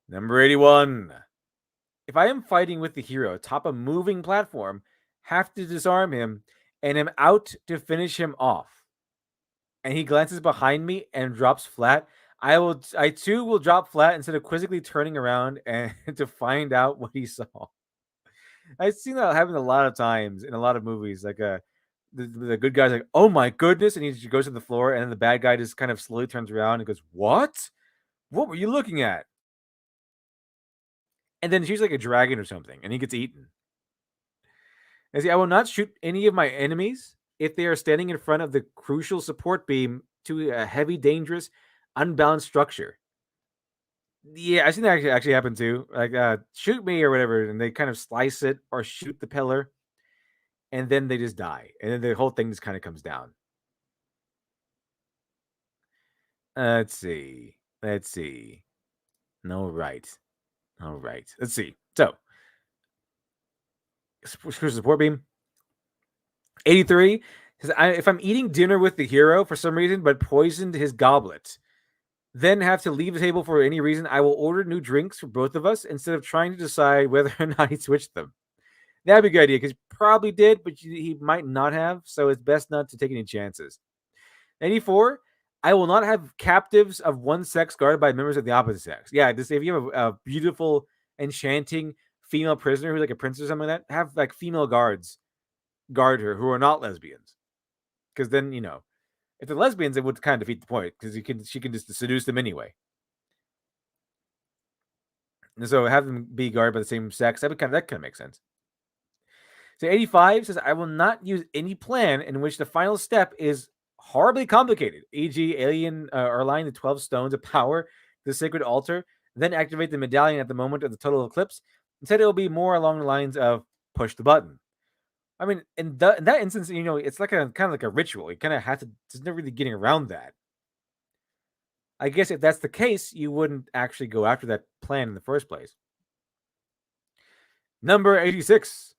Number 81. If I am fighting with the hero atop a moving platform, have to disarm him, and am out to finish him off, and he glances behind me and drops flat, I too will drop flat instead of quizzically turning around and to find out what he saw. I've seen that happen a lot of times in a lot of movies. Like the good guy's like, "Oh my goodness," and he just goes to the floor, and then the bad guy just kind of slowly turns around and goes, "What? What were you looking at?" And then she's like a dragon or something, and he gets eaten. And see, I will not shoot any of my enemies if they are standing in front of the crucial support beam to a heavy, dangerous, unbalanced structure. Yeah, I've seen that actually happen too. Like, shoot me or whatever, and they kind of slice it or shoot the pillar, and then they just die, and then the whole thing just kind of comes down. Let's see. All right. Let's see. So, support beam. 83 says, if I'm eating dinner with the hero for some reason, but poisoned his goblet, then have to leave the table for any reason, I will order new drinks for both of us instead of trying to decide whether or not he switched them. That'd be a good idea because he probably did, but he might not have. So it's best not to take any chances. 84. I will not have captives of one sex guarded by members of the opposite sex. Yeah, if you have a beautiful, enchanting female prisoner who's like a princess or something like that, have like female guards guard her who are not lesbians. Because then, if they're lesbians, it would kind of defeat the point because she can just seduce them anyway. And so have them be guarded by the same sex, that kind of makes sense. So 85 says, I will not use any plan in which the final step is horribly complicated, e.g. alien or align the 12 stones of power to the sacred altar, then activate the medallion at the moment of the total eclipse. Instead, it will be more along the lines of push the button. I mean, in that instance, it's like kind of like a ritual. You kind of have to, there's no really getting around that. I guess if that's the case, you wouldn't actually go after that plan in the first place. Number 86.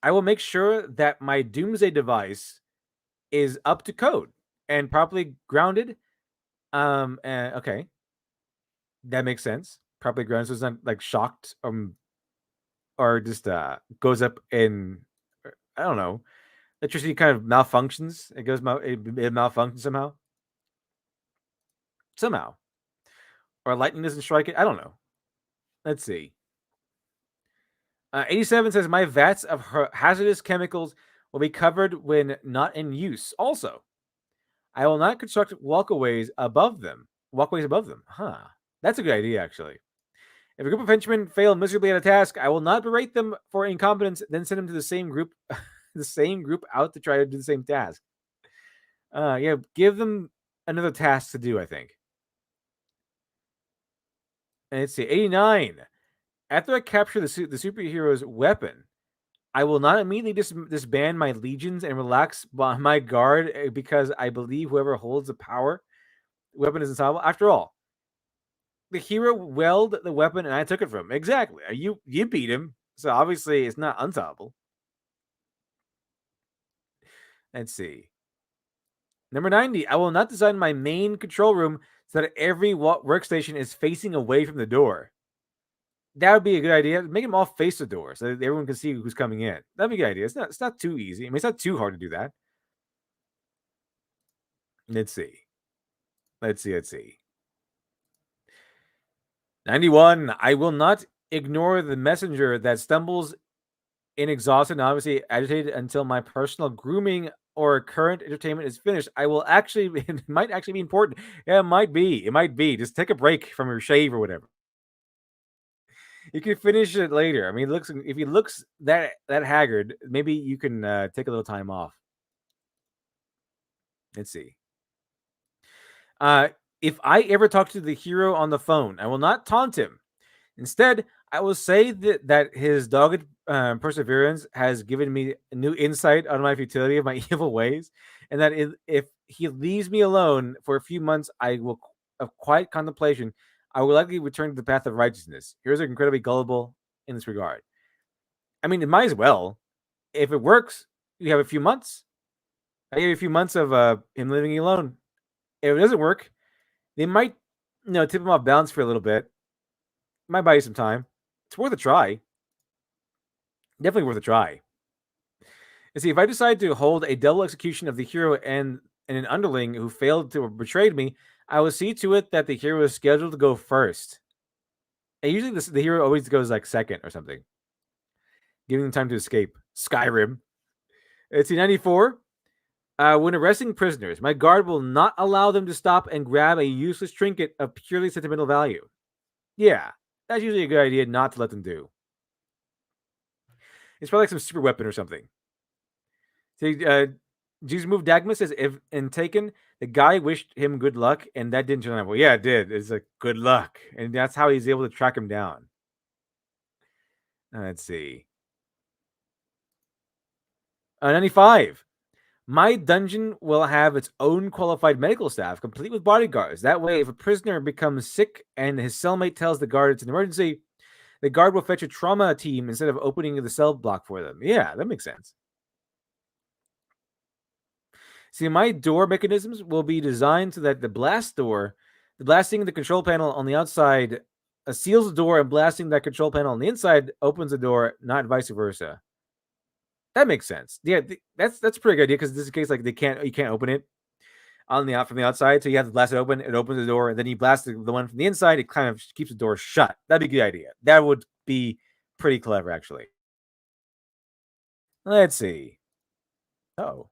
I will make sure that my doomsday device is up to code and properly grounded. Okay. That makes sense. Properly grounded, so it's not like shocked or just goes up in, I don't know, electricity kind of malfunctions. It malfunctions somehow, or lightning doesn't strike it. I don't know. Let's see. 87 says my vats of hazardous chemicals will be covered when not in use. Also, I will not construct walkways above them. Huh. That's a good idea, actually. If a group of henchmen fail miserably at a task, I will not berate them for incompetence, then send them to the same group out to try to do the same task. Yeah, give them another task to do, I think. And let's see, 89. After I capture the superhero's weapon, I will not immediately disband my legions and relax my guard because I believe whoever holds the power weapon is unstoppable. After all, the hero wielded the weapon and I took it from him. Exactly. You beat him, so obviously it's not unstoppable. Let's see. Number 90. I will not design my main control room so that every workstation is facing away from the door. That would be a good idea. Make them all face the door so that everyone can see who's coming in. That'd be a good idea. It's not too easy. I mean, it's not too hard to do that. Let's see. 91. I will not ignore the messenger that stumbles in exhausted and obviously agitated until my personal grooming or current entertainment is finished. I will actually, it might actually be important. Yeah, it might be. Just take a break from your shave or whatever. You can finish it later. I mean, if he looks that haggard, maybe you can take a little time off. Let's see. If I ever talk to the hero on the phone, I will not taunt him. Instead, I will say that his dogged perseverance has given me a new insight on my futility of my evil ways, and that if he leaves me alone for a few months, of quiet contemplation, I will likely return to the path of righteousness. Heroes are incredibly gullible in this regard. I mean, it might as well. If it works, you have a few months. I gave you a few months of him living alone. If it doesn't work, they might, tip him off balance for a little bit. Might buy you some time. It's worth a try. Definitely worth a try. And see, if I decide to hold a double execution of the hero and an underling who failed to betrayed me, I will see to it that the hero is scheduled to go first. And usually the hero always goes like second or something, giving them time to escape. Skyrim. It's 94. When arresting prisoners, my guard will not allow them to stop and grab a useless trinket of purely sentimental value. Yeah, that's usually a good idea not to let them do. It's probably like some super weapon or something. See, Jesus moved Dagma says, if in Taken, the guy wished him good luck, and that didn't turn out well. Yeah, it did. It's like, good luck. And that's how he's able to track him down. Let's see. 95. My dungeon will have its own qualified medical staff, complete with bodyguards. That way, if a prisoner becomes sick and his cellmate tells the guard it's an emergency, the guard will fetch a trauma team instead of opening the cell block for them. Yeah, that makes sense. See, my door mechanisms will be designed so that the blasting the control panel on the outside seals the door, and blasting that control panel on the inside opens the door, not vice versa. That makes sense. Yeah, that's a pretty good idea, because this is a case like you can't open it from the outside, so you have to blast it open. It opens the door, and then you blast the one from the inside. It kind of keeps the door shut. That'd be a good idea. That would be pretty clever, actually. Let's see. Oh.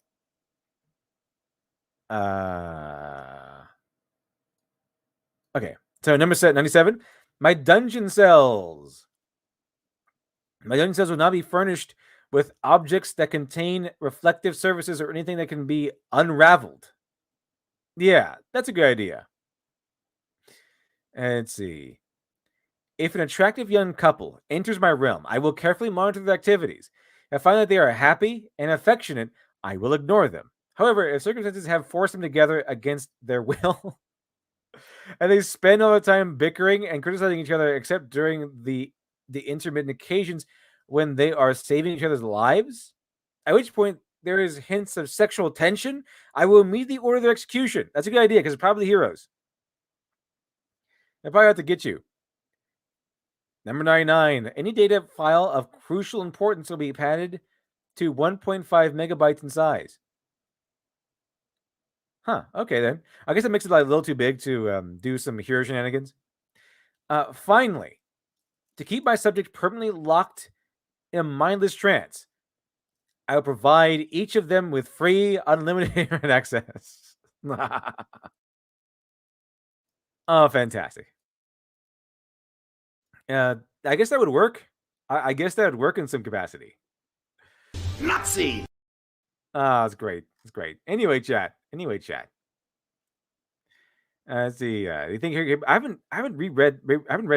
Okay. So number 97. My dungeon cells. My dungeon cells will not be furnished with objects that contain reflective surfaces or anything that can be unraveled. Yeah, that's a good idea. Let's see. If an attractive young couple enters my realm, I will carefully monitor their activities. If I find that they are happy and affectionate, I will ignore them. However, if circumstances have forced them together against their will, and they spend all the time bickering and criticizing each other, except during the intermittent occasions when they are saving each other's lives, at which point there is hints of sexual tension, I will immediately order their execution. That's a good idea, because it's probably heroes. They probably have to get you. Number 99. Any data file of crucial importance will be padded to 1.5 megabytes in size. Huh. Okay, then. I guess it makes it like a little too big to do some hero shenanigans. Finally, to keep my subject permanently locked in a mindless trance, I will provide each of them with free, unlimited internet access. Oh, fantastic. I guess that would work. I guess that would work in some capacity. Nazi! Ah, it's great. It's great. Anyway, chat. Let's see. You think I haven't read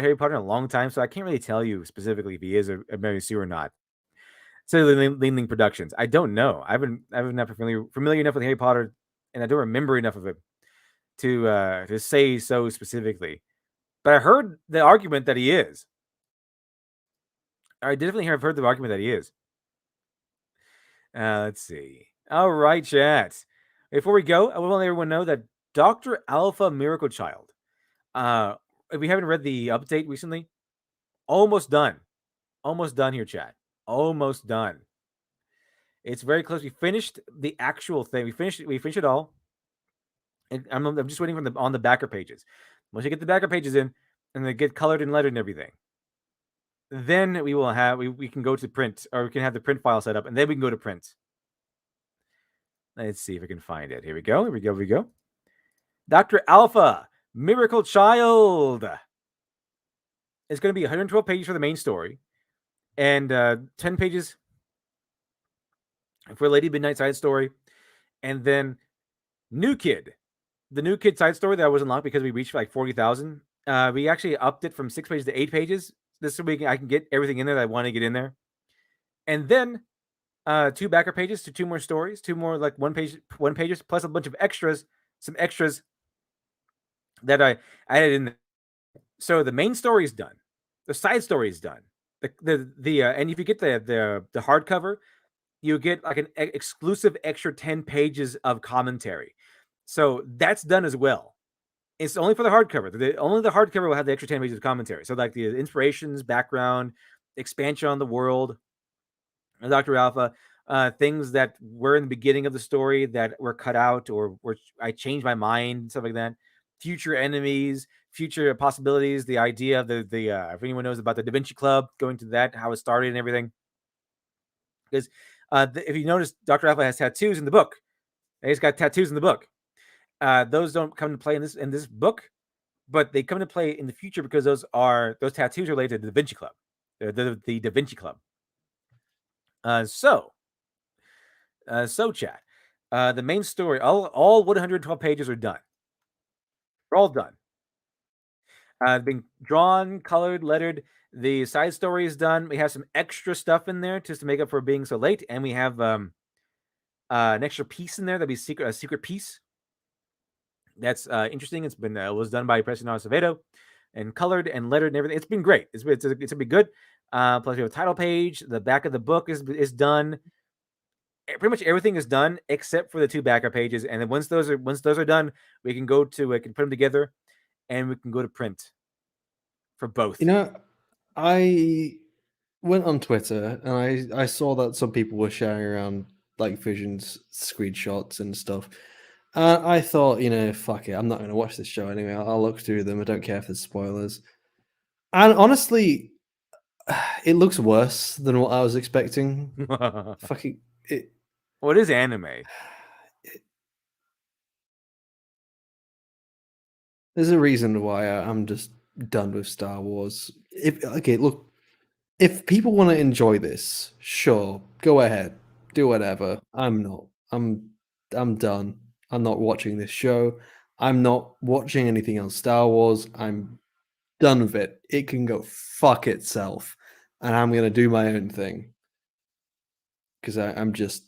Harry Potter in a long time, so I can't really tell you specifically if he is a Mary Sue or not. So Lean Productions. I don't know. I haven't not familiar enough with Harry Potter, and I don't remember enough of it to say so specifically. But I heard the argument that he is. I definitely have heard the argument that he is. Let's see. All right, chat. Before we go, I want to let everyone know that Dr. Alpha Miracle Child. If we haven't read the update recently, almost done. Almost done here, chat. Almost done. It's very close. We finished the actual thing. We finished it all. And I'm just waiting on the backer pages. Once you get the backer pages in, and they get colored and lettered and everything, then we will have we can go to print, or we can have the print file set up, and then we can go to print. Let's see if I can find it. Here we go. Dr. Alpha Miracle Child. It's going to be 112 pages for the main story, and 10 pages for Lady Midnight side story, and then New Kid. The New Kid side story that was unlocked because we reached like 40,000. We actually upped it from 6 pages to 8 pages. This week I can get everything in there that I want to get in there. And then 2 backer pages to 2 more stories, 2 more like one pages, plus a bunch of extras, some extras that I added in there. So the main story is done. The side story is done. And if you get the hardcover, you get like an exclusive extra 10 pages of commentary. So that's done as well. It's only for the hardcover. Only the hardcover will have the extra 10 pages of commentary. So like the inspirations, background, expansion on the world, Dr. Alpha, things that were in the beginning of the story that were cut out or I changed my mind, stuff like that. Future enemies, future possibilities, the idea of the if anyone knows about the Da Vinci Club, going to that, how it started and everything. Because if you notice, Dr. Alpha has tattoos in the book. He's got tattoos in the book. Those don't come to play in this book, but they come to play in the future because those tattoos are related to the Da Vinci Club, the Da Vinci Club. So chat. The main story, all 112 pages are done. They're all done. Been drawn, colored, lettered. The side story is done. We have some extra stuff in there just to make up for being so late, and we have an extra piece in there that'll be a secret piece. That's interesting. It's been was done by President Acevedo, and colored and lettered and everything. It's been great. It's been good. Plus we have a title page. The back of the book is done. Pretty much everything is done except for the 2 backer pages. And then once those are done, we can put them together, and we can go to print for both. You know, I went on Twitter and I saw that some people were sharing around like Vision's screenshots and stuff. I thought, fuck it, I'm not going to watch this show anyway. I'll look through them. I don't care if there's spoilers. And honestly, it looks worse than what I was expecting. Fucking it. What is anime? There's a reason why I'm just done with Star Wars. If people want to enjoy this, sure, go ahead, do whatever. I'm not. I'm done. I'm not watching this show. I'm not watching anything else Star Wars. I'm done with it. It can go fuck itself, and I'm gonna do my own thing because I'm just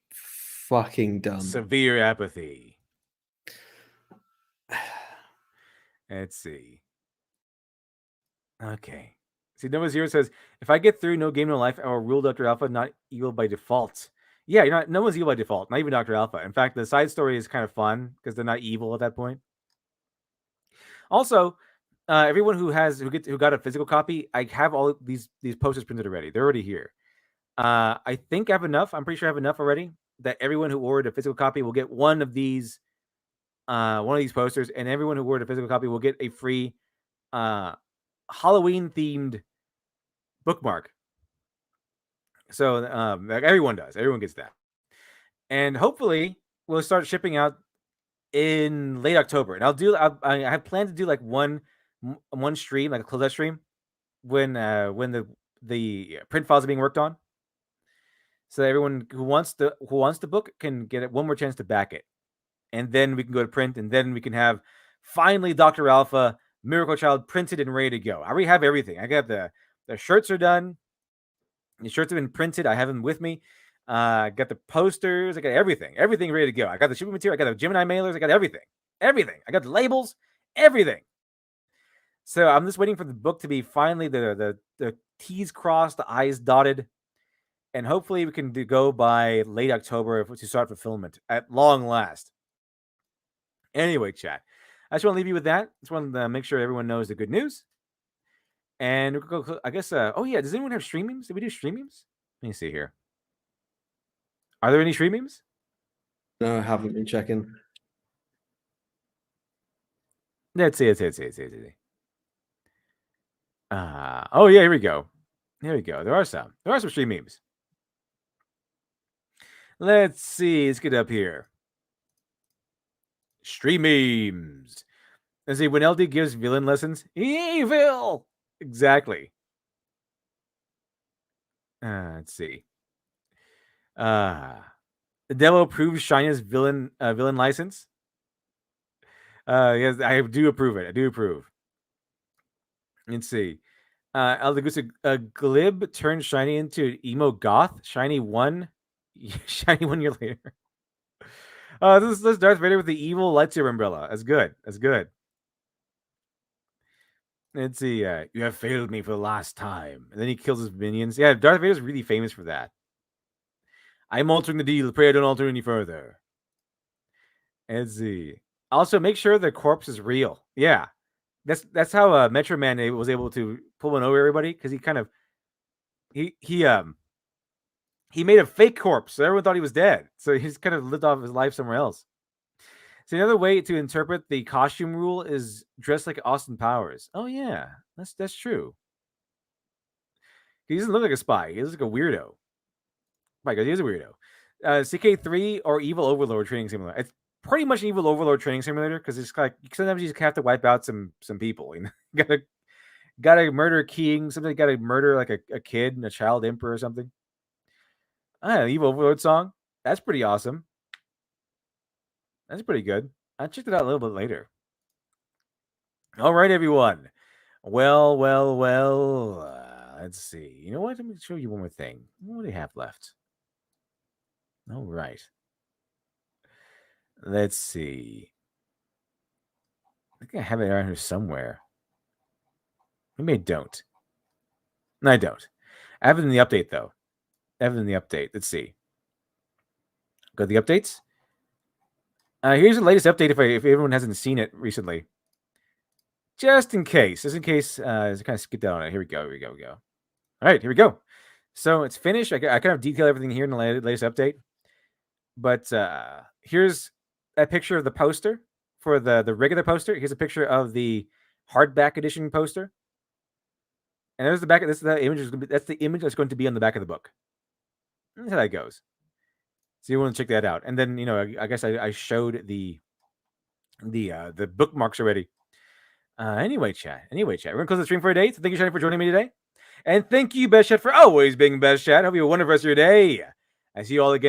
fucking done. Severe apathy. Let's see. Okay. See, Nova Zero says, if I get through No Game No Life, I will rule Dr. Alpha not evil by default. Yeah, no one's evil by default, not even Dr. Alpha. In fact, the side story is kind of fun because they're not evil at that point. Also, everyone who got a physical copy, I have all these posters printed already. They're already here. I think I have enough. I'm pretty sure I have enough already that everyone who ordered a physical copy will get one of these posters, and everyone who ordered a physical copy will get a free Halloween themed bookmark. So everyone does. Everyone gets that, and hopefully we'll start shipping out in late October. And I have planned to do like one stream, like a closeout stream, when the print files are being worked on, so that everyone who wants the book can get one more chance to back it, and then we can go to print, and then we can have finally Dr. Alpha Miracle Child printed and ready to go. I already have everything. I got the shirts are done. The shirts have been printed. I have them with me. I got the posters. I got everything ready to go. I got the shipping material. I got the Gemini mailers. I got everything. I got the labels, everything. So I'm just waiting for the book to be finally the T's crossed, the I's dotted, and hopefully we can go by late October to start fulfillment at long last. Anyway, chat, I just want to leave you with that. Just want to make sure everyone knows the good news. And I guess, oh yeah, does anyone have streamings? Did we do streamings? Let me see here. Are there any streamings? No, I haven't been checking. Let's see. Oh yeah, here we go. There are some stream memes. Let's see. Let's get up here. Stream memes. Let's see. When LD gives villain lessons, evil. Exactly. Let's see. The devil approves Shina's villain license. Yes, I do approve it. I do approve. Let's see. Eldegoose, Glib turned Shiny into an emo goth. Shiny 1 year later. This is Darth Vader with the evil lightsaber umbrella. That's good. That's good. Let's see. You have failed me for the last time. And then he kills his minions. Yeah, Darth Vader's really famous for that. I'm altering the deal. Pray I don't alter any further. Let's see. Also, make sure the corpse is real. Yeah. That's how Metro Man was able to pull one over everybody, because he kind of he made a fake corpse, so everyone thought he was dead. So he's kind of lived off his life somewhere else. So another way to interpret the costume rule is dress like Austin Powers. Oh yeah, that's true. He doesn't look like a spy. He looks like a weirdo. My God, he is a weirdo. CK3 or Evil Overlord training simulator. It's pretty much an Evil Overlord training simulator, because it's like sometimes you just have to wipe out some people. You know, gotta murder a king. Sometimes gotta murder like a kid and a child emperor or something. Evil Overlord song. That's pretty awesome. That's pretty good. I checked it out a little bit later. All right, everyone. Well. Let's see. You know what? Let me show you one more thing. What do you have left? All right. Let's see. I think I have it around here somewhere. Maybe I don't. No, I don't. I have it in the update, though. I have it in the update. Let's see. Go to the updates. Here's the latest update if everyone hasn't seen it recently. Just in case. Just in case. Kind of skip down on it. Here we go. All right, here we go. So it's finished. I kind of detail everything here in the latest update. But here's a picture of the poster for the regular poster. Here's a picture of the hardback edition poster. And there's the back. That's the image. That's the image that's going to be on the back of the book. That's how that goes. So you want to check that out. And then, I guess I showed the bookmarks already. Anyway, chat. We're gonna close the stream for a day. So thank you, Shiny, for joining me today. And thank you, Best Chat, for always being Best Chat. Hope you have a wonderful rest of your day. I see you all again.